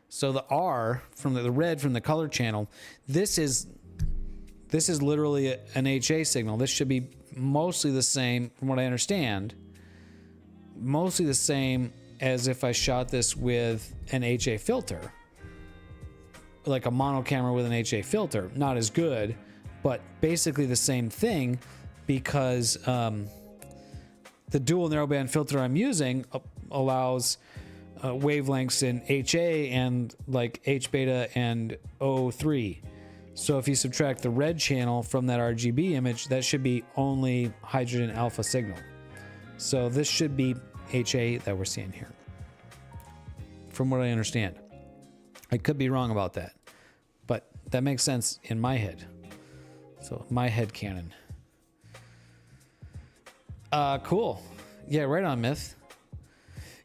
so the R from the red from the color channel, this is literally an HA signal. This should be mostly the same, from what I understand, mostly the same as if I shot this with an HA filter, like a mono camera with an HA filter. Not as good, but basically the same thing, because the dual narrowband filter I'm using allows wavelengths in HA and like H beta and O3. So if you subtract the red channel from that RGB image, that should be only hydrogen alpha signal. So this should be HA that we're seeing here, from what I understand. I could be wrong about that, but that makes sense in my head. So my head canon. Cool. Yeah, right on, Myth.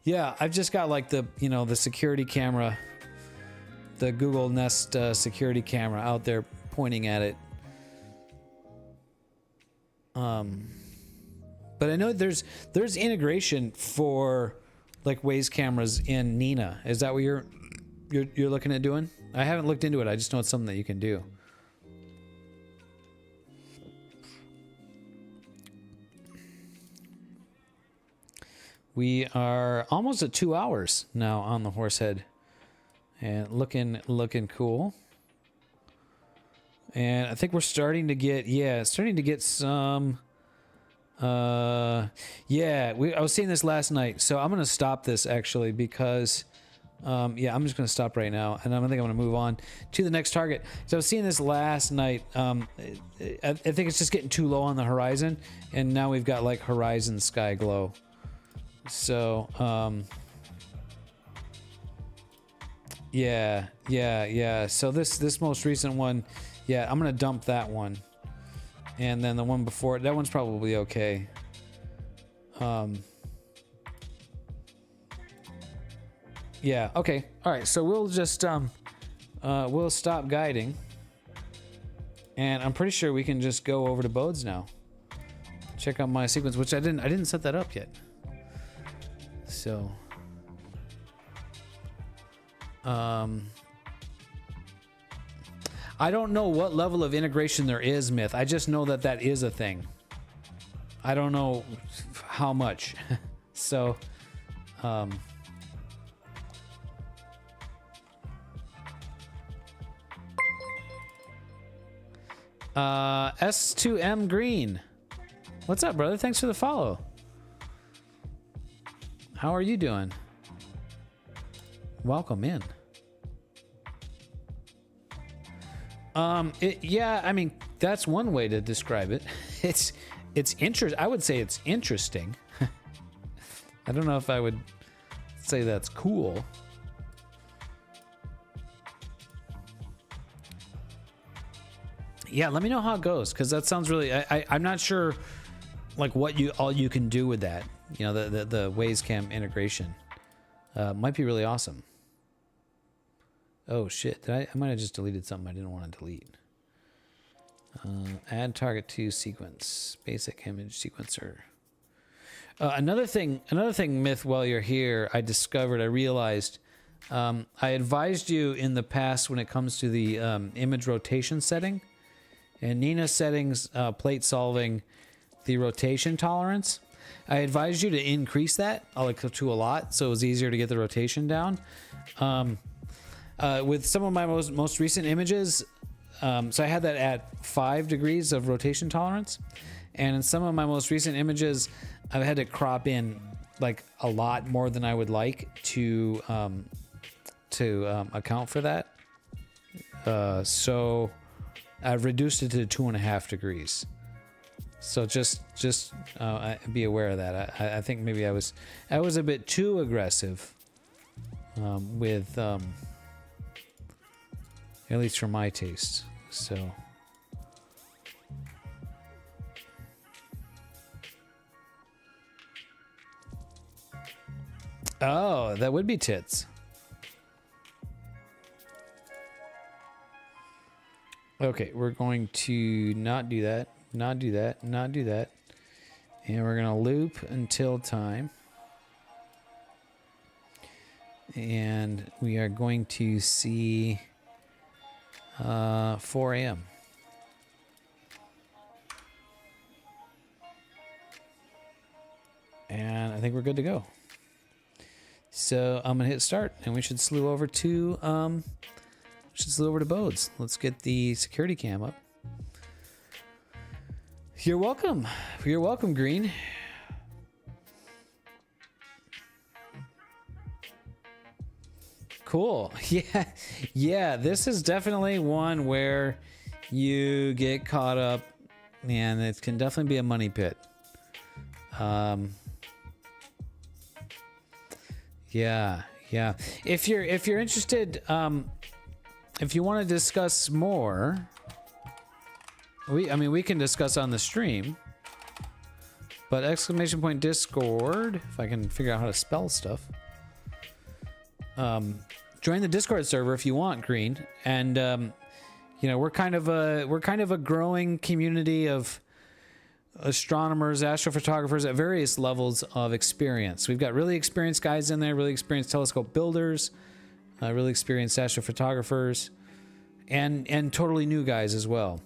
Yeah, I've just got like the, you know, the security camera, the Google Nest security camera out there pointing at it. But I know there's integration for like Waze cameras in Nina. Is that what you're you're looking at doing? I haven't looked into it. I just know it's something that you can do. We are almost at 2 hours now on the Horsehead, and looking cool. And I think we're starting to get some. I was seeing this last night, so I'm gonna stop this actually because. I'm just going to stop right now, and I think I'm going to move on to the next target. So I was seeing this last night. I think it's just getting too low on the horizon, and now we've got like horizon sky glow. So, So this most recent one, I'm going to dump that one, and then the one before it, that one's probably okay. Yeah, okay. All right, so we'll just we'll stop guiding. And I'm pretty sure we can just go over to Bodes now. Check out my sequence, which I didn't set that up yet. So I don't know what level of integration there is, Myth. I just know that that is a thing. I don't know how much. So S2M Green. What's up, brother? Thanks for the follow. How are you doing? Welcome in. I mean, that's one way to describe it. It's I would say it's interesting. I don't know if I would say that's cool. Yeah, let me know how it goes, because that sounds really. I'm not sure, like what all you can do with that. You know, the Wazecam integration might be really awesome. Oh shit! I might have just deleted something I didn't want to delete. Add target to sequence, basic image sequencer. Another thing, Myth. While you're here, I realized. I advised you in the past when it comes to the image rotation setting. And Nina's settings, plate solving, the rotation tolerance. I advised you to increase that to a lot, so it was easier to get the rotation down. With some of my most recent images, so I had that at 5 degrees of rotation tolerance, and in some of my most recent images, I've had to crop in like a lot more than I would like to account for that. So I've reduced it to 2.5 degrees. So just be aware of that. I think maybe I was a bit too aggressive with at least for my taste. So oh, that would be tits. Okay, we're going to not do that, not do that, not do that. And we're going to loop until time. And we are going to see 4 a.m. And I think we're good to go. So I'm going to hit start, and we should slew over to Bodes. Let's get the security cam up. You're welcome. You're welcome, Green. Cool. Yeah. This is definitely one where you get caught up, and it can definitely be a money pit. Yeah. If you're interested, if you want to discuss more, we can discuss on the stream. But !Discord, if I can figure out how to spell stuff. Join the Discord server if you want, Green. And we're kind of a growing community of astronomers, astrophotographers at various levels of experience. We've got really experienced guys in there, really experienced telescope builders. really experienced astrophotographers, and totally new guys as well.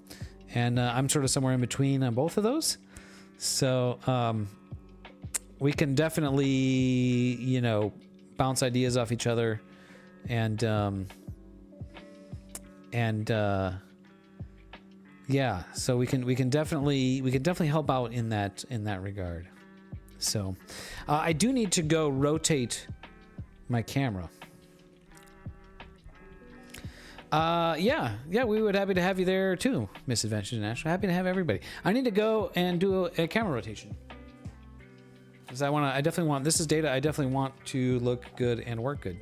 And I'm sort of somewhere in between on both of those. So we can definitely, you know, bounce ideas off each other, and yeah, so we can definitely help out in that regard. So I do need to go rotate my camera. Yeah, we would happy to have you there too, Miss Adventures International. Happy to have everybody. I need to go and do a camera rotation, because I definitely want, this is data I definitely want to look good and work good.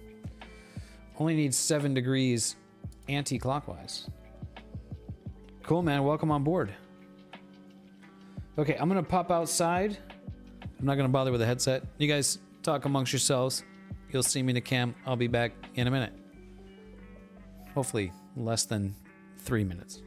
Only needs 7 degrees anti-clockwise. Cool, man. Welcome on board. Okay, I'm gonna pop outside. I'm not gonna bother with the headset. You guys talk amongst yourselves. You'll see me in the cam. I'll be back in a minute. Hopefully less than 3 minutes.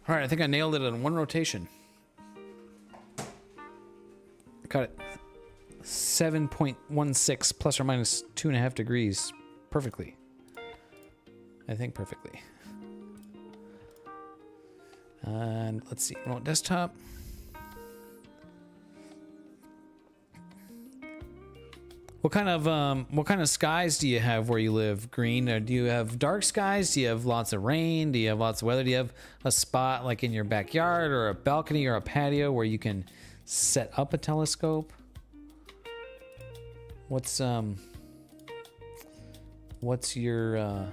All right, I think I nailed it in one rotation. Got it. 7.16 plus or minus 2.5 degrees perfectly. I think perfectly. And let's see, remote desktop. What kind of skies do you have where you live, Green? Or do you have dark skies? Do you have lots of rain? Do you have lots of weather? Do you have a spot like in your backyard or a balcony or a patio where you can set up a telescope? What's your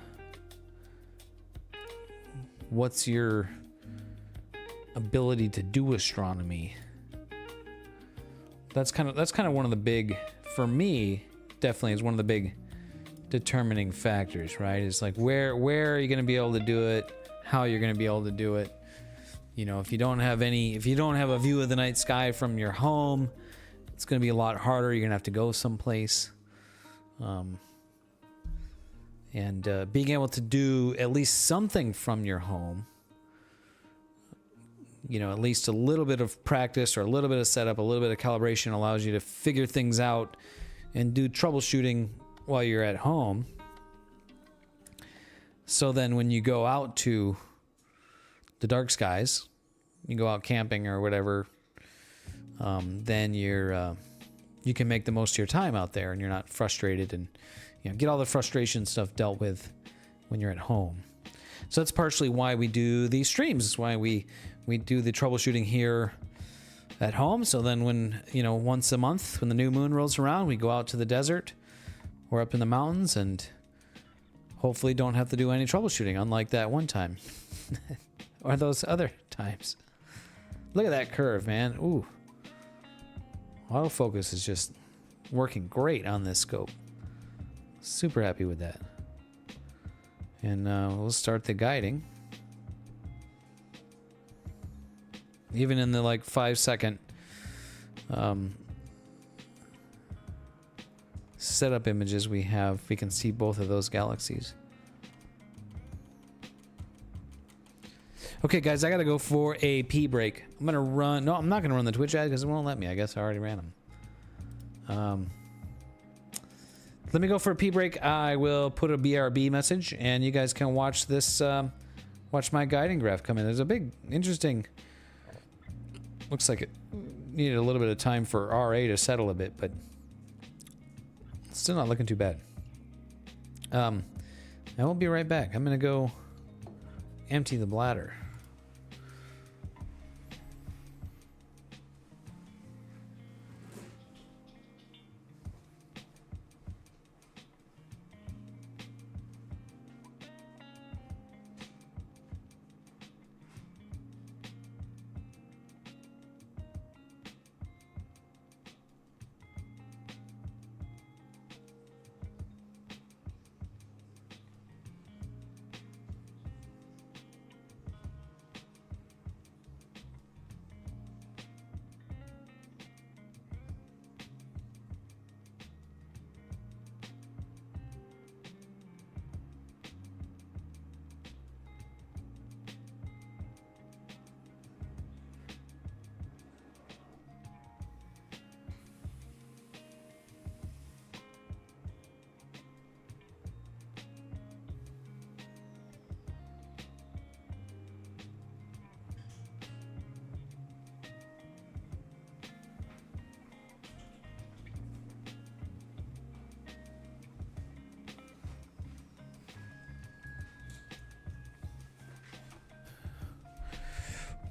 ability to do astronomy? That's kind of one of the big, for me, definitely is one of the big determining factors, right? It's like where are you going to be able to do it? How you're going to be able to do it? You know, if you don't have a view of the night sky from your home, it's going to be a lot harder. You're going to have to go someplace. And being able to do at least something from your home, you know, at least a little bit of practice or a little bit of setup, a little bit of calibration allows you to figure things out and do troubleshooting while you're at home. So then when you go out to the dark skies, you go out camping or whatever, then you can make the most of your time out there and you're not frustrated, and you know, get all the frustration stuff dealt with when you're at home. So that's partially why we do these streams. It's why we do the troubleshooting here at home. So then when, you know, once a month when the new moon rolls around, we go out to the desert or up in the mountains and hopefully don't have to do any troubleshooting, unlike that one time or those other times. Look at that curve, man. Ooh. Autofocus is just working great on this scope. Super happy with that. And we'll start the guiding. Even in the like 5-second setup images we have, we can see both of those galaxies. Okay, guys, I gotta go for a pee break. I'm gonna run. No, I'm not gonna run the Twitch ad because it won't let me. I guess I already ran them. Let me go for a pee break. I will put a BRB message, and you guys can watch this. Watch my guiding graph come in. There's a big, interesting. Looks like it needed a little bit of time for RA to settle a bit, but still not looking too bad. I will be right back. I'm gonna go empty the bladder.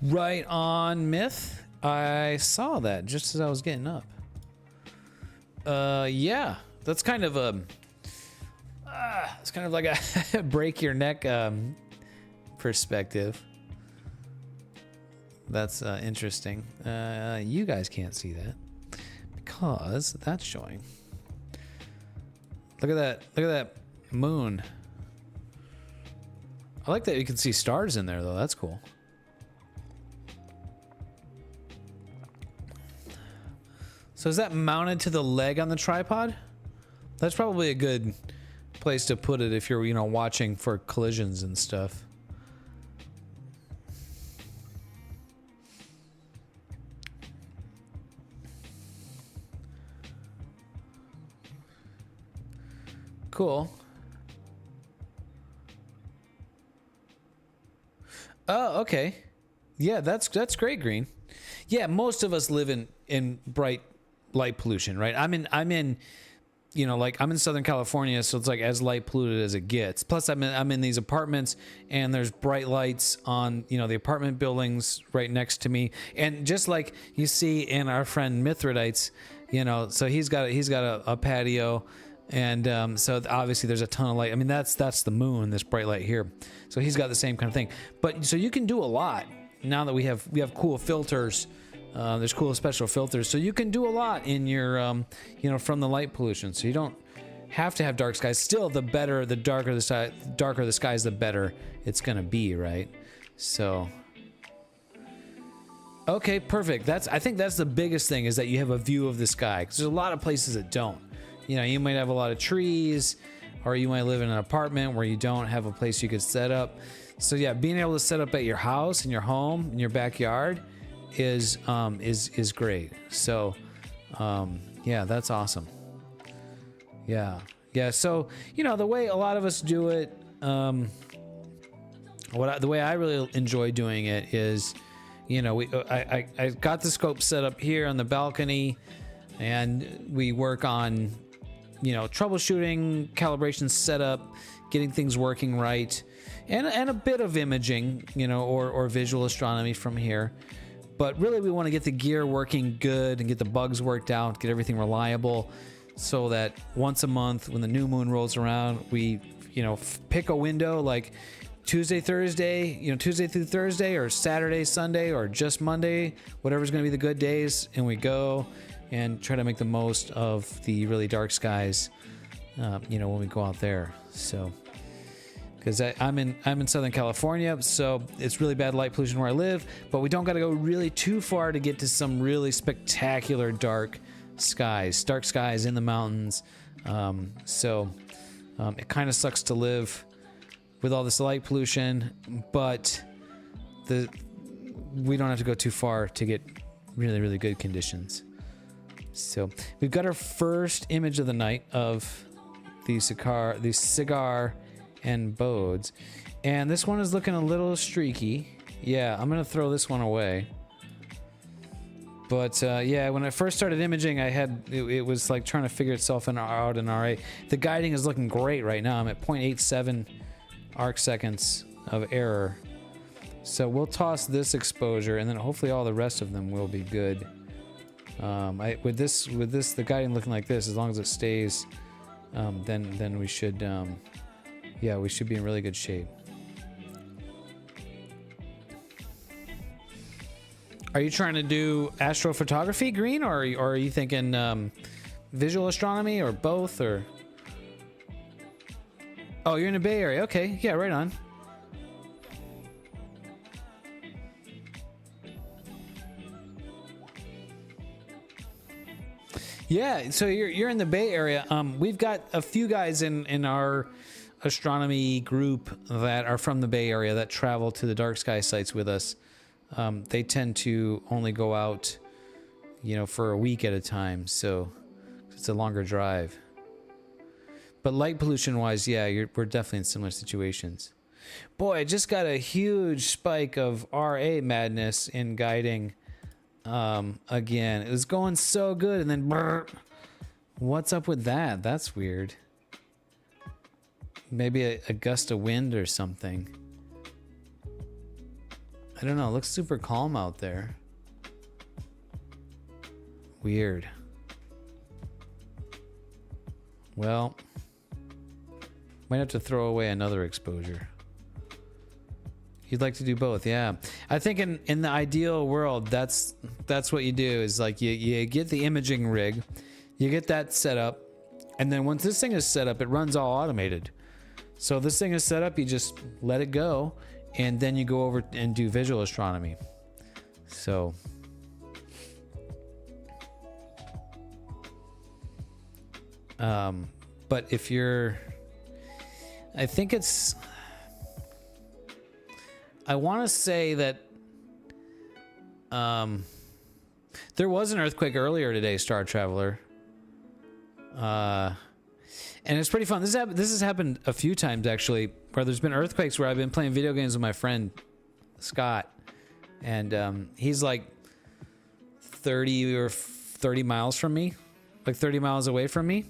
Right on, Myth. I saw that just as I was getting up. Yeah, that's kind of a. It's kind of like a break your neck perspective. That's interesting. You guys can't see that because that's showing. Look at that! Look at that moon. I like that you can see stars in there, though. That's cool. So is that mounted to the leg on the tripod? That's probably a good place to put it if you're, you know, watching for collisions and stuff. Cool. Oh, okay. Yeah, that's great, Green. Yeah, most of us live in bright light pollution, right? I'm in you know, like I'm in Southern California, so it's like as light polluted as it gets. Plus I'm in these apartments and there's bright lights on, you know, the apartment buildings right next to me. And just like you see in our friend Mithridate's, you know, so he's got a patio, and so obviously there's a ton of light. I mean, that's the moon, this bright light here. So he's got the same kind of thing. But so you can do a lot now that we have cool filters. There's cool special filters, so you can do a lot in your, you know, from the light pollution. So you don't have to have dark skies. Still, the darker the skies, the better it's gonna be, right? So, okay, perfect. I think that's the biggest thing, is that you have a view of the sky. Because there's a lot of places that don't. You know, you might have a lot of trees, or you might live in an apartment where you don't have a place you could set up. So yeah, being able to set up at your house, in your home, in your backyard, is great. So yeah, that's awesome. Yeah, so you know, the way a lot of us do it, the way I really enjoy doing it is, you know, I got the scope set up here on the balcony, and we work on, you know, troubleshooting, calibration, setup, getting things working right, and a bit of imaging, you know, or visual astronomy from here. But really, we want to get the gear working good and get the bugs worked out, get everything reliable, so that once a month, when the new moon rolls around, we, you know, pick a window like Tuesday, Thursday, you know, Tuesday through Thursday, or Saturday, Sunday, or just Monday, whatever's going to be the good days, and we go and try to make the most of the really dark skies, you know, when we go out there. So, because I'm in Southern California, so it's really bad light pollution where I live, but we don't got to go really too far to get to some really spectacular dark skies in the mountains. It kind of sucks to live with all this light pollution, but we don't have to go too far to get really, really good conditions. So we've got our first image of the night of the cigar and bodes, and this one is looking a little streaky. Yeah, I'm gonna throw this one away. But yeah, when I first started imaging, it was like trying to figure itself out in RA. The guiding is looking great right now. I'm at 0.87 arc seconds of error. So we'll toss this exposure, and then hopefully all the rest of them will be good. With this, the guiding looking like this, as long as it stays, then we should, yeah, we should be in really good shape. Are you trying to do astrophotography, Green, or are you thinking visual astronomy, or both, or? Oh, you're in the Bay Area. Okay, yeah, right on. Yeah, so you're in the Bay Area. We've got a few guys in our astronomy group that are from the Bay Area that travel to the dark sky sites with us. They tend to only go out, you know, for a week at a time, so it's a longer drive. But light pollution wise, yeah, we're definitely in similar situations. Boy, I just got a huge spike of RA madness in guiding. Again, it was going so good, and then brrr. What's up with that? That's weird. Maybe a gust of wind or something. I don't know. It looks super calm out there. Weird. Well, might have to throw away another exposure. You'd like to do both, yeah. I think in the ideal world, that's what you do, is like you get the imaging rig, you get that set up, and then once this thing is set up, it runs all automated. So this thing is set up, you just let it go, and then you go over and do visual astronomy. So but if you're, I think it's, I want to say that there was an earthquake earlier today, Star Traveler. And it's pretty fun. This has happened a few times, actually, where there's been earthquakes where I've been playing video games with my friend Scott, and he's like 30 miles from me, like 30 miles away from me.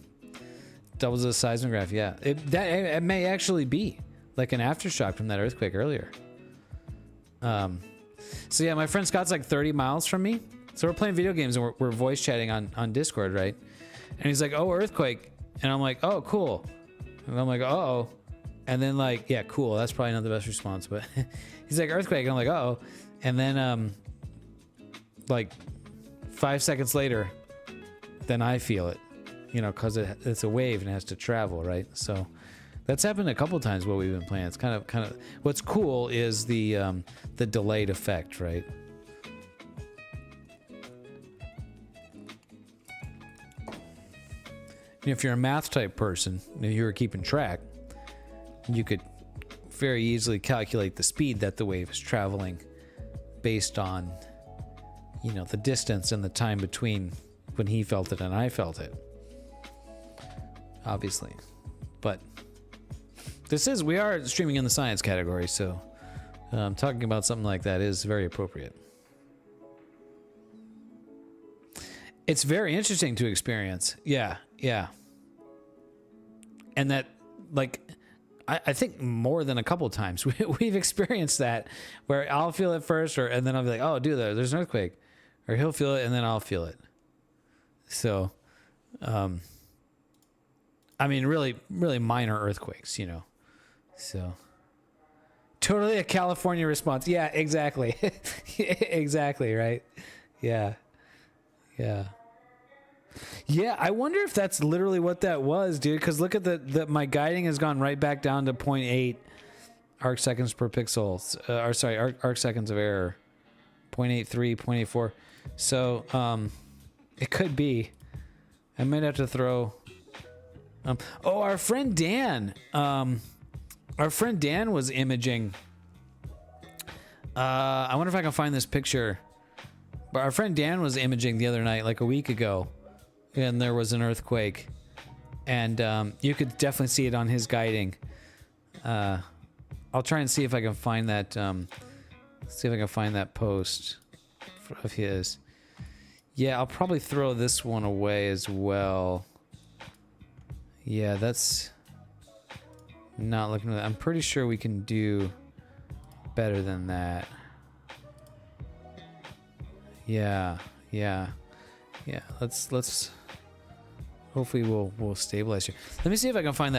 Doubles the seismograph, yeah. It may actually be like an aftershock from that earthquake earlier. So yeah, my friend Scott's like 30 miles from me. So we're playing video games and we're voice chatting on Discord, right? And he's like, "Oh, earthquake," and I'm like, "Oh, cool," and I'm like, "Uh-oh," and then like, "Yeah, cool." That's probably not the best response, but he's like, "Earthquake," and I'm like, "Uh-oh," and then like 5 seconds later, then I feel it, you know, because it's a wave and it has to travel, right? So that's happened a couple times while we've been playing. It's kind of what's cool is the delayed effect, right? If you're a math type person and you were keeping track, you could very easily calculate the speed that the wave is traveling based on, you know, the distance and the time between when he felt it and I felt it. Obviously. But we are streaming in the science category, so talking about something like that is very appropriate. It's very interesting to experience. Yeah. And that, like, I think more than a couple times we've experienced that, where I'll feel it first, and then I'll be like, oh, dude, there's an earthquake, or he'll feel it and then I'll feel it. So, I mean, really, really minor earthquakes, you know. So, totally a California response. Yeah, exactly. Exactly, right? Yeah. Yeah. Yeah, I wonder if that's literally what that was, dude. Because look at my guiding has gone right back down to 0.8 arc seconds per pixel. Or sorry, arc seconds of error. 0.83, 0.84. So, it could be. I might have to throw... oh, our friend Dan. Our friend Dan was imaging. I wonder if I can find this picture. But our friend Dan was imaging the other night, like a week ago, and there was an earthquake, and you could definitely see it on his guiding. I'll try and see if I can find that. See if I can find that post of his. Yeah, I'll probably throw this one away as well. Yeah, that's not looking. I'm pretty sure we can do better than that. Yeah. Let's. Hopefully, we'll stabilize here. Let me see if I can find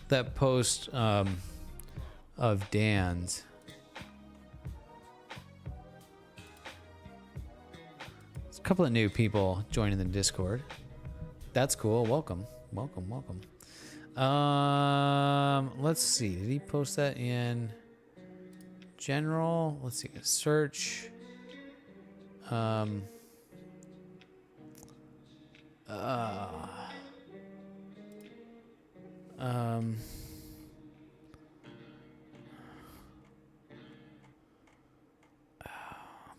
that post of Dan's. There's a couple of new people joining the Discord. That's cool. Welcome. Let's see. Did he post that in general? Let's see. Search.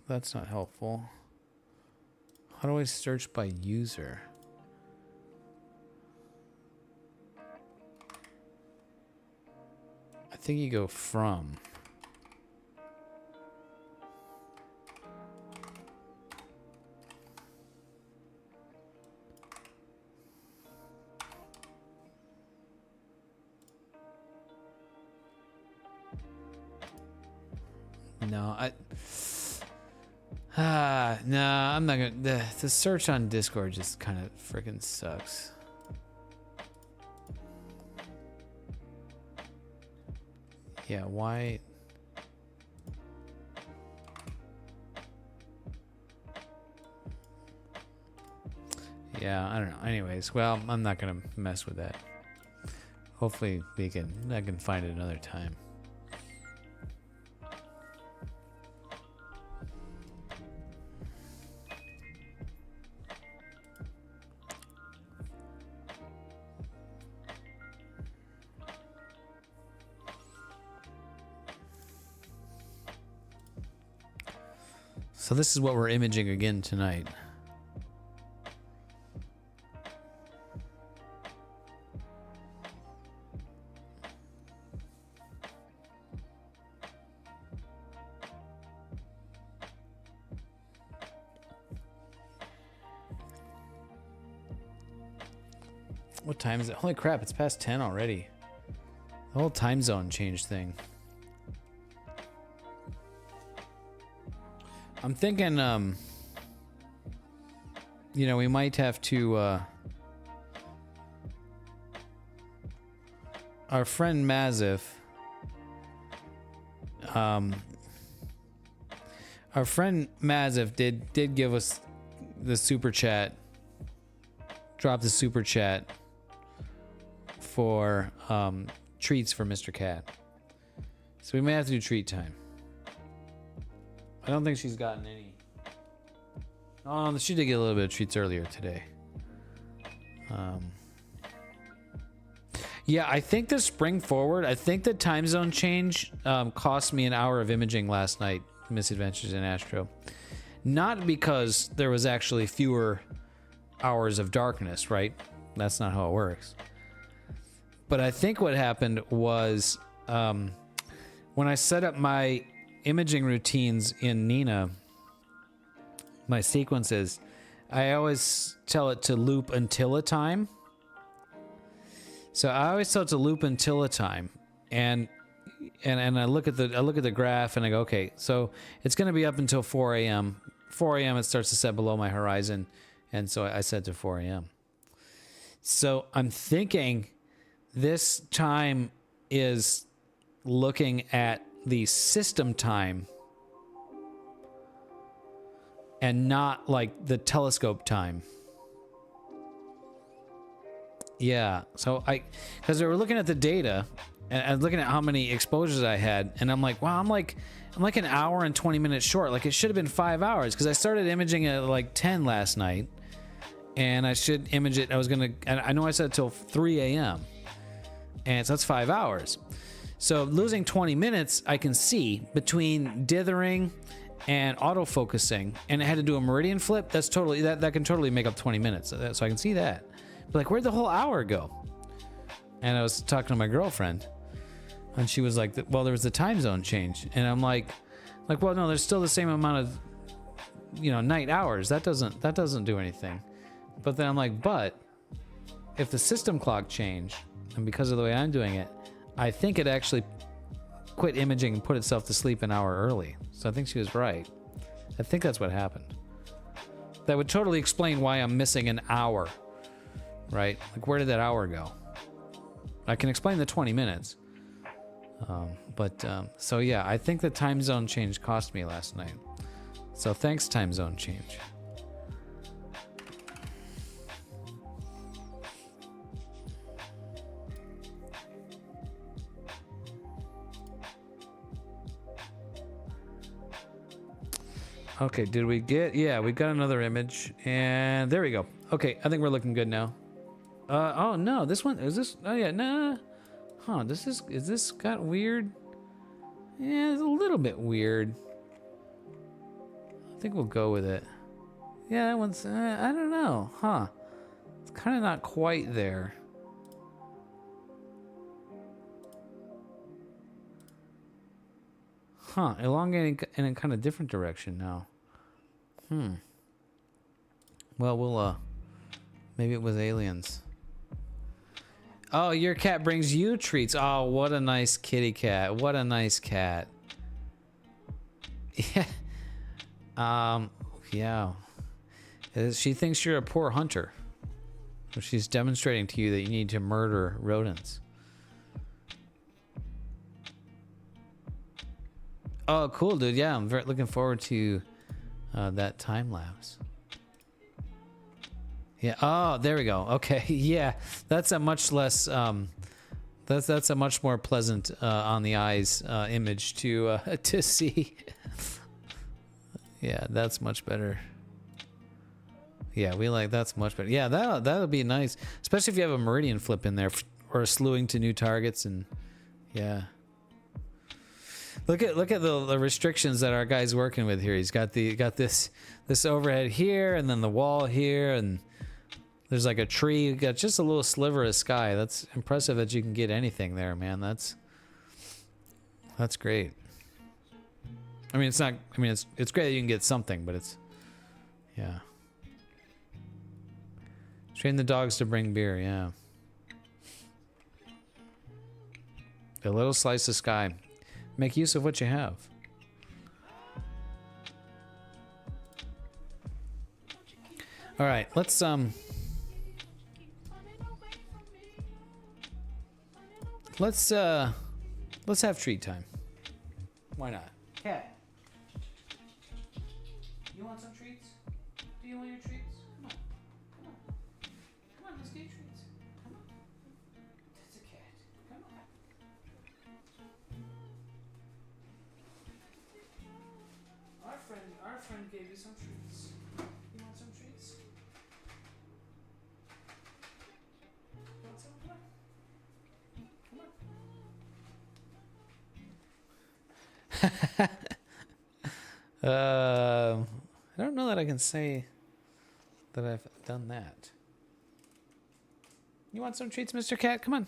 That's not helpful. How do I search by user? I think you go from. No, I'm not gonna. The search on Discord just kind of freaking sucks. Yeah, why? Yeah, I don't know. Anyways, well, I'm not gonna mess with that. Hopefully, I can find it another time. So this is what we're imaging again tonight. What time is it? Holy crap, it's past 10 already. The whole time zone change thing. I'm thinking, you know, we might have to, our friend Mazif, did give us the super chat, drop the super chat for, treats for Mr. Cat. So we may have to do treat time. I don't think she's gotten any. Oh, she did get a little bit of treats earlier today. Yeah, I think the spring forward, I think the time zone change cost me an hour of imaging last night, Misadventures in ASStro. Not because there was actually fewer hours of darkness, right? That's not how it works. But I think what happened was when I set up my imaging routines in Nina, my sequences, I always tell it to loop until a time. So I always tell it to loop until a time. and I look at the graph and I go, okay, so it's going to be up until 4 a.m. 4 a.m. it starts to set below my horizon, and so I set to 4 a.m. So I'm thinking this time is looking at the system time and not like the telescope time. Yeah, so because they were looking at the data and looking at how many exposures I had, and I'm like, wow, I'm like an hour and 20 minutes short. Like it should have been 5 hours because I started imaging at like 10 last night, and I should image it. I know I said till 3 a.m. and so that's 5 hours. So losing 20 minutes, I can see between dithering and autofocusing, and I had to do a meridian flip. That's totally that can totally make up 20 minutes. So I can see that. But like, where'd the whole hour go? And I was talking to my girlfriend, and she was like, well, there was the time zone change. And I'm like, well, no, there's still the same amount of, night hours. That doesn't do anything. But then I'm like, but if the system clock changed, and because of the way I'm doing it, I think it actually quit imaging and put itself to sleep an hour early. So I think she was right. I think that's what happened. That would totally explain why I'm missing an hour, right? Like, where did that hour go? I can explain the 20 minutes. So yeah, I think the time zone change cost me last night. So thanks, time zone change. Okay, did we get... Yeah, we got another image. And there we go. Okay, I think we're looking good now. Oh, no, this one... Is this... Oh, yeah, nah. Huh, this is... Is this got weird? Yeah, it's a little bit weird. I think we'll go with it. Yeah, that one's... I don't know. Huh. It's kind of not quite there. Huh, elongating in a kind of different direction now. Well, we'll, maybe it was aliens. Oh, your cat brings you treats. Oh, what a nice kitty cat. What a nice cat. Yeah. Yeah. She thinks you're a poor hunter. So she's demonstrating to you that you need to murder rodents. Oh, cool, dude. Yeah, I'm very looking forward to that time lapse. Yeah. Oh, there we go. Okay. Yeah, that's a much less. That's a much more pleasant on the eyes image to see. Yeah, that's much better. Yeah, we like that's much better. Yeah, that'll be nice, especially if you have a meridian flip in there or slewing to new targets and yeah. Look at the restrictions that our guy's working with here. He's got this overhead here, and then the wall here, and there's like a tree. You got just a little sliver of sky. That's impressive that you can get anything there, man. That's great. I mean, it's not. I mean, it's great that you can get something, but it's yeah. Train the dogs to bring beer. Yeah. A little slice of sky. Make use of what you have. All right, let's have treat time. Why not? Cat. You want some treats? Do you want your treats? Come on. Come on. Come on, let's get treats. Come on. That's a cat. Come on. Our friend gave you some treats. You want some treats? Want some? Come on. I don't know that I can say that I've done that. You want some treats, Mr. Cat? Come on.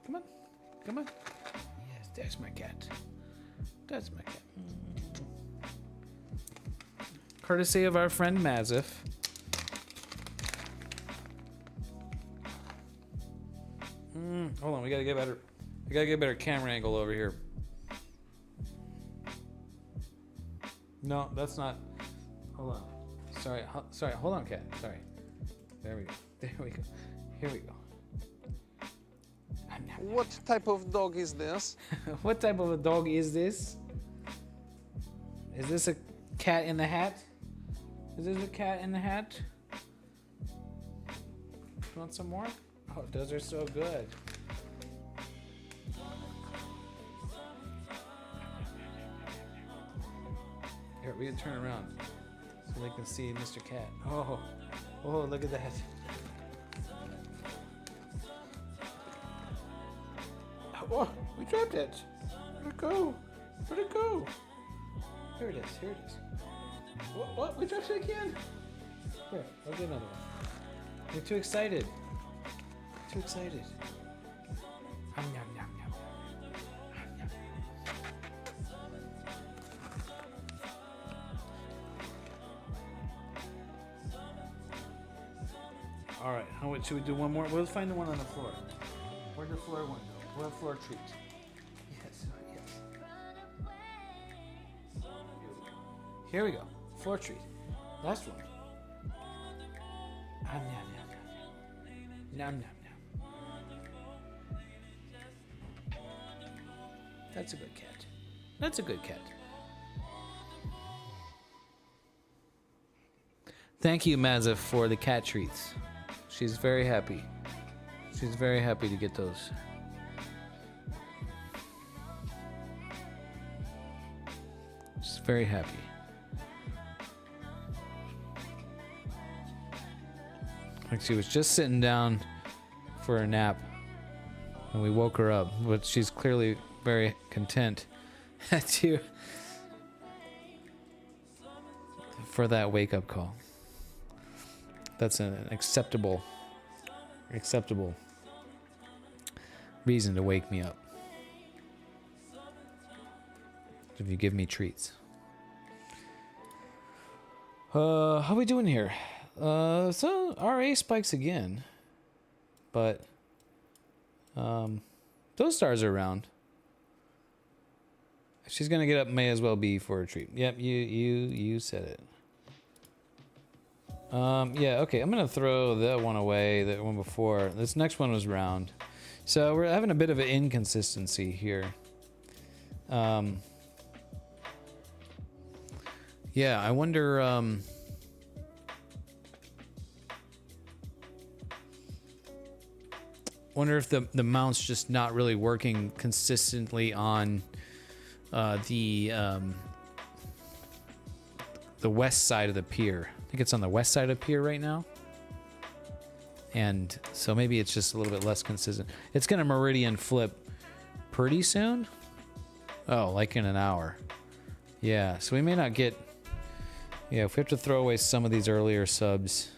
Come on. Come on. Yes, there's my cat. That's my cat. Courtesy of our friend Mazif. Hold on, we gotta get better. I gotta get a better camera angle over here. No, that's not. Hold on. Sorry, sorry. Hold on, cat. Sorry. There we go. There we go. Here we go. What type of dog is this? What type of a dog is this? Is this a cat in the hat? Is this a cat in the hat? Want some more? Oh, those are so good. Here, we can turn around so they can see Mr. Cat. Oh, oh, look at that. Oh, we dropped it. Where'd it go? Where'd it go? Here it is, here it is. What? We dropped it again? Here, I'll get another one. You're too excited. Too excited. Nom, nom, nom, nom. Nom, nom. All right, should we do one more? We'll find the one on the floor. Where'd the floor one go? Where'd the floor treat? Yes, yes. Here we go. Floor treat. Last one. Nom, nom, nom, nom. Nom, nom, nom. That's a good cat. That's a good cat. Thank you, Mazza, for the cat treats. She's very happy. She's very happy to get those. She's very happy. Like she was just sitting down for a nap and we woke her up, but she's clearly very content for that wake-up call. That's an acceptable reason to wake me up. If you give me treats. How we doing here? So RA spikes again, but those stars are around. If she's gonna get up, may as well be for a treat. Yep, you said it. Yeah, okay, I'm gonna throw that one away, that one before. This next one was round. So we're having a bit of an inconsistency here. Yeah, I wonder, if the mount's just not really working consistently on the west side of the pier. I think it's on the west side of the pier right now. And so maybe it's just a little bit less consistent. It's gonna meridian flip pretty soon. Oh, like in an hour. Yeah, so we may not get... Yeah, if we have to throw away some of these earlier subs,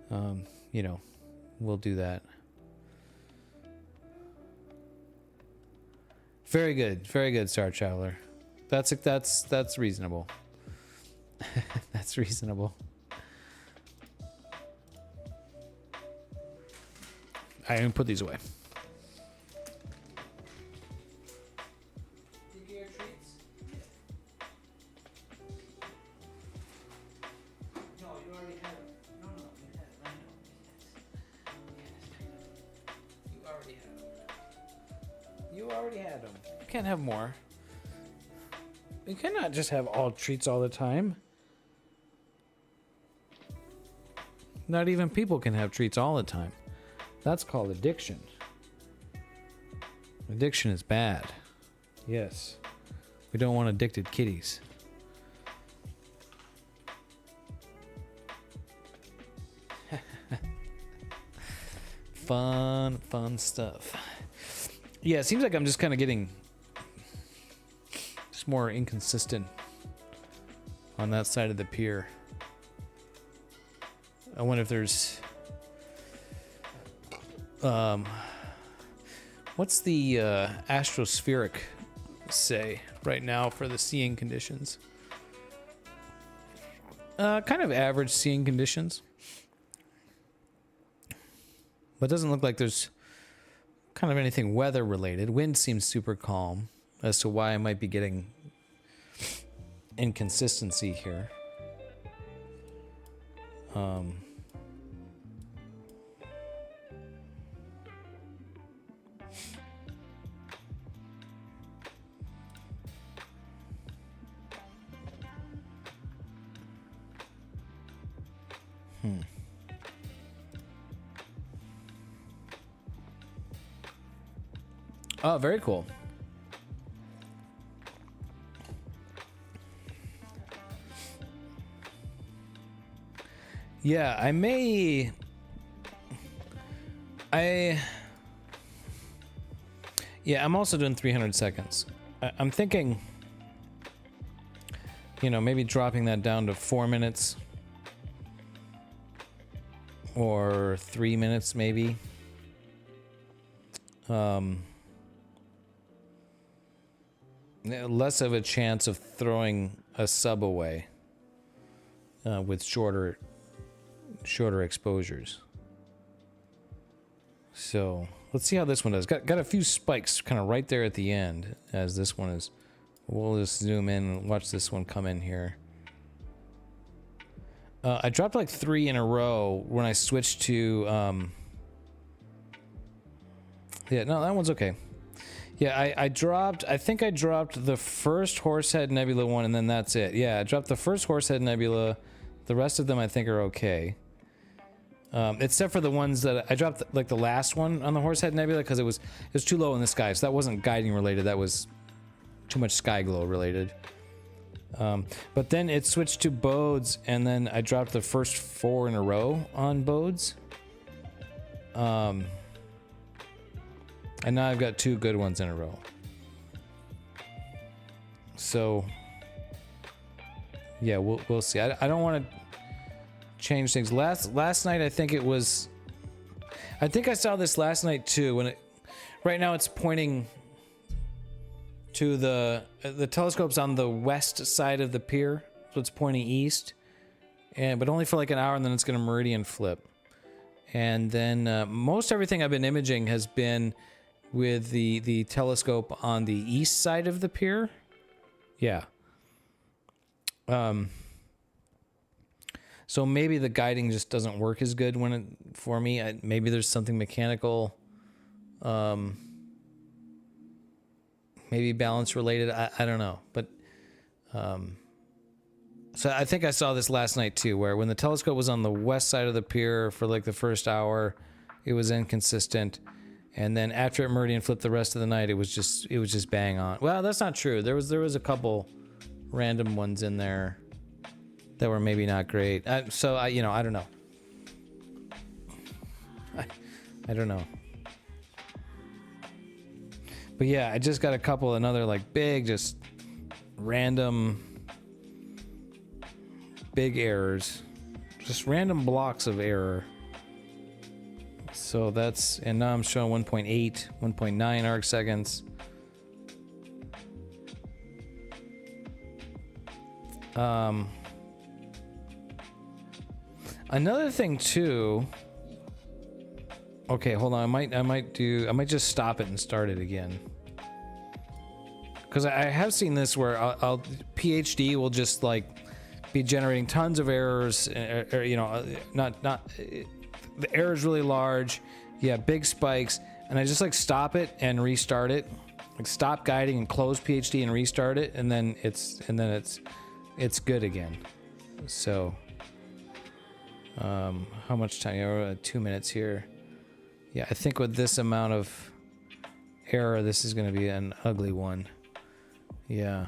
you know, we'll do that. Very good, Star Traveler. That's reasonable. That's reasonable. I'm gonna put these away. You already had them. You can't have more. You cannot just have all treats all the time. Not even people can have treats all the time. That's called addiction. Addiction is bad. Yes. We don't want addicted kitties. Fun stuff. Yeah, it seems like I'm just kind of getting just more inconsistent on that side of the pier. I wonder if there's what's the ASStrospheric say right now for the seeing conditions? Kind of average seeing conditions. But it doesn't look like there's kind of anything weather related. Wind seems super calm as to why I might be getting inconsistency here. Oh, very cool. Yeah, I'm also doing 300 seconds. I'm thinking, you know, maybe dropping that down to 4 minutes or 3 minutes, maybe. Less of a chance of throwing a sub away with shorter exposures. So let's see how this one does. Got a few spikes kind of right there at the end, as this one is. We'll just zoom in and watch this one come in here. I dropped like 3 in a row when I switched to yeah, no, that one's okay. Yeah, I think I dropped the first Horsehead Nebula one, and then that's it. Yeah, I dropped the first Horsehead Nebula. The rest of them I think are okay. Except for the ones that I dropped, like the last one on the Horsehead Nebula, because it was too low in the sky, so that wasn't guiding related. That was too much sky glow related. But then it switched to Bodes, and then I dropped the first 4 in a row on Bodes. And now I've got 2 good ones in a row. So yeah, we'll see. I don't want to change things. Last night I think it was. I think I saw this last night too. When it, right now it's pointing to the telescope's on the west side of the pier, so it's pointing east, but only for like an hour, and then it's going to meridian flip. And then most everything I've been imaging has been with the telescope on the east side of the pier. Yeah. So maybe the guiding just doesn't work as good for me. Maybe there's something mechanical, maybe balance related. I don't know, but so I think I saw this last night too, where when the telescope was on the west side of the pier for like the first hour, it was inconsistent. And then after it meridian flipped the rest of the night, it was just bang on. Well, that's not true. There was a couple random ones in there that were maybe not great. So I don't know. I don't know. But yeah, I just got a couple another like big, just random big errors, just random blocks of error. So that's, and now I'm showing 1.8, 1.9 arc seconds. Another thing too. Okay, hold on. I might just stop it and start it again. Because I have seen this where I'll PhD will just like be generating tons of errors, or the error is really large, yeah, big spikes, and I just like stop it and restart it, like stop guiding and close PhD and restart it, and then it's good again. So how much time? Yeah, 2 minutes here. Yeah, I think with this amount of error, this is going to be an ugly one. Yeah.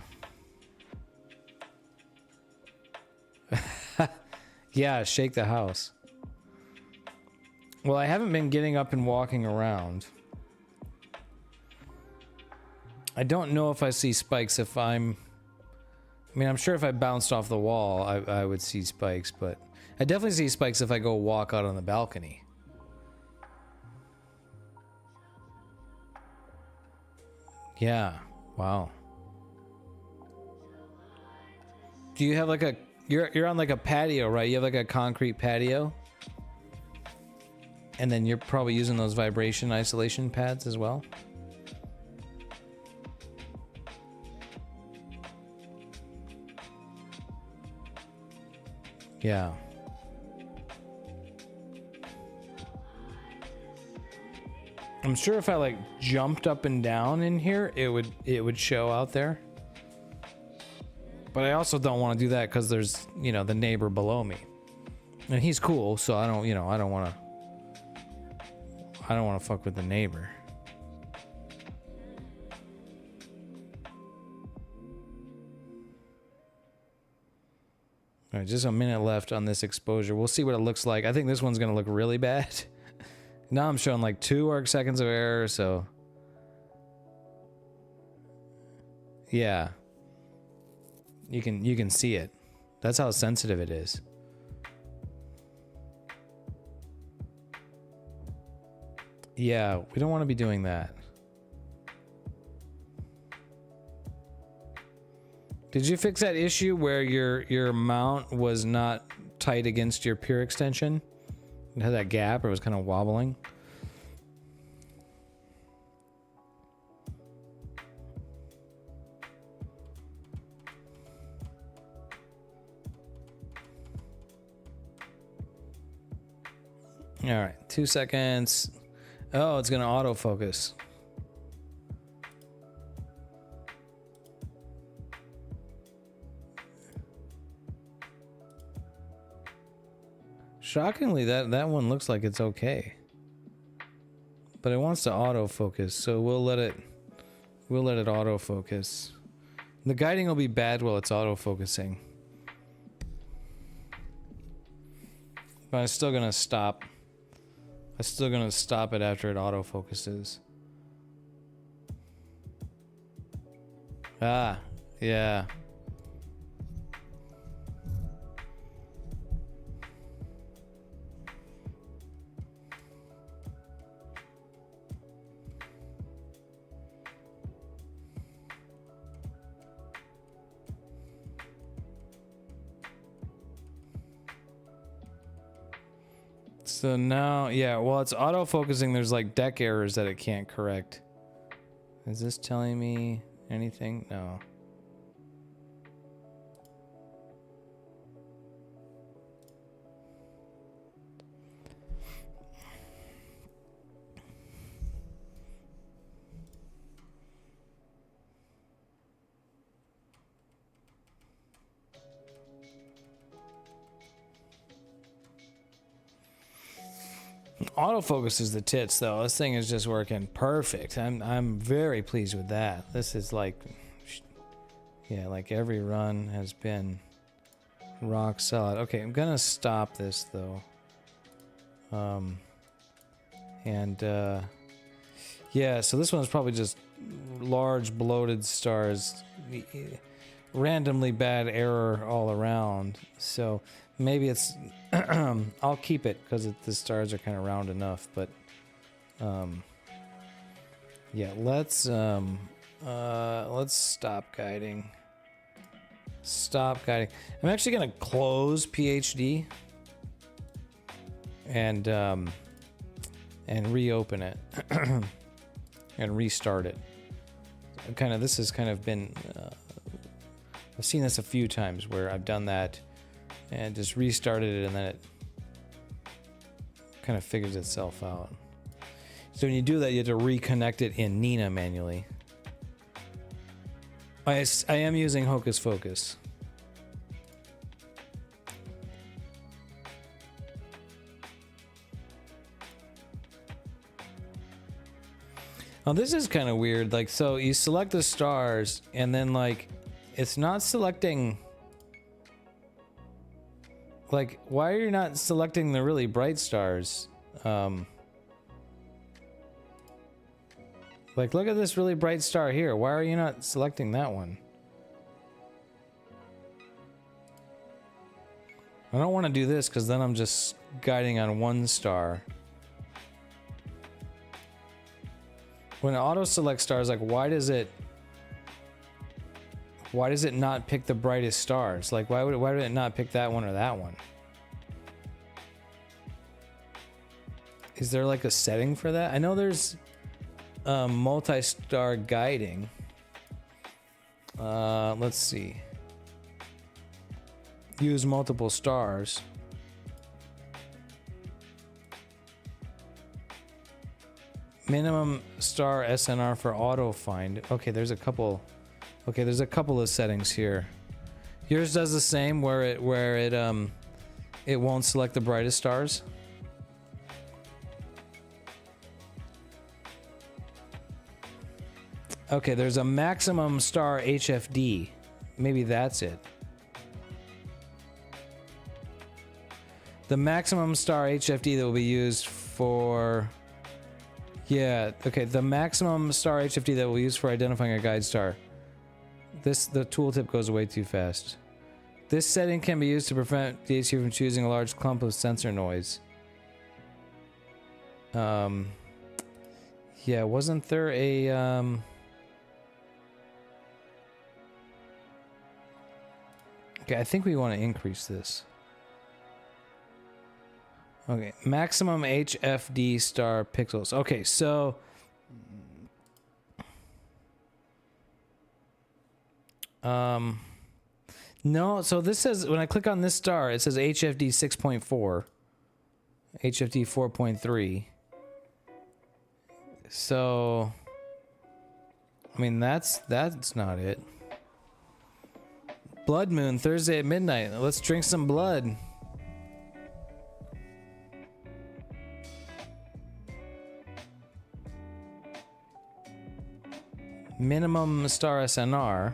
Yeah, shake the house. Well, I haven't been getting up and walking around. I don't know if I see spikes if I'm sure if I bounced off the wall, I would see spikes, but I definitely see spikes if I go walk out on the balcony. Yeah, wow. Do you have like you're on like a patio, right? You have like a concrete patio? And then you're probably using those vibration isolation pads as well. Yeah. I'm sure if I like jumped up and down in here, it would show out there. But I also don't want to do that because there's, you know, the neighbor below me. And he's cool, so I don't, you know, I don't want to fuck with the neighbor. All right, just a minute left on this exposure. We'll see what it looks like. I think this one's going to look really bad. Now I'm showing like 2 arc seconds of error, so... Yeah. You can see it. That's how sensitive it is. Yeah, we don't want to be doing that. Did you fix that issue where your mount was not tight against your peer extension? It had that gap, or it was kind of wobbling? All right, 2 seconds. Oh, it's gonna autofocus. Shockingly, that one looks like it's okay. But it wants to autofocus, so we'll let it autofocus. The guiding will be bad while it's autofocusing. But I'm still gonna stop. I'm still gonna stop it after it autofocuses. Ah, yeah. So now, yeah, while it's autofocusing, there's like deck errors that it can't correct. Is this telling me anything? No. Autofocus is the tits, though. This thing is just working perfect. I'm very pleased with that. This is like, yeah, like every run has been rock solid. Okay, I'm gonna stop this though. Yeah, so this one's probably just large bloated stars, randomly bad error all around. So maybe it's I'll keep it because the stars are kind of round enough, but yeah, let's stop guiding. Stop guiding. I'm actually gonna close PhD and reopen it and restart it. This has kind of been I've seen this a few times where I've done that and just restarted it, and then it kind of figures itself out. So when you do that, you have to reconnect it in Nina manually. I am using Hocus Focus. Now this is kind of weird. Like, so you select the stars, and then like, it's not selecting. Like, why are you not selecting the really bright stars? Like, look at this really bright star here. Why are you not selecting that one? I don't want to do this because then I'm just guiding on one star. When it auto selects stars, like, why does it not pick the brightest stars? Like, why would it not pick that one or that one? Is there like a setting for that? I know there's multi-star guiding. Let's see. Use multiple stars. Minimum star SNR for auto find. Okay, there's a couple. Okay, there's a couple of settings here. Yours does the same, where it won't select the brightest stars. Okay, there's a maximum star HFD. Maybe that's it. The maximum star HFD that will be used for... Yeah, okay, the maximum star HFD that we'll use for identifying a guide star. The tooltip goes way too fast. This setting can be used to prevent the HU from choosing a large clump of sensor noise. Yeah, wasn't there a... Okay, I think we want to increase this. Okay, maximum HFD star pixels. Okay, so... No, so this says, when I click on this star, it says HFD 6.4. HFD 4.3. So... I mean, that's not it. Blood moon, Thursday at midnight. Let's drink some blood. Minimum star SNR.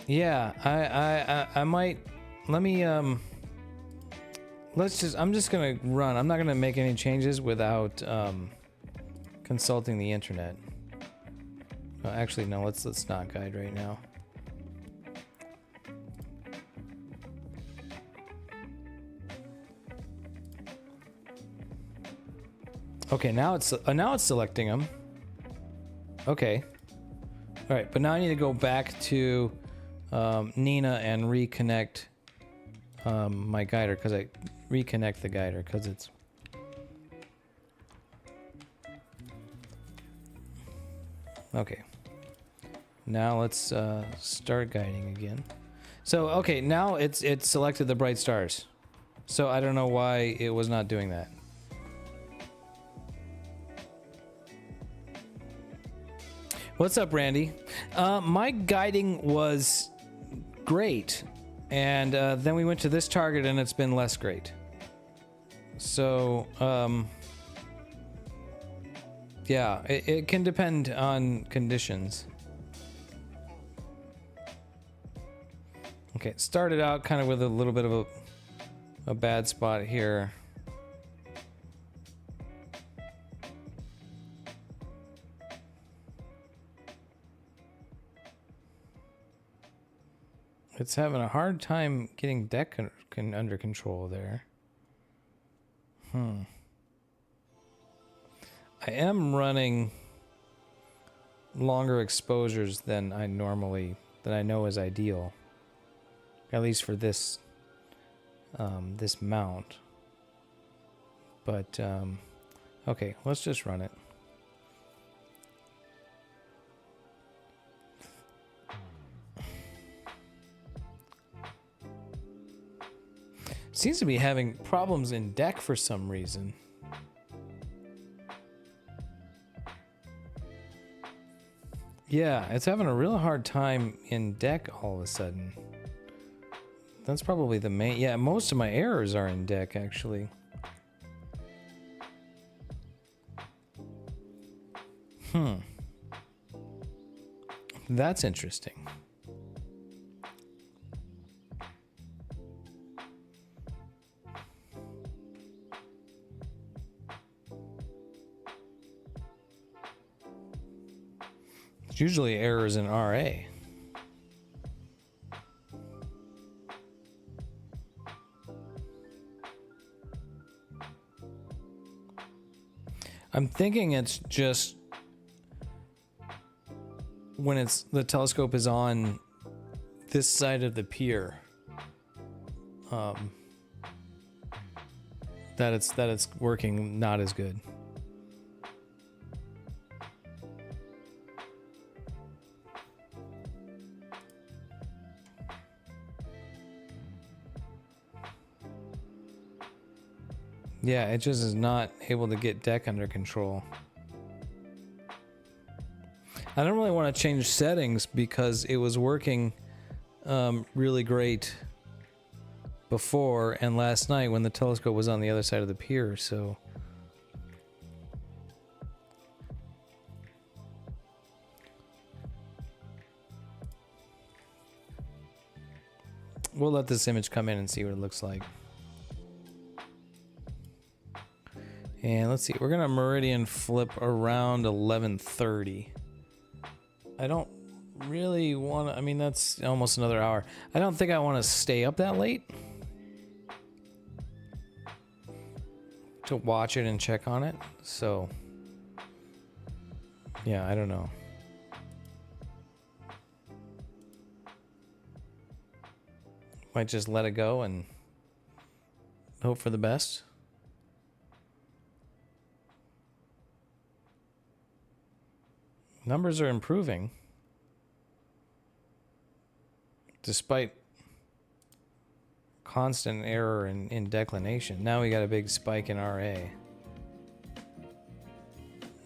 Yeah, I might, let me, I'm just gonna run. I'm not gonna make any changes without, consulting the internet. Actually, no, let's not guide right now. Okay, now it's selecting them. Okay. All right, but now I need to go back to Nina and reconnect my guider, because I reconnect the guider because it's... Okay. Now let's start guiding again. So okay, now it's selected the bright stars. So I don't know why it was not doing that. What's up, Randy? My guiding was great, and then we went to this target and it's been less great. So, yeah, it can depend on conditions. Okay, it started out kind of with a little bit of a bad spot here. It's having a hard time getting deck under control there. I am running longer exposures than I know is ideal. At least for this this mount. But okay, let's just run it. Seems to be having problems in deck for some reason. Yeah, it's having a real hard time in deck all of a sudden. That's probably the main... Yeah, most of my errors are in deck, actually. That's interesting. usually errors in RA. I'm thinking it's just when the telescope is on this side of the pier, that it's working not as good. Yeah, it just is not able to get deck under control. I don't really want to change settings because it was working really great before and last night when the telescope was on the other side of the pier, so... We'll let this image come in and see what it looks like. And let's see, we're gonna meridian flip around 11:30. I don't really want to, I mean, that's almost another hour. I don't think I want to stay up that late to watch it and check on it. So, yeah, I don't know. Might just let it go and hope for the best. Numbers are improving despite constant error in declination. Now we got a big spike in RA.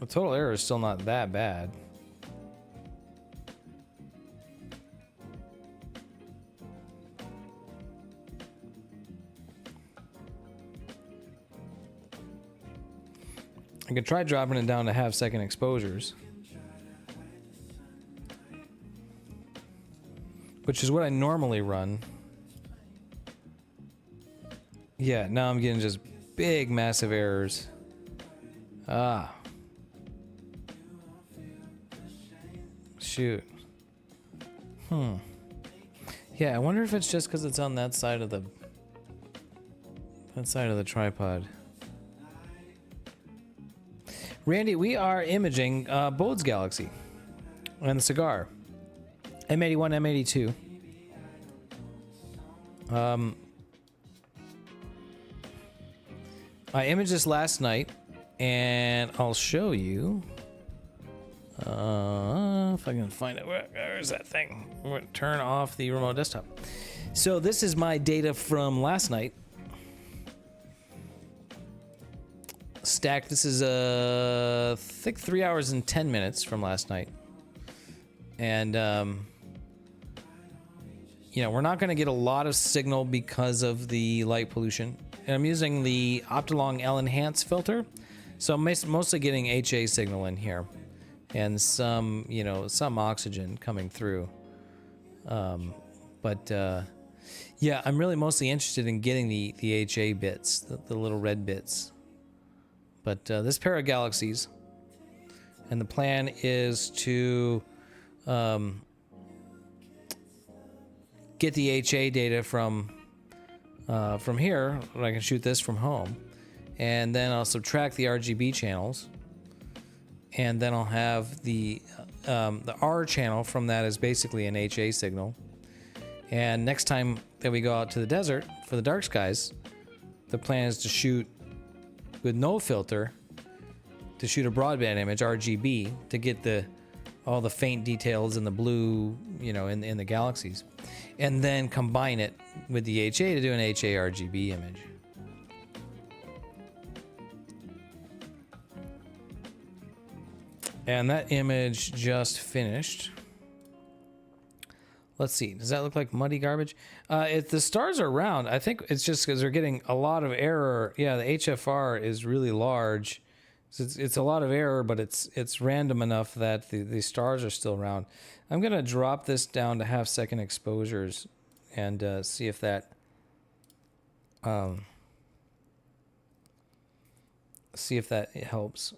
The total error is still not that bad. I could try dropping it down to half-second exposures, which is what I normally run. Yeah, now I'm getting just big, massive errors. Ah. Shoot. Yeah, I wonder if it's just because it's on that side of the tripod. Randy, we are imaging Bode's Galaxy and the cigar. M81, M82. I imaged this last night, and I'll show you. If I can find it. Where's that thing? I'm going to turn off the remote desktop. So this is my data from last night. Stacked. This is I think 3 hours and 10 minutes from last night. And you know, we're not going to get a lot of signal because of the light pollution. And I'm using the Optolong L Enhance filter, so I'm mostly getting HA signal in here, and some, you know, some oxygen coming through. Yeah, I'm really mostly interested in getting the HA bits, the little red bits. But this pair of galaxies, and the plan is to get the HA data from here. I can shoot this from home, and then I'll subtract the RGB channels, and then I'll have the R channel from that is basically an HA signal. And next time that we go out to the desert for the dark skies, the plan is to shoot with no filter, to shoot a broadband image, RGB, to get all the faint details in the blue, you know, in the galaxies, and then combine it with the HA to do an HA RGB image. And that image just finished. Let's see. Does that look like muddy garbage? If the stars are round, I think it's just because they're getting a lot of error. Yeah, the HFR is really large. So it's a lot of error, but it's random enough that the stars are still round. I'm gonna drop this down to half-second exposures and see if that helps.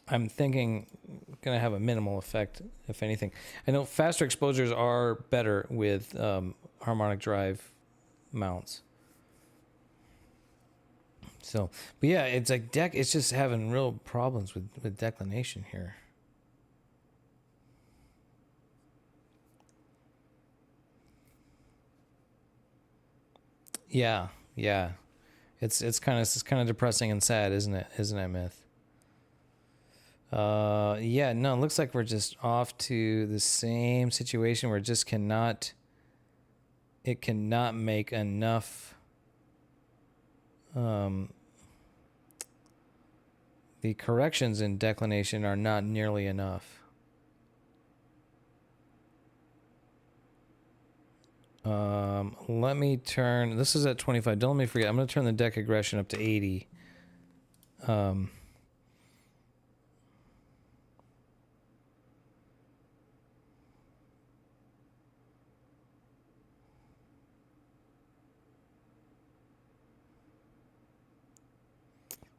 I'm thinking gonna have a minimal effect, if anything. I know faster exposures are better with harmonic drive mounts. So, but yeah, it's like it's just having real problems with declination here. Yeah, yeah. It's kind of depressing and sad, isn't it? Isn't it, Myth? Yeah, no, it looks like we're just off to the same situation where it just cannot make enough the corrections in declination are not nearly enough. Let me turn, this is at 25. Don't let me forget. I'm going to turn the deck aggression up to 80.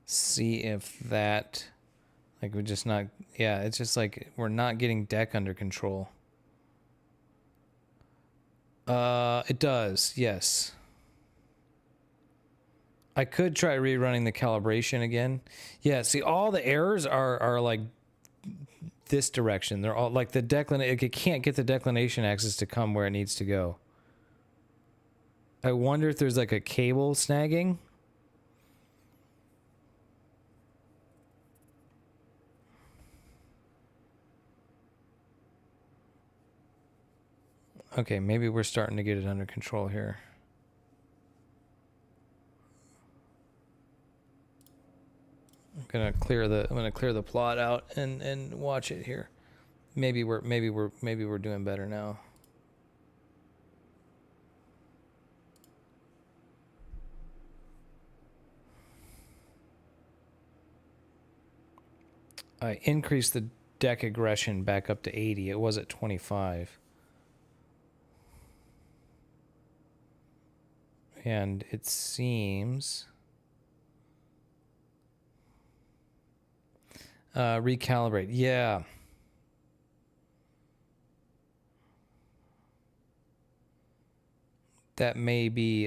See if that, like, we're just not, yeah, it's just like we're not getting deck under control. It does, yes. I could try rerunning the calibration again. Yeah, see, all the errors are like this direction. They're all like the declination. It can't get the declination axis to come where it needs to go. I wonder if there's like a cable snagging. Okay, maybe we're starting to get it under control here. I'm gonna clear the plot out and watch it here. Maybe we're doing better now. I increased the deck aggression back up to 80. It was at 25. And it seems recalibrate. Yeah. That may be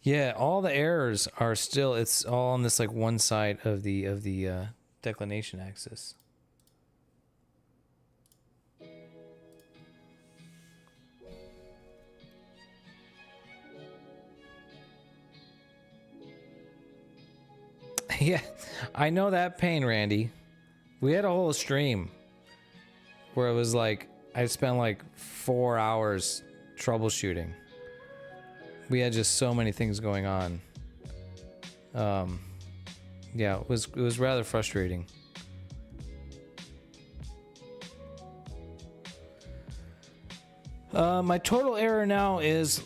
yeah, all the errors are still, it's all on this like one side of the declination axis. Yeah, I know that pain, Randy. We had a whole stream where it was like I spent like 4 hours troubleshooting. We had just so many things going on. Yeah, it was rather frustrating. My total error now is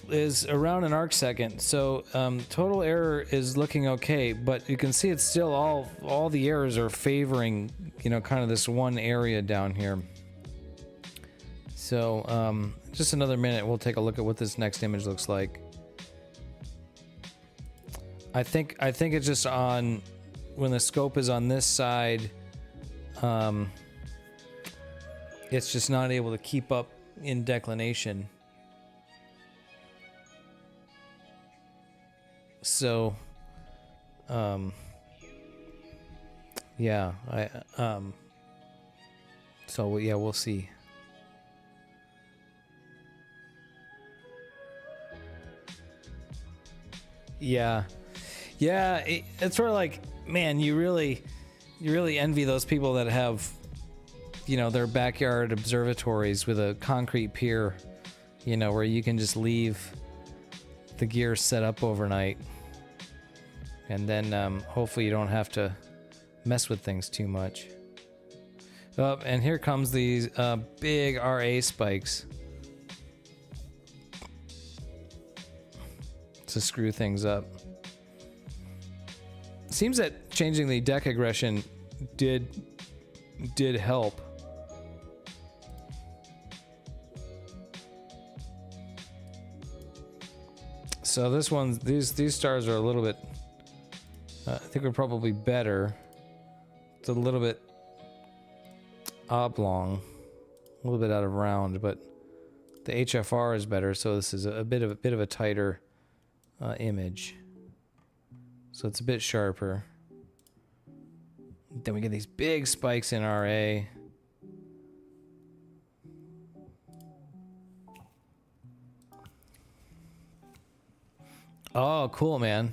around an arc second, so total error is looking okay, but you can see it's still all the errors are favoring, you know, kind of this one area down here. So just another minute, we'll take a look at what this next image looks like. I think it's just on when the scope is on this side, it's just not able to keep up in declination. So yeah, so yeah, we'll see. Yeah, it's sort of like, man, you really envy those people that have, you know, their backyard observatories with a concrete pier, you know, where you can just leave the gear set up overnight, and then hopefully you don't have to mess with things too much. Oh, and here comes these big RA spikes to screw things up. Seems that changing the deck aggression did help. So this one, these stars are a little bit, I think we're probably better. It's a little bit oblong, a little bit out of round, but the HFR is better, so this is a bit of a tighter image. So it's a bit sharper. Then we get these big spikes in RA. Oh, cool, man.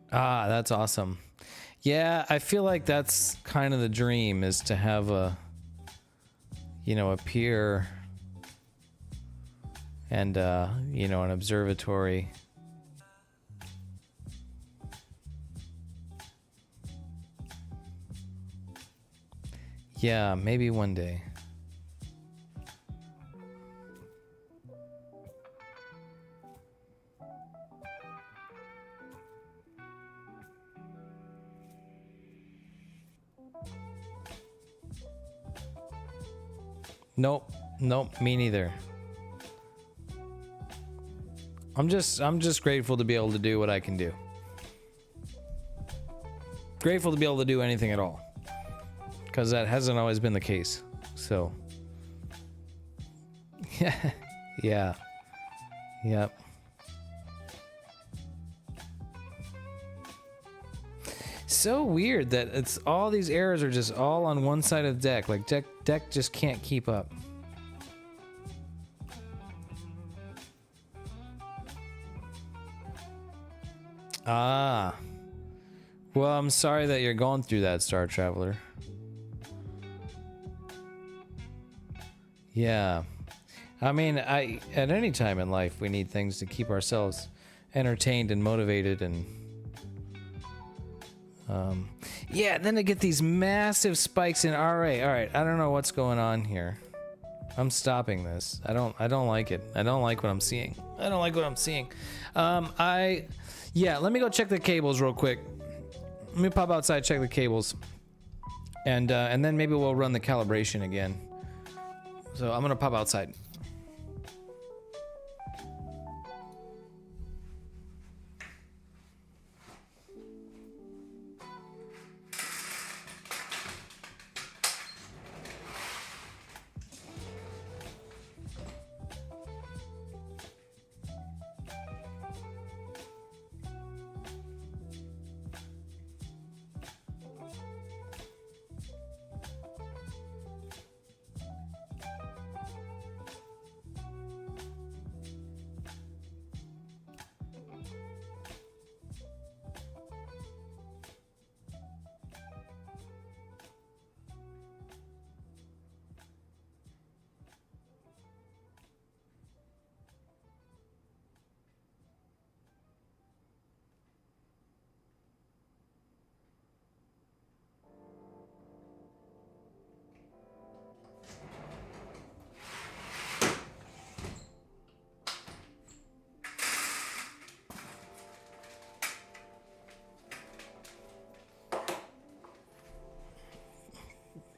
Ah, that's awesome. Yeah, I feel like that's kind of the dream, is to have a, you know, a pier and, you know, an observatory. Yeah, maybe one day. Nope, nope, me neither. I'm just grateful to be able to do what I can do. Grateful to be able to do anything at all, because that hasn't always been the case. So, yeah, yep. So weird that it's all these errors are just all on one side of the deck. Like deck just can't keep up. Ah. Well, I'm sorry that you're going through that, Star Traveler. Yeah. I mean, at any time in life, we need things to keep ourselves entertained and motivated and... yeah, then to get these massive spikes in RA. All right, I don't know what's going on here. I'm stopping this. I don't like it. I don't like what I'm seeing. I don't like what I'm seeing. Yeah, let me go check the cables real quick. Let me pop outside, check the cables. And then maybe we'll run the calibration again. So I'm gonna pop outside.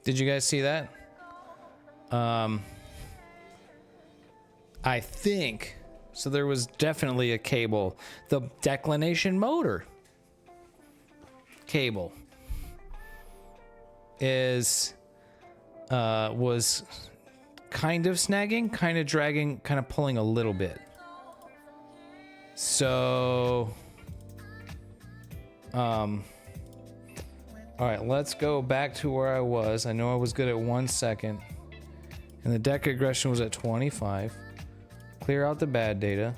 Did you guys see that? I think so. There was definitely a cable. The declination motor cable was kind of snagging, kind of dragging, kind of pulling a little bit. So, all right, let's go back to where I was. I know I was good at 1 second. And the deck aggression was at 25. Clear out the bad data.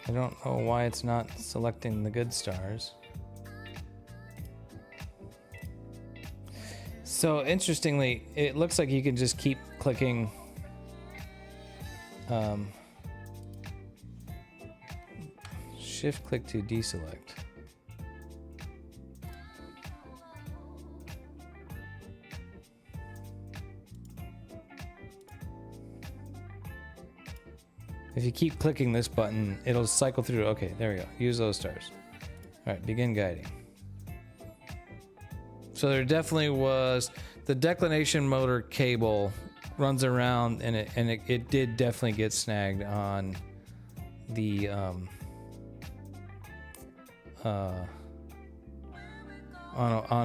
I don't know why it's not selecting the good stars. So interestingly, it looks like you can just keep clicking shift click to deselect. If you keep clicking this button, it'll cycle through. Okay, there we go. Use those stars. All right, begin guiding. So there definitely was the declination motor cable runs around, and it did definitely get snagged on the on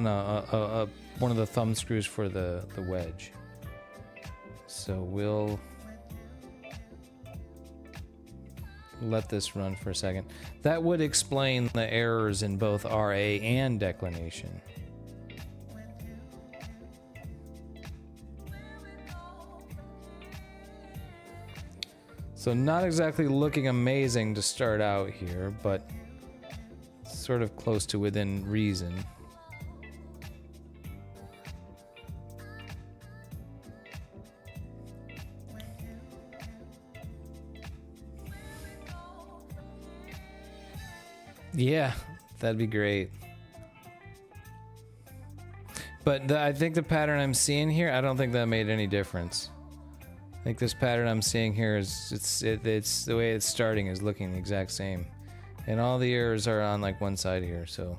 a one of the thumb screws for the wedge. So we'll let this run for a second. That would explain the errors in both RA and declination. So not exactly looking amazing to start out here, but sort of close to within reason. Yeah, that'd be great. But I think the pattern I'm seeing here, I don't think that made any difference. I think this pattern I'm seeing here is it's the way it's starting is looking the exact same, and all the errors are on like one side here. So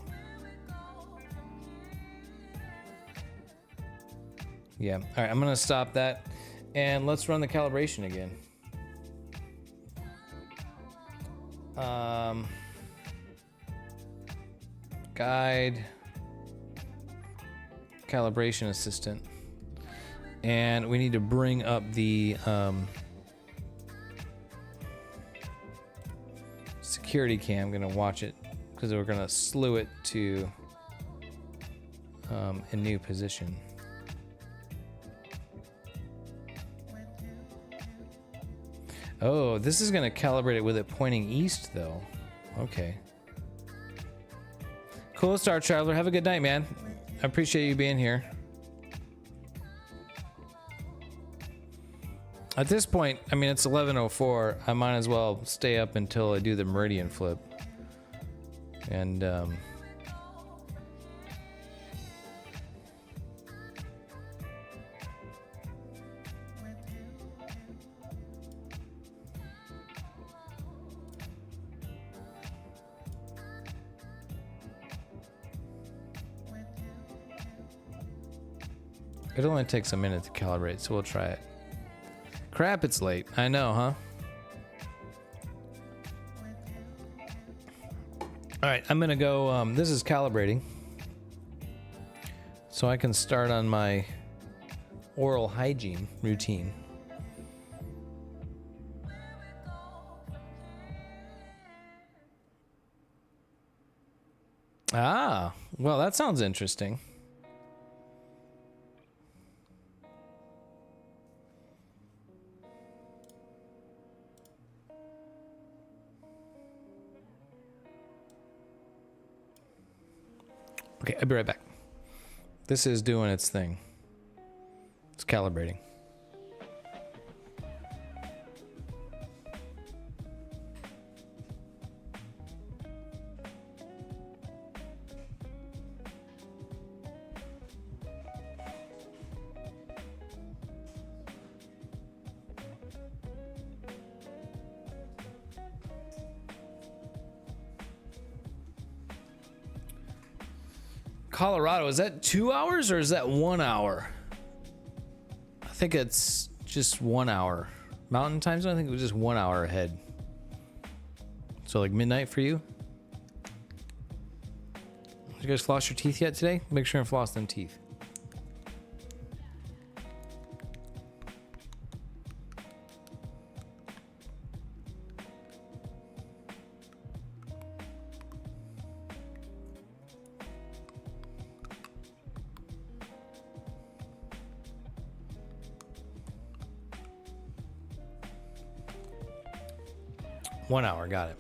yeah, all right, I'm gonna stop that, and let's run the calibration again. Guide, calibration assistant. And we need to bring up the security cam. I'm gonna watch it because we're gonna slew it to a new position. Oh, this is gonna calibrate it with it pointing east though. Okay. Cool, Star Traveler. Have a good night, man. I appreciate you being here. At this point, I mean, it's 11:04. I might as well stay up until I do the meridian flip. And, it only takes a minute to calibrate, so we'll try it. Crap, it's late. I know, huh? All right, I'm gonna go, this is calibrating. So I can start on my oral hygiene routine. Ah, well, that sounds interesting. Okay, I'll be right back. This is doing its thing. It's calibrating. Colorado, is that 2 hours or is that 1 hour? I think it's just 1 hour. Mountain time zone, I think it was just 1 hour ahead. So like midnight for you? Did you guys floss your teeth yet today? Make sure and floss them teeth. One hour, got it.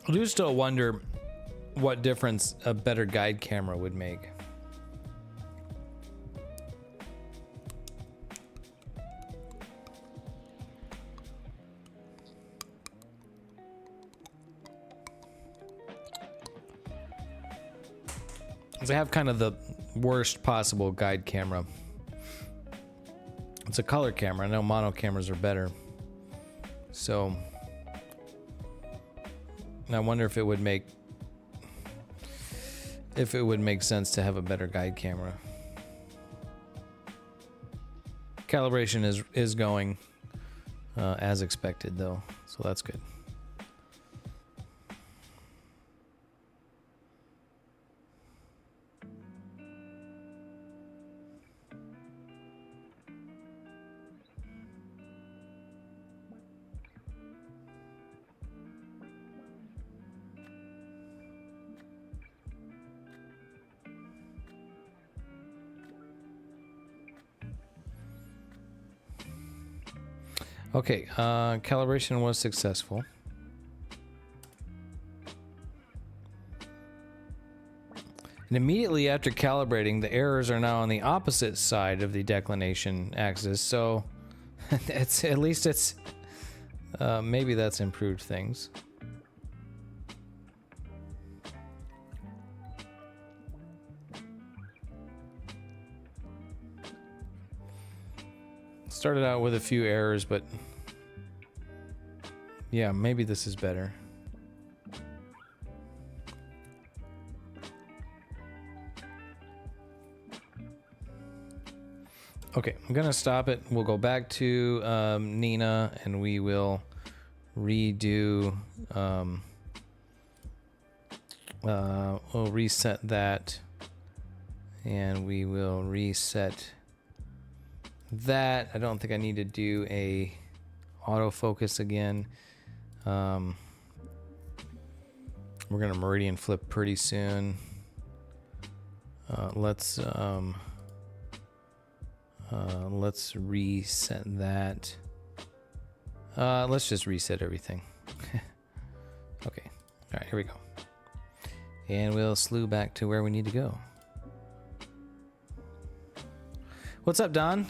I do still wonder what difference a better guide camera would make. I have kind of the worst possible guide camera. It's a color camera. I know mono cameras are better. So I wonder if it would make sense to have a better guide camera. Calibration is going as expected though, so that's good. Okay, calibration was successful. And immediately after calibrating, the errors are now on the opposite side of the declination axis, so it's at least it's maybe that's improved things. Started out with a few errors, but yeah, maybe this is better. Okay, I'm gonna stop it. We'll go back to Nina and we will redo, we'll reset that and we will reset that. I don't think I need to do a autofocus again. We're gonna meridian flip pretty soon. Let's reset that. Let's just reset everything. Okay, all right, here we go. And we'll slew back to where we need to go. What's up, Don?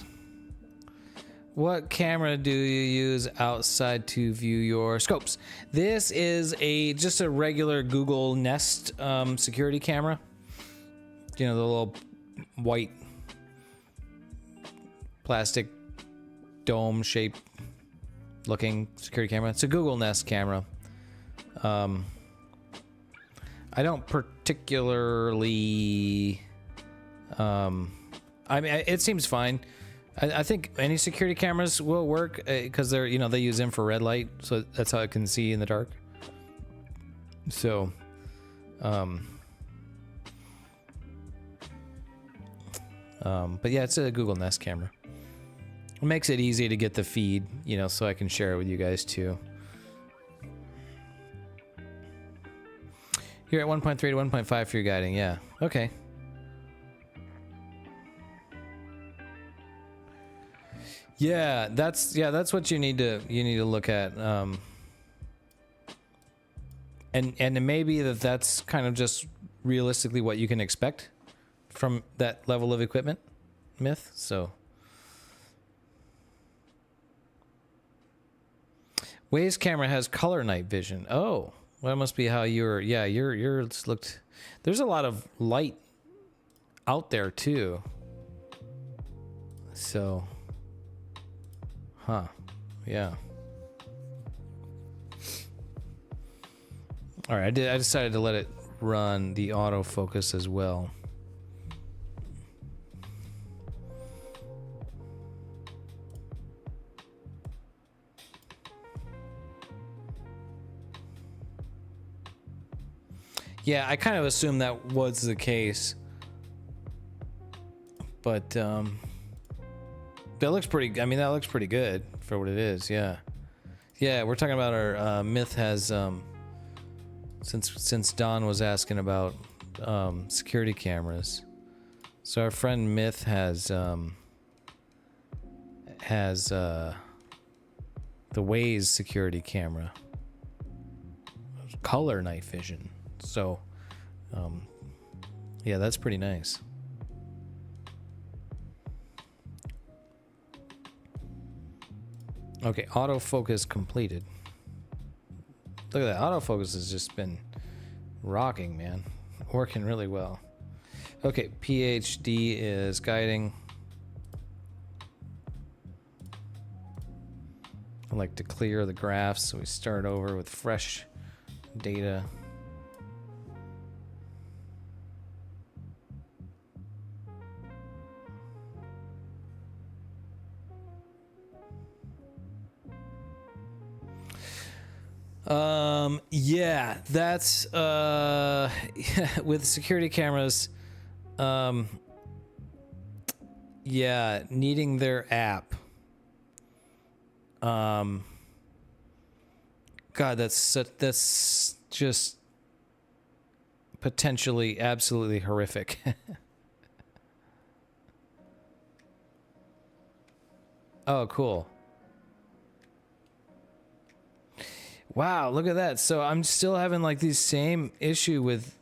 What camera do you use outside to view your scopes? This is just a regular Google Nest security camera. You know, the little white plastic dome shaped looking security camera. It's a Google Nest camera. I don't particularly I mean, it seems fine. I think any security cameras will work because they're, you know, they use infrared light, so that's how it can see in the dark. So, but yeah, it's a Google Nest camera. It makes it easy to get the feed, you know, so I can share it with you guys too. You're at 1.3 to 1.5 for your guiding, yeah. Okay. Yeah, that's what you need to look at, and maybe that's kind of just realistically what you can expect from that level of equipment, Myth. So, Waze camera has color night vision. Oh, well, that must be how yours looked. There's a lot of light out there too. So. Huh. Yeah. All right. I decided to let it run the autofocus as well. Yeah, I kind of assumed that was the case, but that looks pretty. I mean, that looks pretty good for what it is. Yeah, yeah. We're talking about our Myth has since Don was asking about security cameras. So our friend Myth has the Waze security camera. color night vision. So, yeah, that's pretty nice. Okay, autofocus completed. Look at that. Autofocus has just been rocking, man. Working really well. Okay, PhD is guiding. I like to clear the graphs, so we start over with fresh data. Yeah, that's with security cameras, yeah, needing their app. God, that's just potentially absolutely horrific. Oh, cool. Wow, look at that. So I'm still having like these same issue with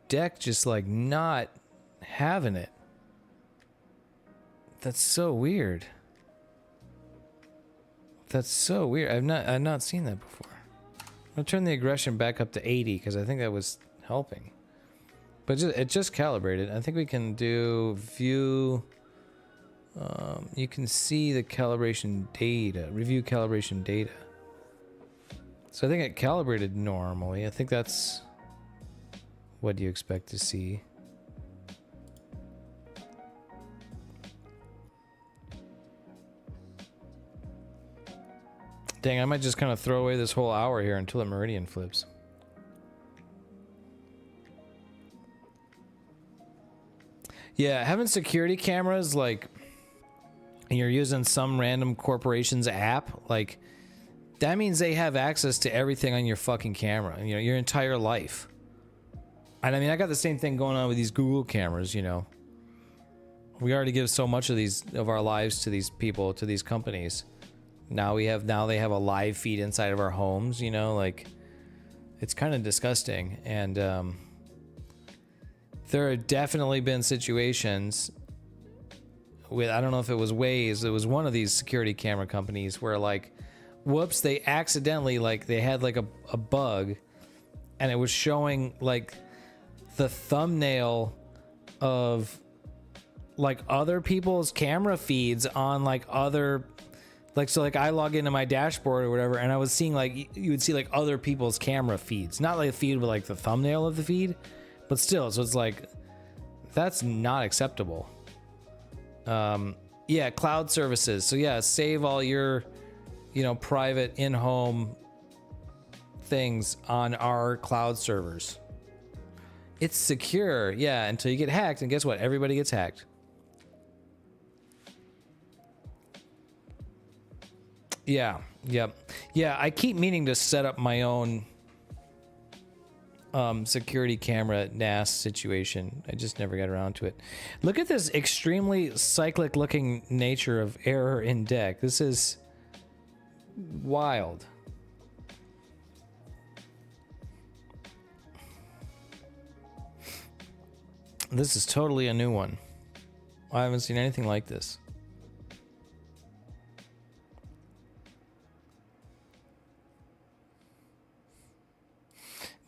deck just like not having it. That's so weird. That's so weird. I've not seen that before. I'm gonna turn the aggression back up to 80 because I think that was helping. But it just calibrated. I think we can do view. You can see the calibration data, review calibration data. So I think it calibrated normally. I think that's what you expect to see. Dang, I might just kind of throw away this whole hour here until the meridian flips. Yeah, having security cameras, like, and you're using some random corporation's app, like, that means they have access to everything on your fucking camera, you know, your entire life. And I mean, I got the same thing going on with these Google cameras, you know. We already give so much of our lives to these people, to these companies. Now they have a live feed inside of our homes, you know, like, it's kind of disgusting. And there have definitely been situations with, I don't know if it was Waze, it was one of these security camera companies where, like, whoops, they accidentally, like, they had like a bug and it was showing like the thumbnail of like other people's camera feeds on like other, like, so like I log into my dashboard or whatever and I was seeing like, you would see like other people's camera feeds, not like a feed with like the thumbnail of the feed, but still. So it's like, that's not acceptable. Yeah, cloud services. So yeah, save all your, you know, private in-home things on our cloud servers. It's secure, yeah, until you get hacked, and guess what? Everybody gets hacked. Yeah, yep. Yeah, I keep meaning to set up my own security camera NAS situation. I just never got around to it. Look at this extremely cyclic looking nature of error in deck. This is wild. This is totally a new one. I haven't seen anything like this.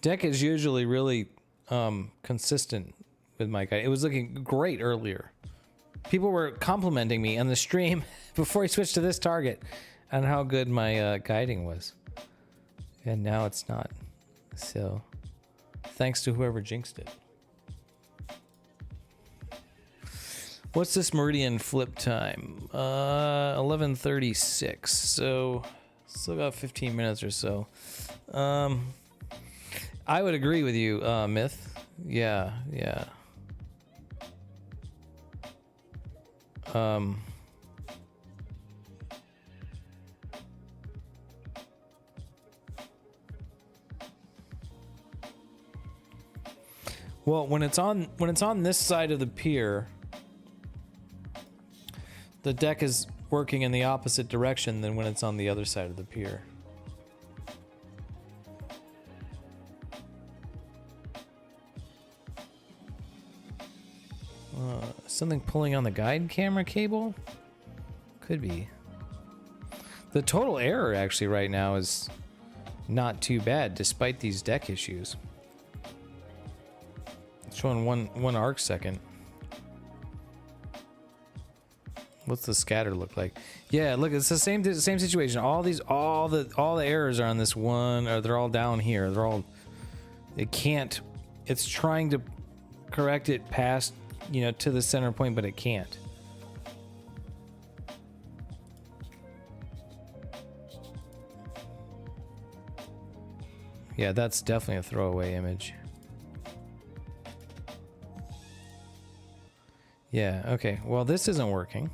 Deck is usually really consistent with my guide. It was looking great earlier. People were complimenting me on the stream before I switched to this target on how good my guiding was. And now it's not. So, thanks to whoever jinxed it. What's this meridian flip time? 11:36. So, still got 15 minutes or so. I would agree with you, Myth. Yeah, yeah. Well, when it's on this side of the pier, the deck is working in the opposite direction than when it's on the other side of the pier. Something pulling on the guide camera cable? Could be. The total error actually right now is not too bad despite these deck issues. It's showing one arc second. What's the scatter look like? Yeah, look, it's the same situation. All the errors are on this one, or they're all down here. They're all, it's trying to correct it past, you know, to the center point, but it can't. Yeah, that's definitely a throwaway image. Yeah, okay. Well, this isn't working.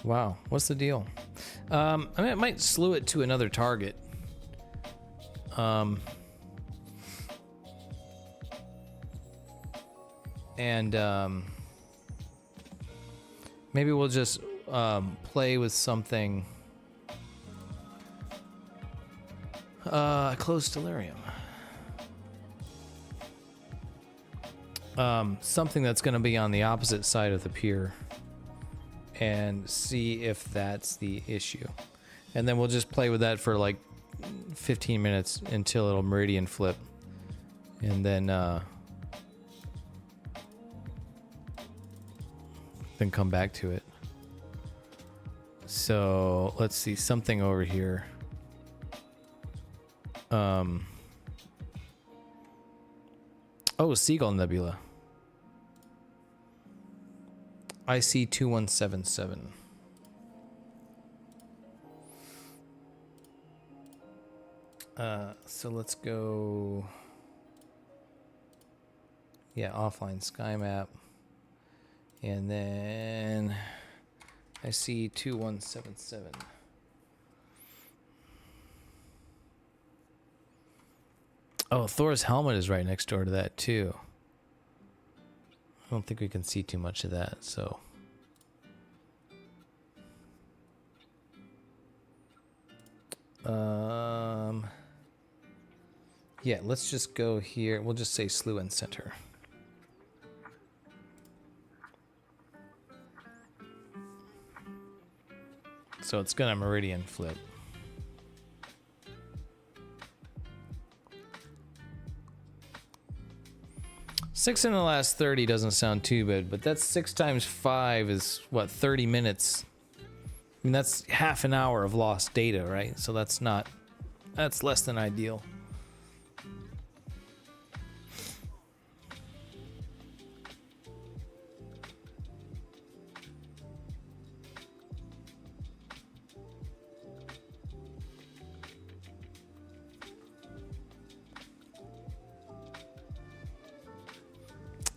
Wow, what's the deal? I mean, I might slew it to another target. Maybe we'll just play with something close delirium. Something that's going to be on the opposite side of the pier, and see if that's the issue. And then we'll just play with that for like 15 minutes until it'll meridian flip, and then come back to it. So let's see, something over here. Oh, Seagull Nebula. IC 2177. So let's go. Yeah, offline sky map. And then I see 2177. Oh, Thor's helmet is right next door to that too. I don't think we can see too much of that, so. Yeah, let's just go here. We'll just say slew and center. So it's gonna meridian flip. Six in the last 30 doesn't sound too bad, but that's 6 times 5 is what, 30 minutes. I mean, that's half an hour of lost data, right? So that's less than ideal.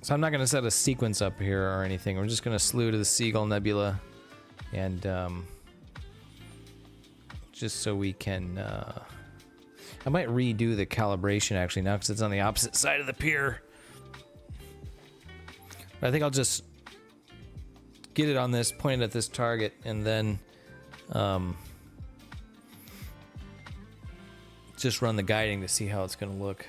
So I'm not going to set a sequence up here or anything. We're just going to slew to the Seagull Nebula, and just so we can. I might redo the calibration actually now because it's on the opposite side of the pier. But I think I'll just get it on this, point it at this target, and then just run the guiding to see how it's going to look.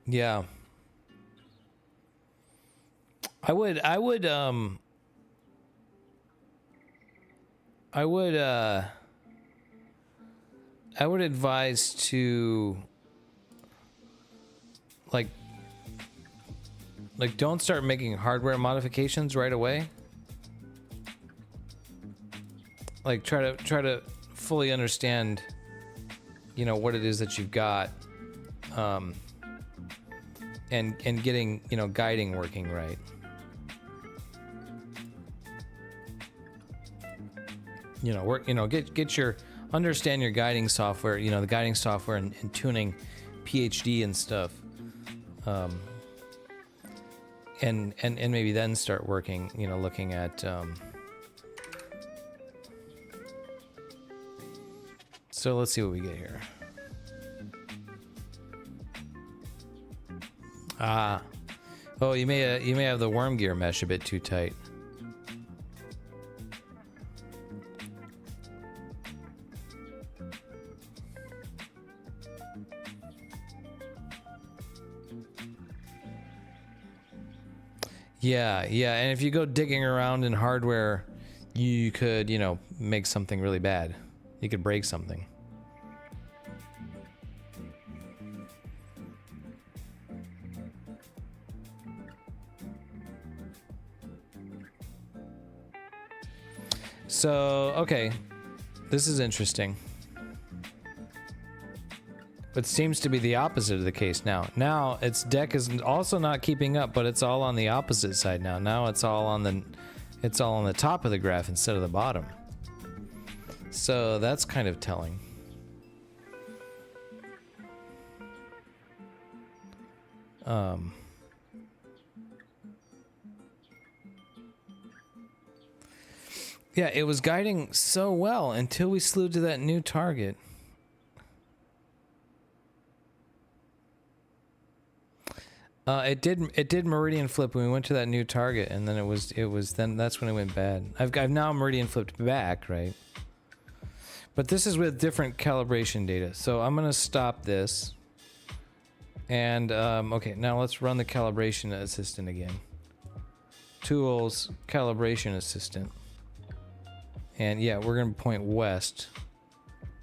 Yeah. I would advise to like don't start making hardware modifications right away. Like try to fully understand, you know, what it is that you've got. And getting, you know, guiding working right. You know, work, you know, get your, understand your guiding software, you know, the guiding software and tuning PhD and stuff. And maybe then start working, you know, looking at So let's see what we get here. Ah. Oh, you may have the worm gear mesh a bit too tight. Yeah, yeah, and if you go digging around in hardware, you could, you know, make something really bad. You could break something. So, okay, this is interesting. It seems to be the opposite of the case now. Now, its deck is also not keeping up, but it's all on the opposite side now. Now it's all on the top of the graph instead of the bottom. So that's kind of telling. Yeah, it was guiding so well until we slew to that new target. It did meridian flip when we went to that new target, and then that's when it went bad. I've now meridian flipped back, right? But this is with different calibration data, so I'm gonna stop this. And okay, now let's run the calibration assistant again. Tools, calibration assistant. And yeah, we're gonna point west.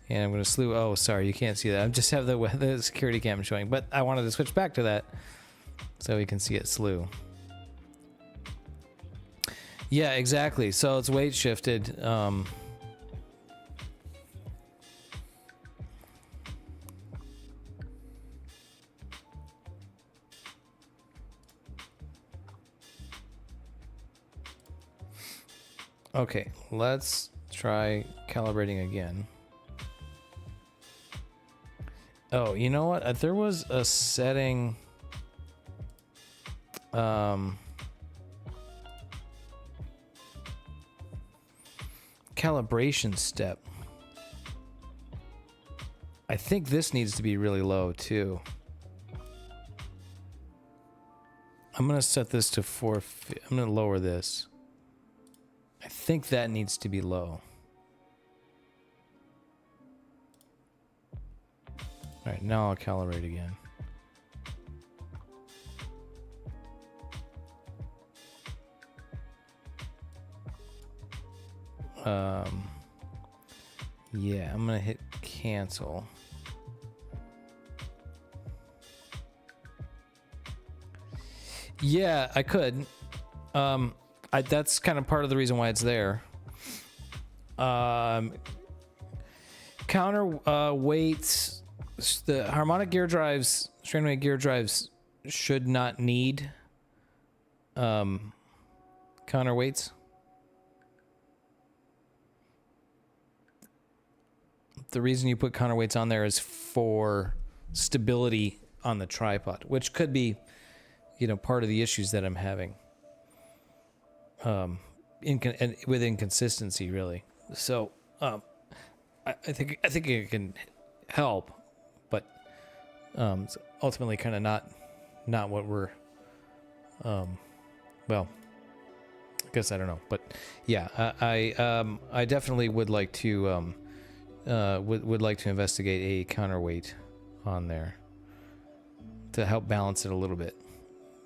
And I'm gonna slew. Oh, sorry, you can't see that. I just have the security cam showing, but I wanted to switch back to that so we can see it slew. Yeah, exactly. So it's weight shifted. Okay, let's try calibrating again. Oh, you know what? There was a setting. Calibration step. I think this needs to be really low too. I'm gonna set this to 450. I'm gonna lower this. I think that needs to be low. All right, now I'll calibrate again. Yeah, I'm gonna hit cancel. Yeah, I could. That's kind of part of the reason why it's there. Counter weights, the harmonic gear drives, strain weight gear drives should not need counter weights. The reason you put counterweights on there is for stability on the tripod, which could be, you know, part of the issues that I'm having. With inconsistency, really. So, I think it can help, but it's ultimately kind of not what we're. Well, I guess I don't know, but yeah, I definitely would like to would like to investigate a counterweight on there to help balance it a little bit,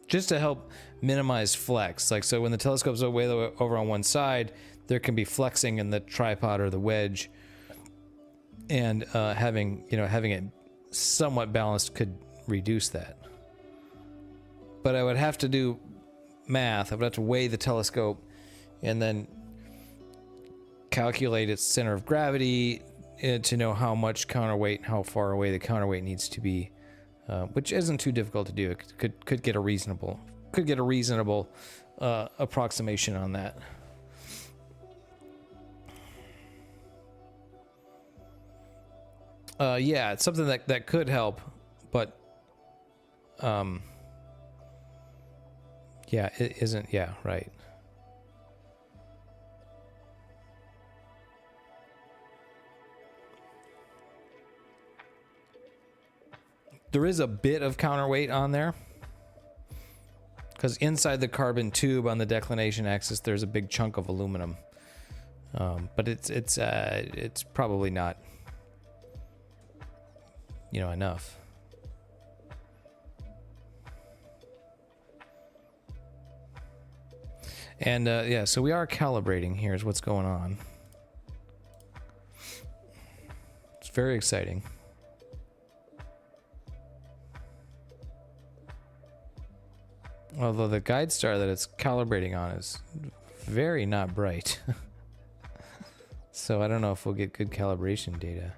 just to help minimize flex. Like, so when the telescope's way over on one side, there can be flexing in the tripod or the wedge, and having it somewhat balanced could reduce that. But I would have to do math. I would have to weigh the telescope and then calculate its center of gravity to know how much counterweight, how far away the counterweight needs to be, which isn't too difficult to do. It could get a reasonable approximation on that. Yeah, it's something that could help, but yeah, it isn't. Yeah, right. There is a bit of counterweight on there, because inside the carbon tube on the declination axis, there's a big chunk of aluminum. But it's probably not, you know, enough. And yeah, so we are calibrating. Here's what's going on. It's very exciting. Although the guide star that it's calibrating on is very not bright. So I don't know if we'll get good calibration data.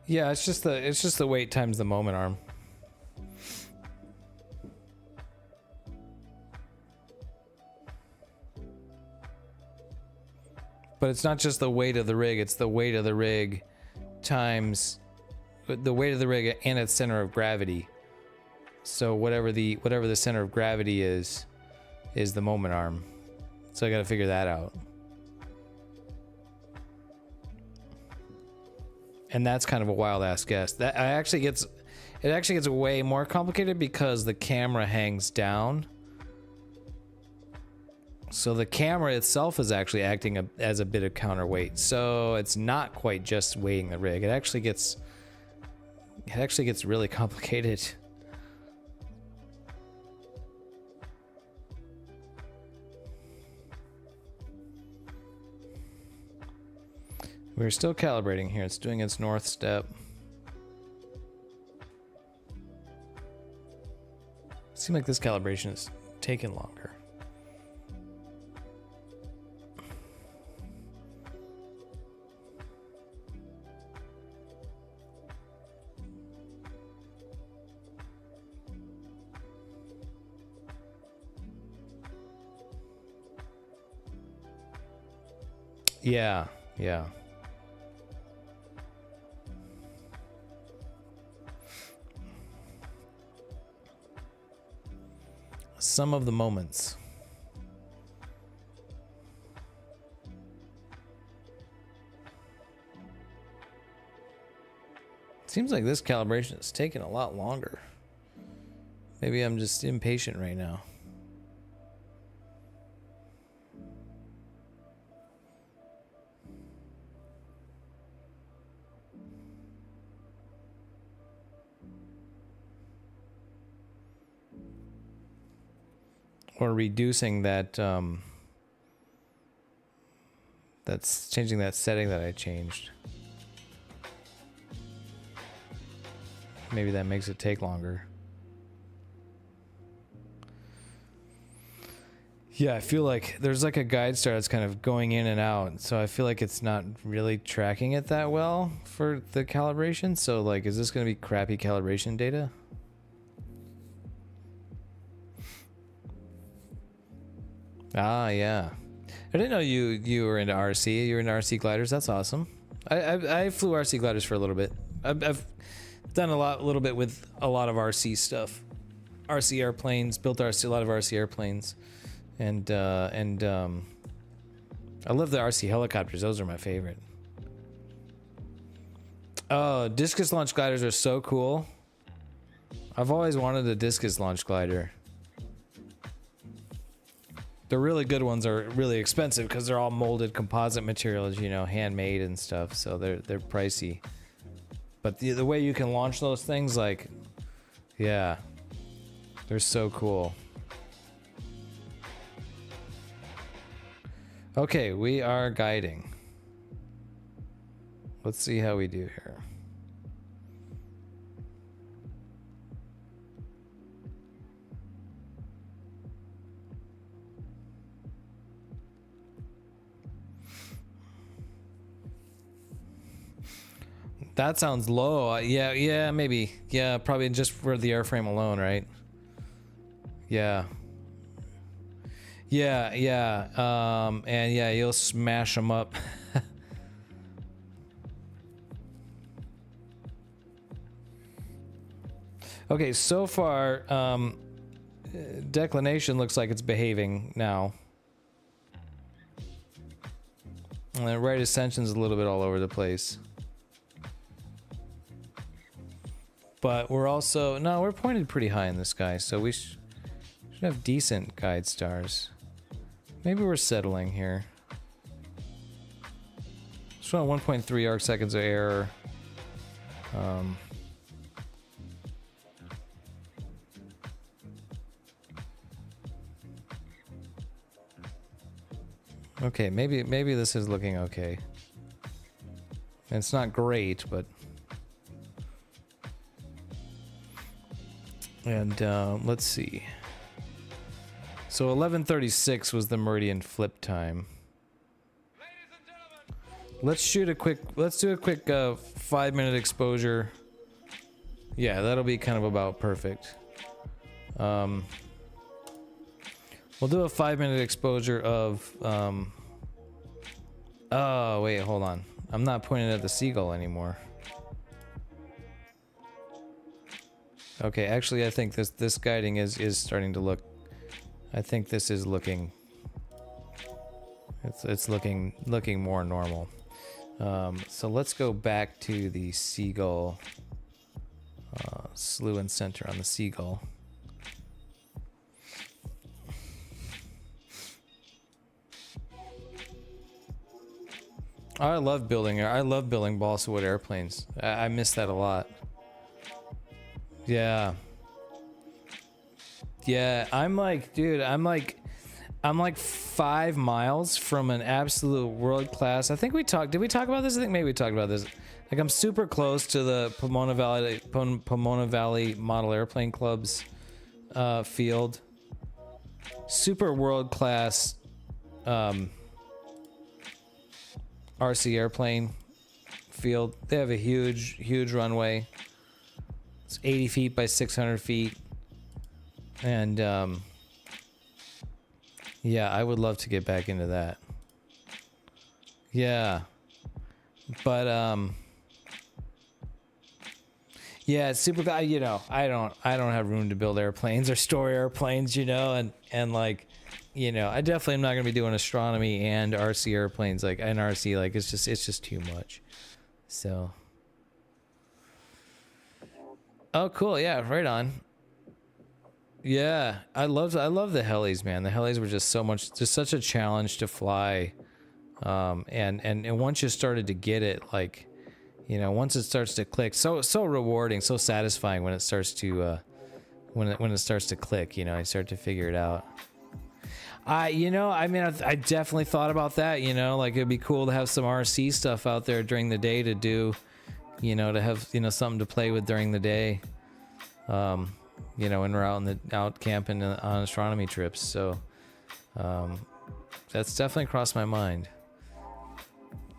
Yeah, it's just the weight times the moment arm. But it's not just the weight of the rig, it's the weight of the rig times the weight of the rig and its center of gravity. So whatever the center of gravity is the moment arm. So I got to figure that out. And that's kind of a wild ass guess. It actually gets way more complicated because the camera hangs down. So the camera itself is actually acting as a bit of counterweight. So it's not quite just weighting the rig. It actually gets really complicated. We're still calibrating here. It's doing its north step. Seems like this calibration is taking longer. Yeah, yeah. Some of the moments. Seems like this calibration is taking a lot longer. Maybe I'm just impatient right now. Or reducing that, that's changing that setting that I changed. Maybe that makes it take longer. Yeah, I feel like there's like a guide star that's kind of going in and out. So I feel like it's not really tracking it that well for the calibration. So like, is this going to be crappy calibration data? Ah, yeah. I didn't know you were into RC. You were into RC gliders. That's awesome. I flew RC gliders for a little bit. I've done a little bit with a lot of RC stuff. RC airplanes, built a lot of RC airplanes, and I love the RC helicopters. Those are my favorite. Oh, discus launch gliders are so cool. I've always wanted a discus launch glider. The really good ones are really expensive because they're all molded composite materials, you know, handmade and stuff. So they're pricey. But the way you can launch those things, like, yeah, they're so cool. Okay, we are guiding. Let's see how we do here. That sounds low. Yeah, maybe. Yeah, probably just for the airframe alone, right? Yeah. Yeah, yeah. And yeah, you'll smash them up. Okay, so far, declination looks like it's behaving now. And then right ascension's a little bit all over the place. But we're also, no, we're pointed pretty high in the sky, so we should have decent guide stars. Maybe we're settling here. Just want 1.3 arc seconds of error. Okay, maybe this is looking okay. It's not great, but and let's see. So 11:36 was the meridian flip time. Let's do a quick 5-minute exposure. Yeah, that'll be kind of about perfect. We'll do a 5-minute exposure of, oh, wait, hold on. I'm not pointing at the seagull anymore. Okay, actually, I think this guiding is starting to look, I think this is looking, it's looking more normal. So let's go back to the seagull, slew and center on the seagull. I love building balsa wood airplanes. I miss that a lot. Yeah. Yeah, I'm like, dude, I'm like 5 miles from an absolute world class. I think did we talk about this? I think maybe we talked about this. Like, I'm super close to the Pomona Valley Model Airplane Club's field. Super world class RC airplane field. They have a huge runway. It's 80 feet by 600 feet. And yeah, I would love to get back into that. Yeah. But yeah, it's super, you know, I don't have room to build airplanes or store airplanes, you know, and like, you know, I definitely am not going to be doing astronomy and RC airplanes, like, and RC, like, it's just too much. So. Oh, cool. Yeah, right on. Yeah, I love the helis, man. The helis were just such a challenge to fly. And once you started to get it, like, you know, once it starts to click, so rewarding, so satisfying when it starts to, when it starts to click, you know, I start to figure it out. You know, I mean, I definitely thought about that, you know, like, it'd be cool to have some RC stuff out there during the day to do, you know, to have, you know, something to play with during the day, you know, when we're out camping on astronomy trips. So, that's definitely crossed my mind.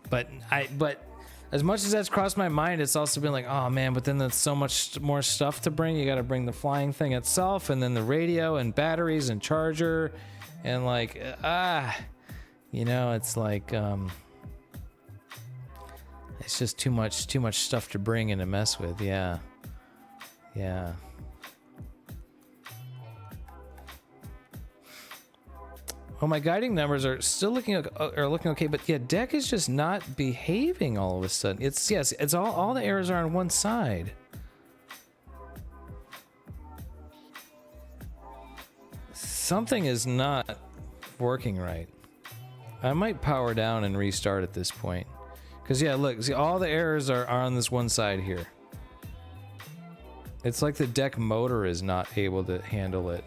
But as much as that's crossed my mind, it's also been like, oh man, but then there's so much more stuff to bring. You got to bring the flying thing itself, and then the radio and batteries and charger. And like, you know, it's like, it's just too much stuff to bring and to mess with. Yeah. Yeah. Oh, my guiding numbers are still looking okay, but yeah, deck is just not behaving all of a sudden. It's all the errors are on one side. Something is not working right. I might power down and restart at this point. Because, yeah, look, see, all the errors are on this one side here. It's like the deck motor is not able to handle it.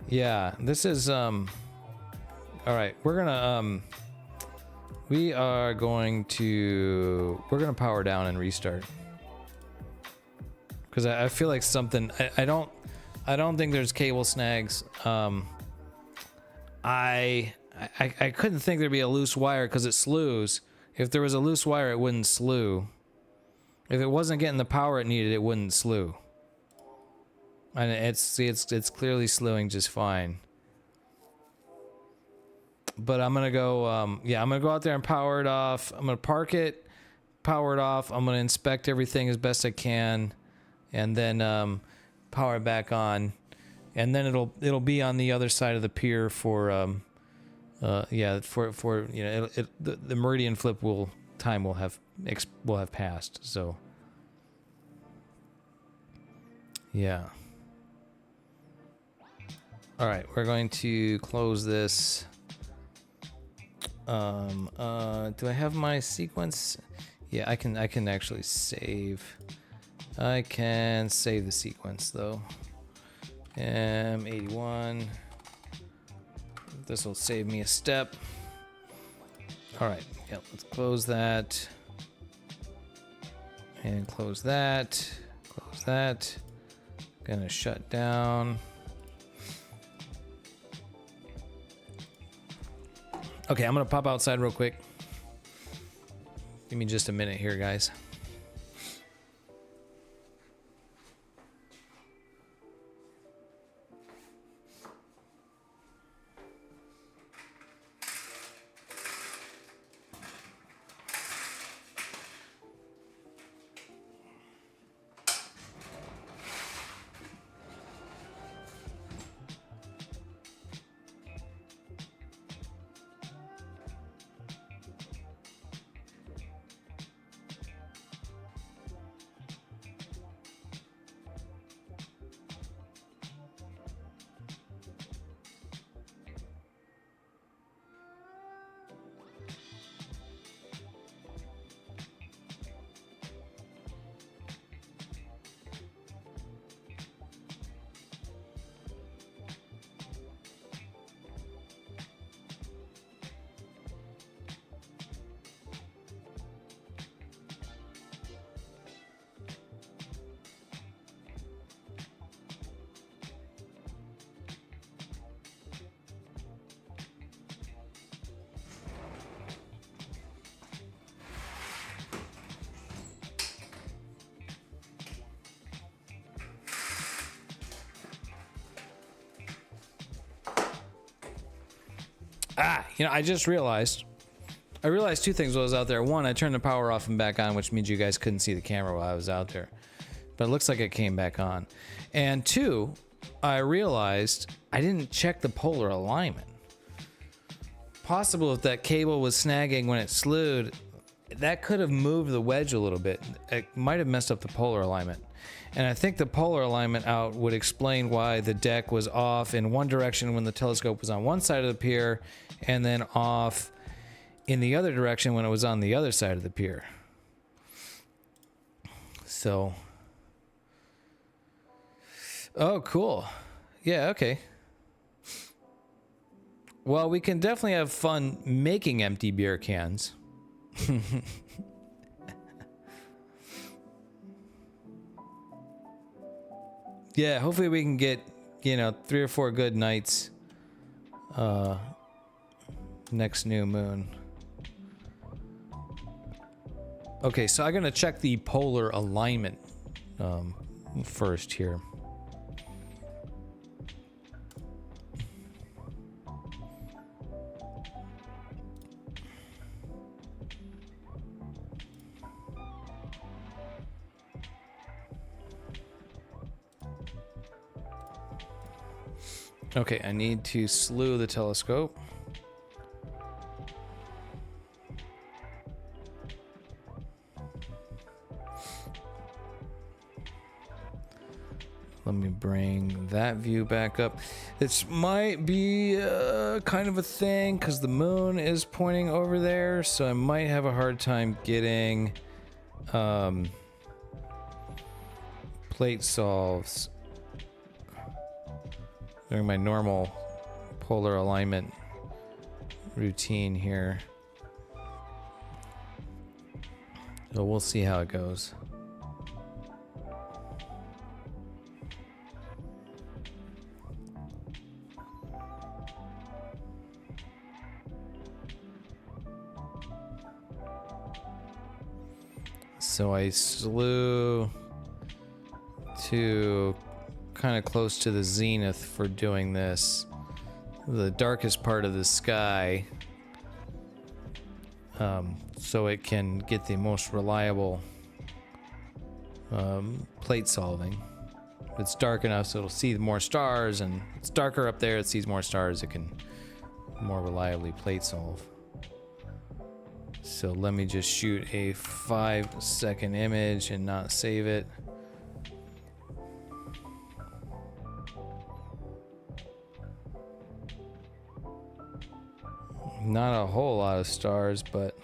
Yeah, this is, alright, we're gonna power down and restart. Because I feel like something, I don't think there's cable snags. I couldn't think there'd be a loose wire because it slews. If there was a loose wire, it wouldn't slew. If it wasn't getting the power it needed, it wouldn't slew. And it's clearly slewing just fine. But I'm gonna go, yeah, I'm gonna go out there and power it off. I'm gonna park it, power it off. I'm gonna inspect everything as best I can, and then power it back on, and then it'll be on the other side of the pier for yeah, for you know, the meridian flip time will have passed. So yeah. All right, we're going to close this. Do I have my sequence? Yeah, I can actually save. I can save the sequence though. M81. This will save me a step. All right, yeah, let's close that. And close that. Close that. Gonna shut down. Okay, I'm gonna pop outside real quick. Give me just a minute here, guys. You know, I realized two things while I was out there. One, I turned the power off and back on, which means you guys couldn't see the camera while I was out there. But it looks like it came back on. And two, I realized I didn't check the polar alignment. Possible if that cable was snagging when it slewed, that could have moved the wedge a little bit. It might have messed up the polar alignment. And I think the polar alignment out would explain why the deck was off in one direction when the telescope was on one side of the pier, and then off in the other direction when it was on the other side of the pier. So, oh, cool. Yeah, okay. Well, we can definitely have fun making empty beer cans. Yeah, hopefully we can get, you know, 3 or 4 good nights next new moon. Okay, so I'm gonna check the polar alignment first here. Okay, I need to slew the telescope. Let me bring that view back up. This might be kind of a thing because the moon is pointing over there, so I might have a hard time getting plate solves during my normal polar alignment routine here. So we'll see how it goes. So I slew to kind of close to the zenith for doing this. The darkest part of the sky. So it can get the most reliable plate solving. It's dark enough so it'll see more stars, and it's darker up there, it sees more stars, it can more reliably plate solve. So let me just shoot a 5-second image and not save it. Not a whole lot of stars, but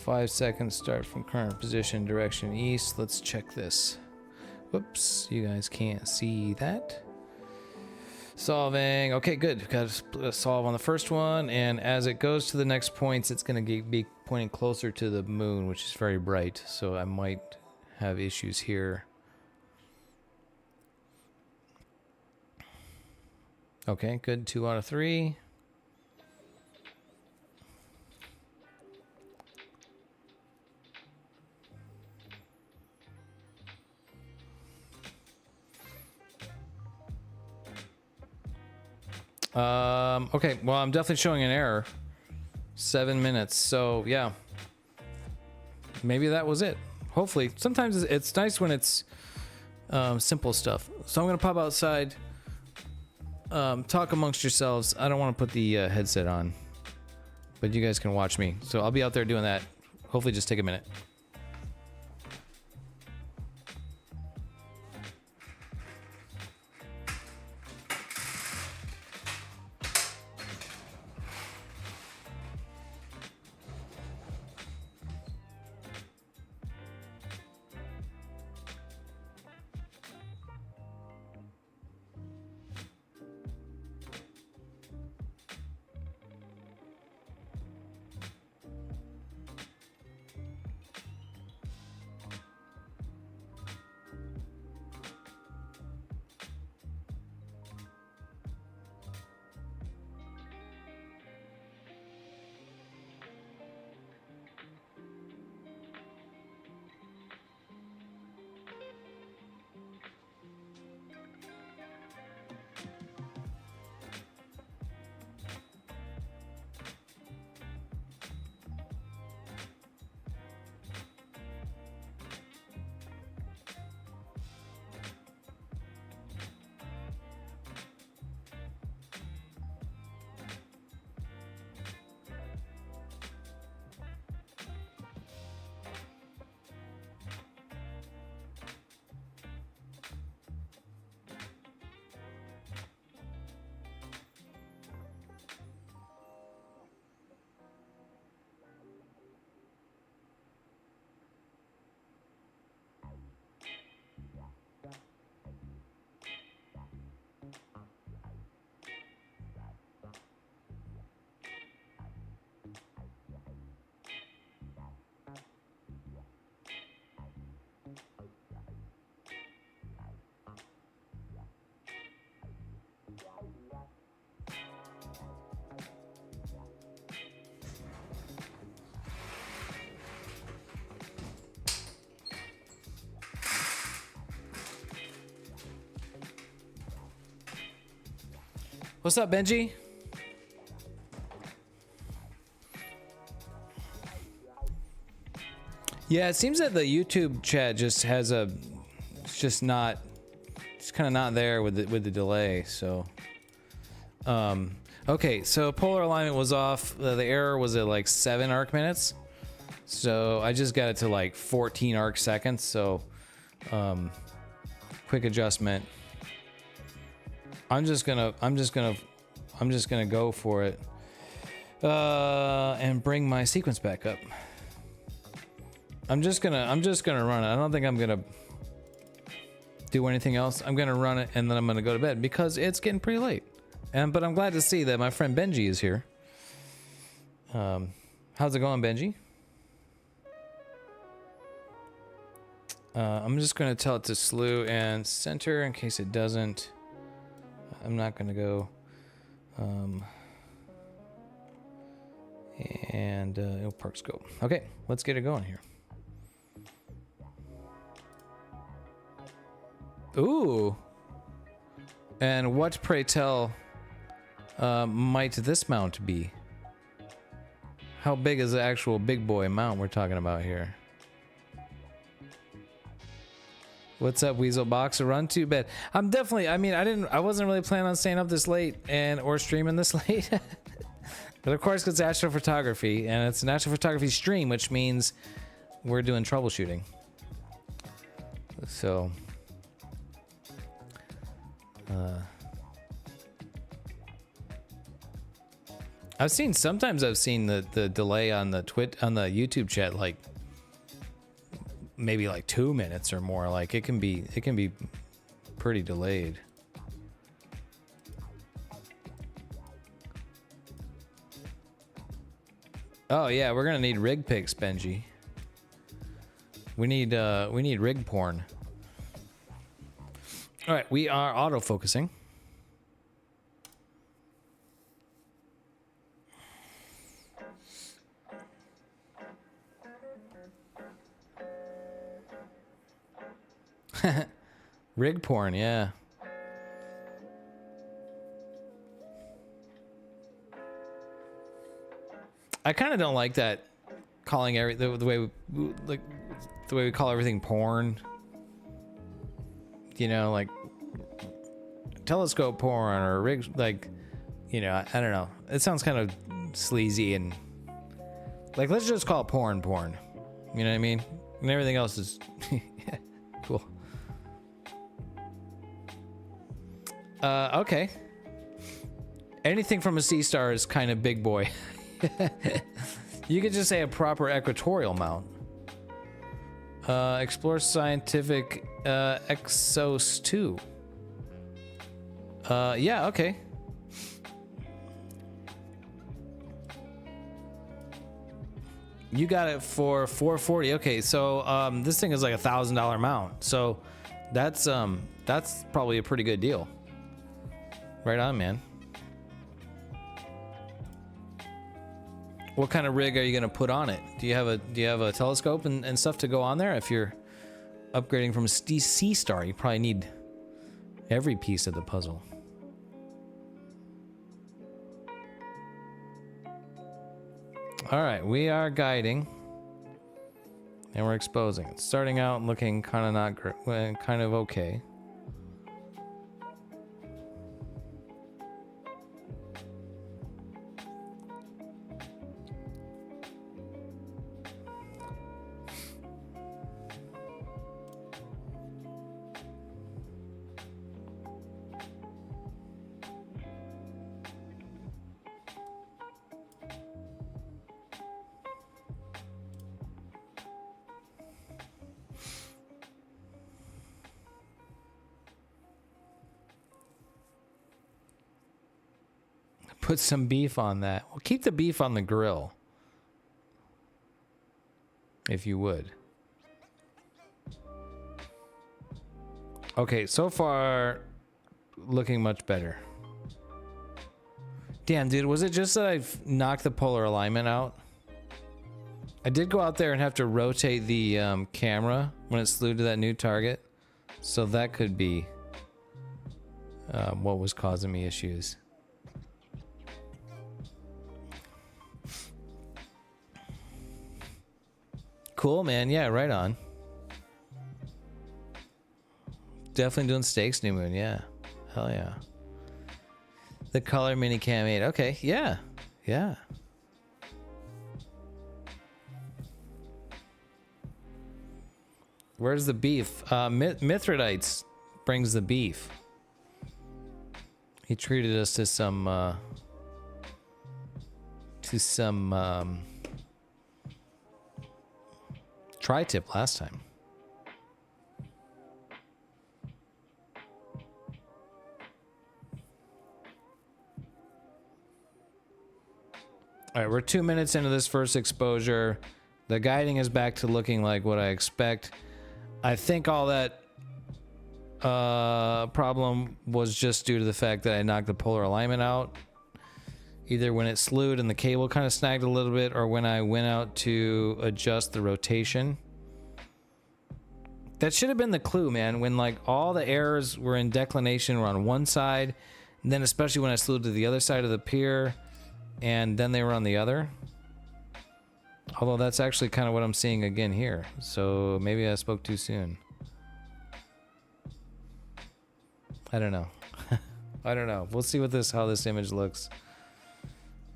5 seconds start from current position, direction east. Let's check this. Whoops, you guys can't see that. Solving. Okay, good. Got a solve on the first one, and as it goes to the next points, it's going to be pointing closer to the moon, which is very bright, so I might have issues here. Okay, good. 2 out of 3. Okay, well, I'm definitely showing an error. 7 minutes, so yeah. Maybe that was it. Hopefully. Sometimes it's nice when it's simple stuff. So I'm gonna pop outside, talk amongst yourselves. I don't want to put the headset on, but you guys can watch me. So I'll be out there doing that. Hopefully just take a minute. What's up, Benji? Yeah, it seems that the YouTube chat just has a, it's just not, it's kind of not there with the delay. So, okay, so polar alignment was off. The error was at like 7 arc minutes. So I just got it to like 14 arc seconds. So, quick adjustment. I'm just gonna go for it, and bring my sequence back up. I'm just gonna run it. I don't think I'm gonna do anything else. I'm gonna run it and then I'm gonna go to bed because it's getting pretty late. But I'm glad to see that my friend Benji is here. How's it going, Benji? I'm just gonna tell it to slew and center in case it doesn't. I'm not gonna go, and it'll park scope. Okay, let's get it going here. Ooh. And what, pray tell, might this mount be? How big is the actual big boy mount we're talking about here? What's up, Weasel Box? Run to bed. I'm definitely, I mean, I wasn't really planning on staying up this late or streaming this late. But of course, it's ASStrophotography, and it's an ASStrophotography stream, which means we're doing troubleshooting. So, sometimes I've seen the delay on the YouTube chat, like maybe like 2 minutes or more. Like it can be pretty delayed. Oh yeah, we're gonna need rig pics, Benji. We need rig porn. All right, we are autofocusing. Rig porn, yeah. I kind of don't like that calling the way we call everything porn. You know, like telescope porn or rig, like, you know, I don't know. It sounds kind of sleazy and like, let's just call it porn. You know what I mean? And everything else is cool. Okay. Anything from a sea star is kind of big boy. You could just say a proper equatorial mount. Explore Scientific Exos 2. Yeah, okay. You got it for $440. Okay, so this thing is like $1,000 mount. So that's probably a pretty good deal. Right on, man. What kind of rig are you gonna put on it? Do you have a telescope and stuff to go on there? If you're upgrading from a sea star, you probably need every piece of the puzzle. All right, we are guiding and we're exposing. It's starting out looking kind of not great, kind of okay. Put some beef on that. Well, keep the beef on the grill, if you would. Okay, so far, looking much better. Damn, dude, was it just that I've knocked the polar alignment out? I did go out there and have to rotate the camera when it slew to that new target. So that could be what was causing me issues. Cool, man. Yeah, right on. Definitely doing stakes, New Moon. Yeah. Hell yeah. The color mini cam 8. Okay. Yeah. Yeah. Where's the beef? Mithradites brings the beef. He treated us to some tri-tip last time. All right, we're 2 minutes into this first exposure. The guiding is back to looking like what I expect. I think all that problem was just due to the fact that I knocked the polar alignment out. Either when it slewed and the cable kind of snagged a little bit, or when I went out to adjust the rotation. That should have been the clue, man. When like all the errors were in declination were on one side, and then especially when I flew to the other side of the pier, and then they were on the other. Although that's actually kind of what I'm seeing again here. So maybe I spoke too soon. I don't know. I don't know. We'll see what how this image looks.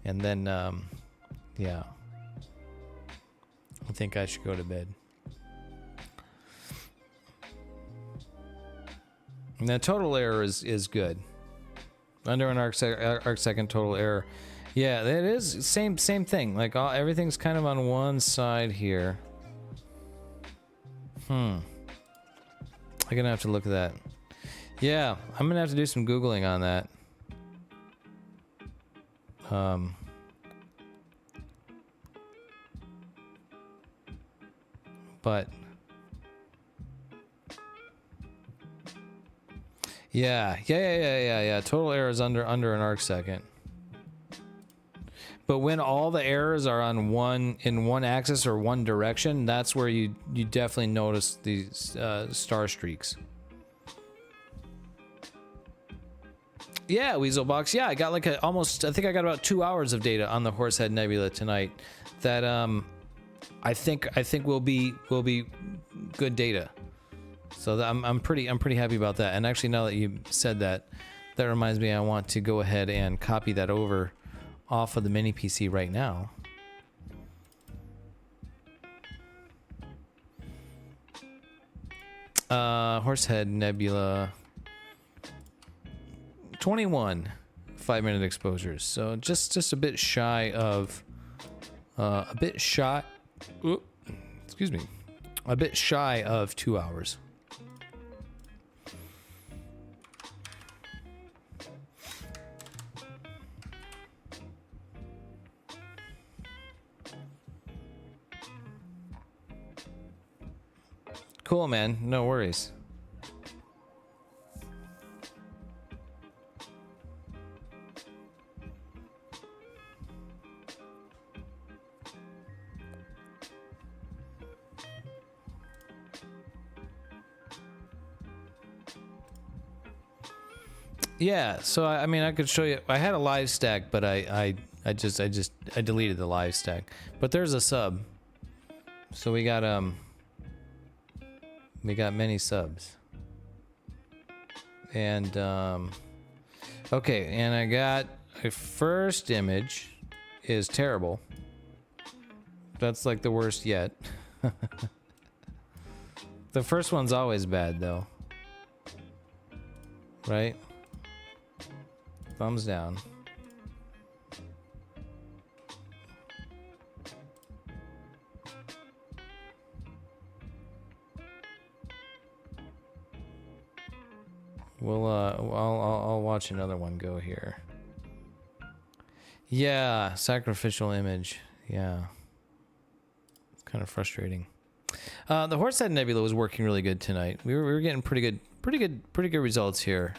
And then, yeah. I think I should go to bed. And the total error is good. Under an arc second total error. Yeah, that is same thing. Like everything's kind of on one side here. I'm gonna have to look at that. Yeah, I'm gonna have to do some Googling on that. But yeah. Total error is under an arc second. But when all the errors are on one axis or one direction, that's where you definitely notice these star streaks. Yeah, Weaselbox. Yeah, I got like I think I got about 2 hours of data on the Horsehead Nebula tonight. That I think will be good data. So I'm pretty happy about that. And actually, now that you said that, that reminds me I want to go ahead and copy that over off of the mini PC right now. Horsehead Nebula 21 5-minute exposures. So just a bit shy of a bit shy of 2 hours. Cool, man. No worries. Yeah, so I mean I could show you. I had a live stack, but I deleted the live stack. But there's a sub. So we got many subs. And okay, and I got a first image is terrible. That's like the worst yet. The first one's always bad though. Right? Thumbs down. We'll I'll watch another one go here. Yeah, sacrificial image. Yeah. It's kind of frustrating. The Horsehead Nebula was working really good tonight. We were getting pretty good results here.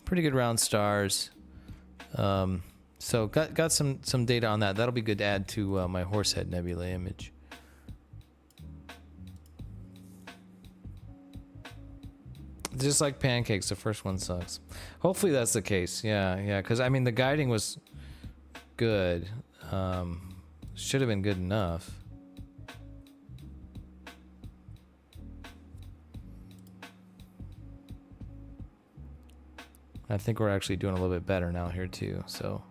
Pretty good round stars. So got some data on that. That'll be good to add to my Horsehead Nebula image. Just like pancakes, the first one sucks. Hopefully that's the case. Yeah, because I mean the guiding was good. Should have been good enough. I think we're actually doing a little bit better now here too, so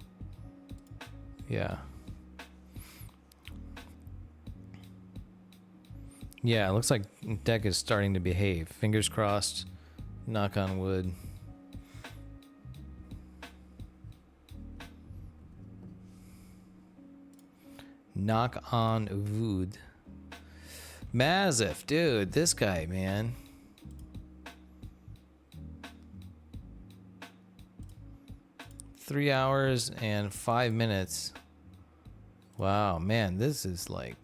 yeah. Yeah, it looks like deck is starting to behave. Fingers crossed. Knock on wood. Knock on wood. Mazif, dude, this guy, man. Three hours and 5 minutes. Wow, man, this is like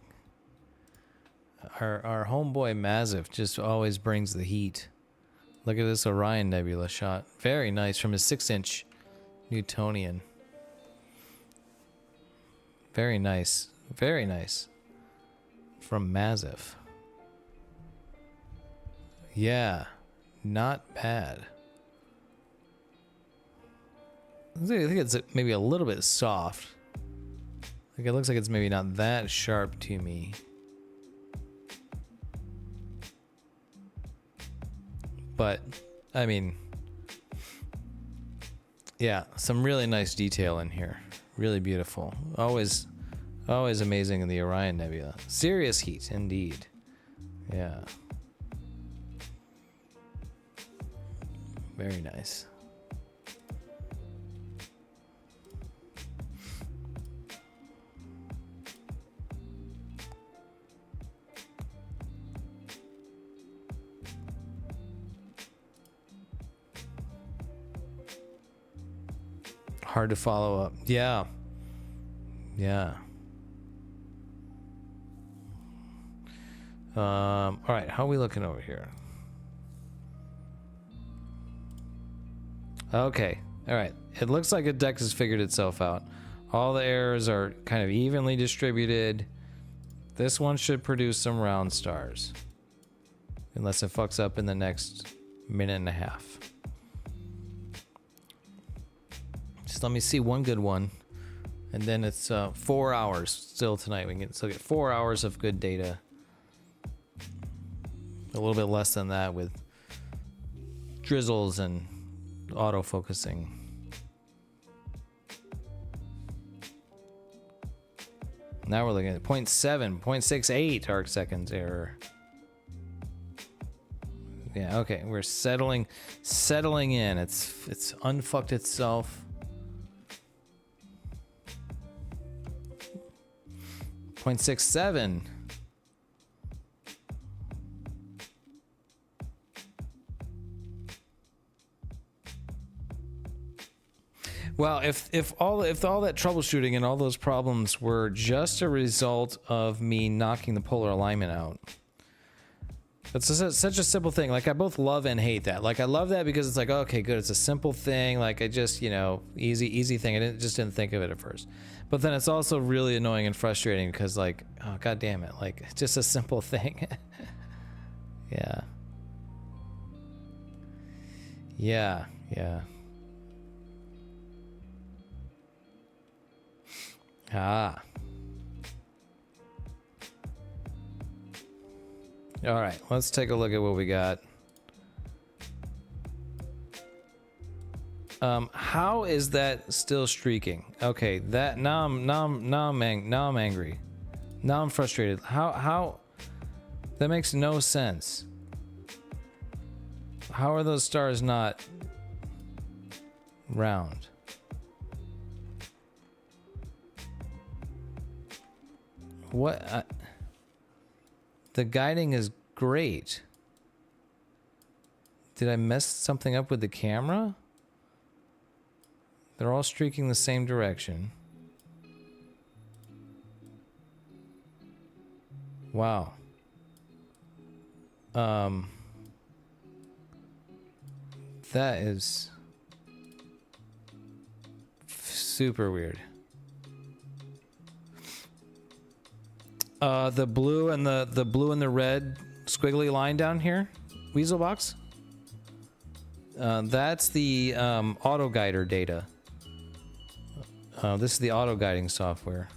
our homeboy Mazif just always brings the heat. Look at this Orion Nebula shot. Very nice from his 6-inch Newtonian. Very nice. Very nice. From Mazif. Yeah, not bad. I think it's maybe a little bit soft. Like it looks like it's maybe not that sharp to me. But, I mean, yeah, some really nice detail in here. Really beautiful. Always amazing in the Orion Nebula. Serious heat, indeed. Yeah. Very nice. Hard to follow up. Yeah. Yeah. All right, how are we looking over here? Okay. All right. It looks like a deck has figured itself out. All the errors are kind of evenly distributed. This one should produce some round stars. Unless it fucks up in the next minute and a half. Just let me see one good one. And then it's 4 hours still tonight. We can still get 4 hours of good data. A little bit less than that with drizzles and autofocusing. Now we're looking at 0.7, 0.68 arc seconds error. Yeah, okay, we're settling in. It's unfucked itself. 0.67. Well, if all that troubleshooting and all those problems were just a result of me knocking the polar alignment out. It's such a simple thing. Like, I both love and hate that. Like, I love that because it's like, okay, good, it's a simple thing. Like, I just, you know, easy thing. I just didn't think of it at first. But then it's also really annoying and frustrating because, like, oh, god damn it. Like, it's just a simple thing. Yeah. Yeah. Ah. All right, let's take a look at what we got. How is that still streaking? Okay, that now I'm angry. Now I'm frustrated. How that makes no sense. How are those stars not round? What? The guiding is great. Did I mess something up with the camera? They're all streaking the same direction. Wow. That is super weird. The blue and the red squiggly line down here, Weaselbox. That's the auto guider data. This is the auto guiding software.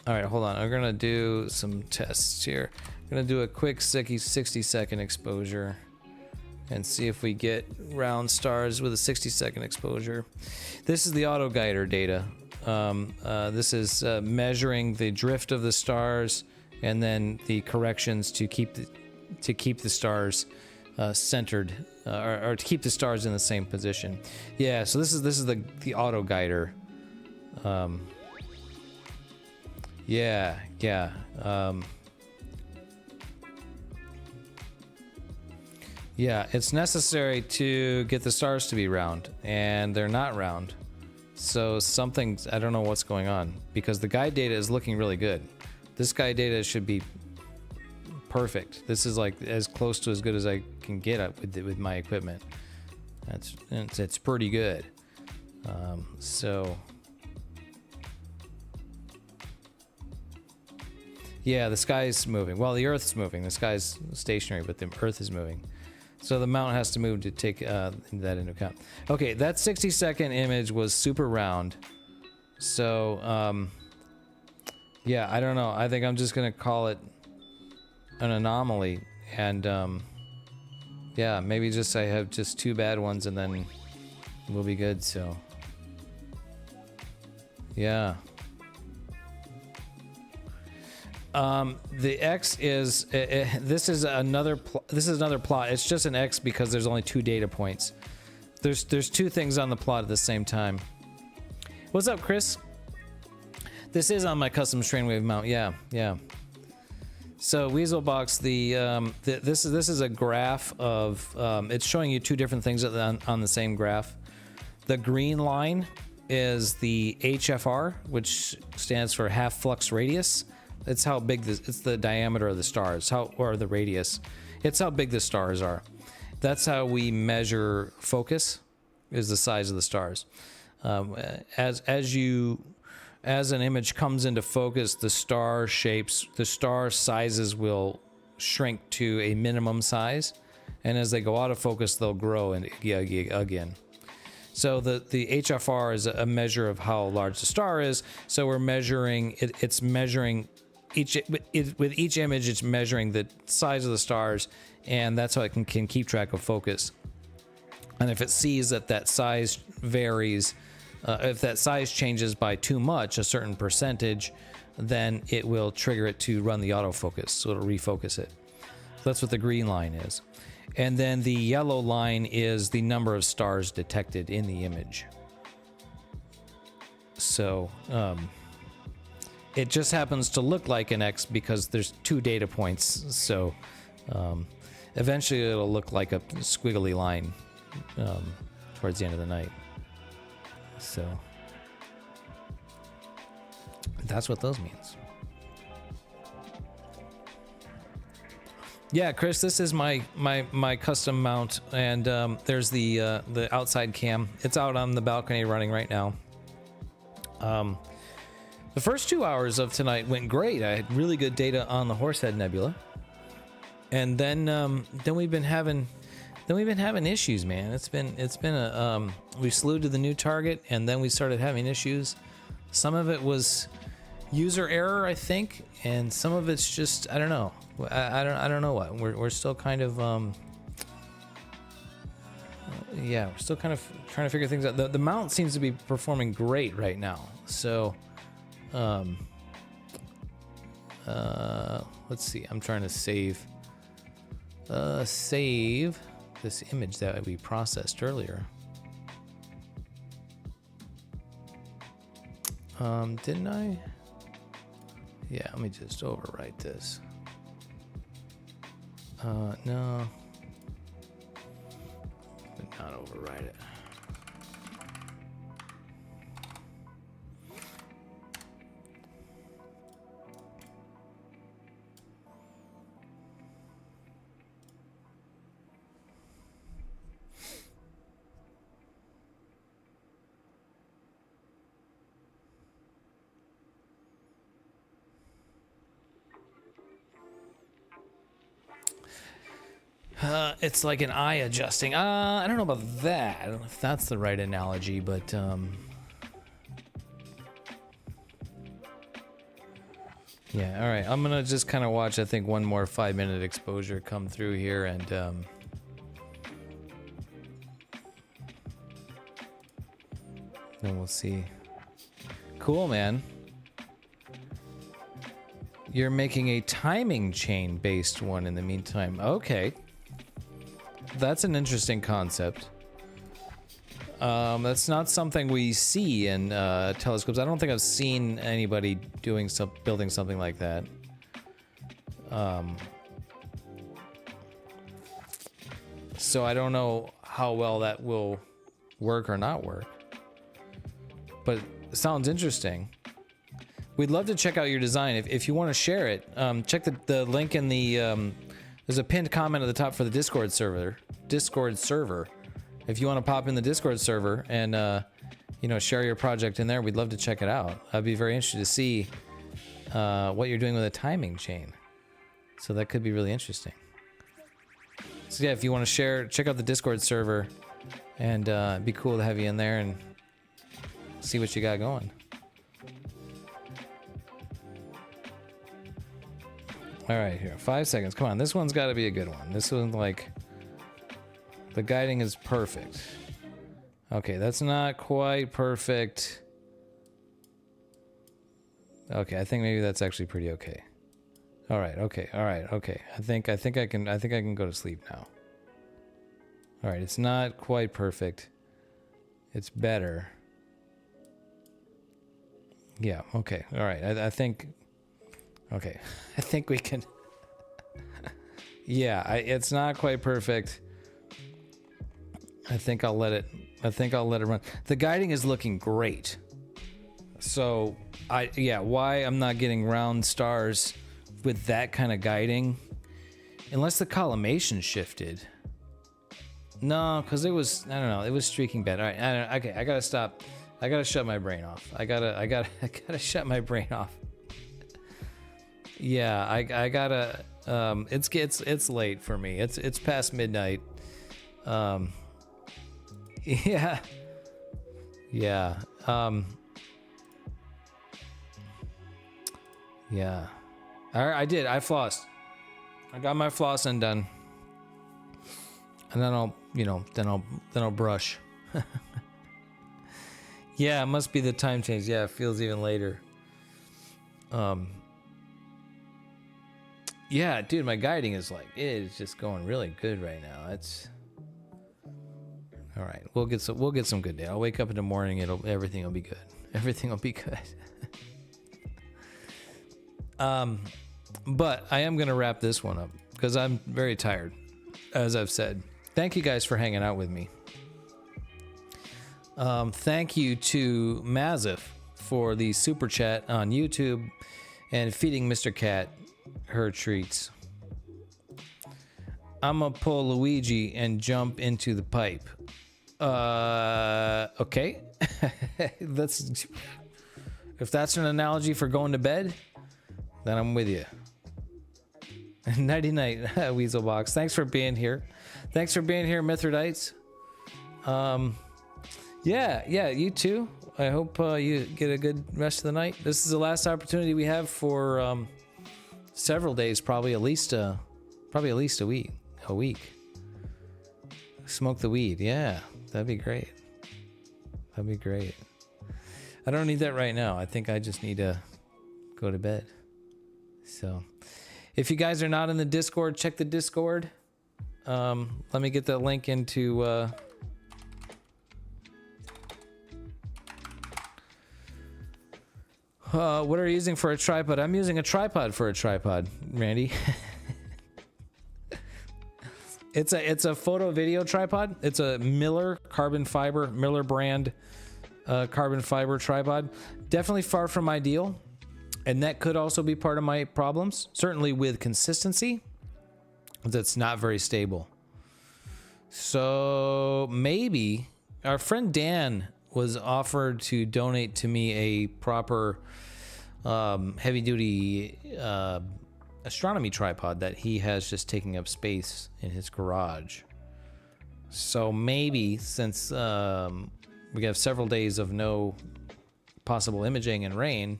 All right, hold on. I'm gonna do some tests here. I'm gonna do a quick 60-second exposure and see if we get round stars with a 60-second exposure. This is the auto guider data. This is measuring the drift of the stars and then the corrections to keep the stars centered or to keep the stars in the same position. Yeah, so this is the auto guider. Yeah. Yeah, it's necessary to get the stars to be round, and they're not round. So I don't know what's going on, because the guide data is looking really good. This guide data should be perfect. This is like as close to as good as I can get with my equipment. It's pretty good. Yeah, the sky's moving. Well, the Earth's moving. The sky's stationary, but the Earth is moving. So the mount has to move to take that into account. Okay, that 60-second image was super round. So, yeah, I don't know. I think I'm just going to call it an anomaly. And, yeah, maybe just I have just 2 bad ones and then we'll be good, so. Yeah. The X is this is another plot. It's just an X because there's only 2 data points. There's 2 things on the plot at the same time. What's up, Chris? This is on my custom strainwave mount. Yeah. So Weaselbox, this is a graph of it's showing you 2 different things on the same graph. The green line is the HFR, which stands for half flux radius. It's how big it's the diameter of the stars, or the radius. It's how big the stars are. That's how we measure focus, is the size of the stars. As an image comes into focus, the star sizes will shrink to a minimum size, and as they go out of focus, they'll grow again. So the HFR is a measure of how large the star is. So we're measuring it. It's measuring with each image. It's measuring the size of the stars, and that's how it can keep track of focus. And if it sees that size varies, if that size changes by too much, a certain percentage, then it will trigger it to run the autofocus. So it'll refocus it. So that's what the green line is. And then the yellow line is the number of stars detected in the image. So it just happens to look like an X because there's 2 data points. So eventually it'll look like a squiggly line towards the end of the night. So that's what those means. Yeah, Chris, this is my custom mount, and there's the outside cam. It's out on the balcony running right now. The first 2 hours of tonight went great. I had really good data on the Horsehead Nebula, and then we've been having issues, man. It's been a we slewed to the new target, and then we started having issues. Some of it was user error, I think, and some of it's just I don't know. I don't know what we're still kind of yeah, we're still kind of trying to figure things out. The mount seems to be performing great right now. So let's see. I'm trying to save this image that we processed earlier. Didn't I? Yeah, let me just overwrite this. No. Did not overwrite it. It's like an eye adjusting. I don't know about that. I don't know if that's the right analogy, but yeah. All right, I'm gonna just kind of watch. I think one more 5-minute exposure come through here, and then we'll see. Cool, man. You're making a timing chain based one in the meantime. Okay. That's an interesting concept. That's not something we see in telescopes. I don't think I've seen anybody building something like that. So I don't know how well that will work or not work. But it sounds interesting. We'd love to check out your design. If you want to share it, check the link in the... there's a pinned comment at the top for the Discord server. If you want to pop in the Discord server and share your project in there, we'd love to check it out. I'd be very interested to see what you're doing with a timing chain. So that could be really interesting. So yeah, if you want to share, check out the Discord server, and it'd be cool to have you in there and see what you got going. All right, here, 5 seconds. Come on, this one's got to be a good one. This one, like, the guiding is perfect. Okay, that's not quite perfect. Okay, I think maybe that's actually pretty okay. All right, okay, all right, okay. I think I can go to sleep now. All right, it's not quite perfect. It's better. Yeah, okay, all right. I think. Okay, I think we can. Yeah, it's not quite perfect. I think I'll let it run. The guiding is looking great. So why I'm not getting round stars with that kind of guiding, unless the collimation shifted. No, because it was, I don't know, it was streaking bad. All right, okay, I gotta stop. I gotta shut my brain off. I gotta shut my brain off. Yeah, I gotta. It's late for me. It's past midnight. Yeah. Yeah. Yeah. I did. I flossed. I got my flossing done. And then I'll brush. Yeah, it must be the time change. Yeah, it feels even later. Yeah, dude, my guiding is like, it is just going really good right now. It's all right. We'll get some good day. I'll wake up in the morning. Everything will be good. Everything will be good. But I am gonna wrap this one up because I'm very tired, as I've said. Thank you guys for hanging out with me. Thank you to Mazif for the super chat on YouTube and feeding Mr. Cat her treats. I'm gonna pull Luigi and jump into the pipe. Okay. If that's an analogy for going to bed, then I'm with you. Nighty night, Weaselbox. Thanks for being here. Thanks for being here, Mithrodites. Yeah, you too. I hope you get a good rest of the night. This is the last opportunity we have for several days, probably at least a week. Smoke the weed. Yeah, that'd be great. That'd be great. I don't need that right now. I think I just need to go to bed. So, if you guys are not in the Discord, check the Discord. Let me get the link into. What are you using for a tripod? I'm using a tripod for a tripod, Randy. It's a photo video tripod. It's a Miller brand carbon fiber tripod. Definitely far from ideal. And that could also be part of my problems. Certainly with consistency, that's not very stable. So maybe our friend Dan was offered to donate to me a proper heavy duty astronomy tripod that he has just taking up space in his garage. So maybe since we have several days of no possible imaging and rain,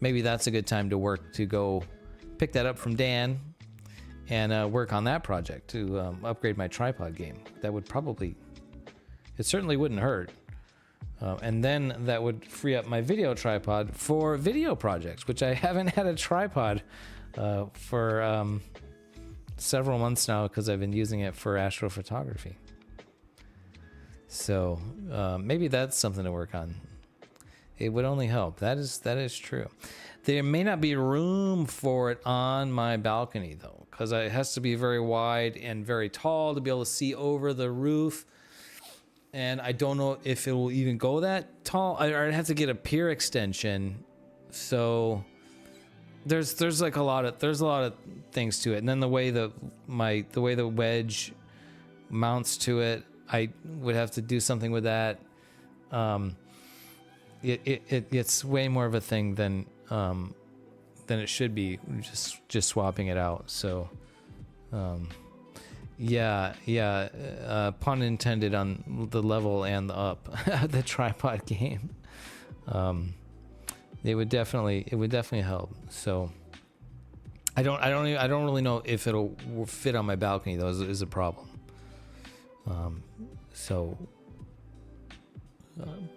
maybe that's a good time to go pick that up from Dan and work on that project to upgrade my tripod game. That would it certainly wouldn't hurt. And then that would free up my video tripod for video projects, which I haven't had a tripod for several months now because I've been using it for ASStrophotography. So maybe that's something to work on. It would only help. That is true. There may not be room for it on my balcony though, because it has to be very wide and very tall to be able to see over the roof. And I don't know if it will even go that tall. I'd have to get a pier extension. So there's a lot of things to it. And then the way the wedge mounts to it, I would have to do something with that. It's way more of a thing than than it should be, just swapping it out. So, yeah, pun intended on the level and the up, the tripod game. It would definitely help. So, I don't really know if it'll fit on my balcony though. Is a problem.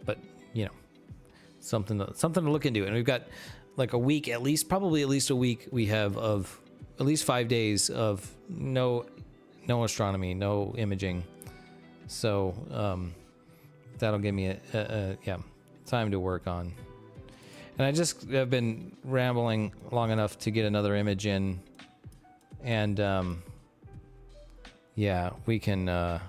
But you know, something to look into. And we've got like a week probably at least a week we have of at least 5 days of no astronomy, no imaging. So that'll give me a time to work on. And I just have been rambling long enough to get another image in, and we can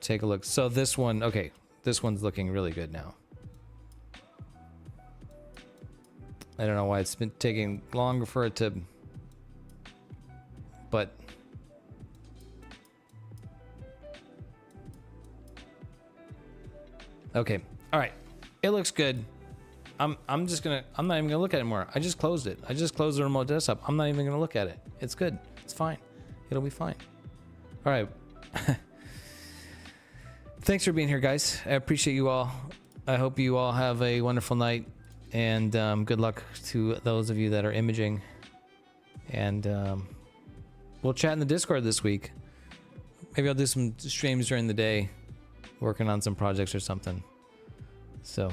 take a look. So this one, okay, this one's looking really good now. I don't know why it's been taking longer for it to, but okay, all right, it looks good. I'm not even gonna look at it anymore. I just closed it. I just closed the remote desktop. I'm not even gonna look at it. It's good. It's fine. It'll be fine. All right. Thanks for being here, guys. I appreciate you all. I hope you all have a wonderful night, and good luck to those of you that are imaging. And we'll chat in the Discord this week. Maybe I'll do some streams during the day, working on some projects or something. So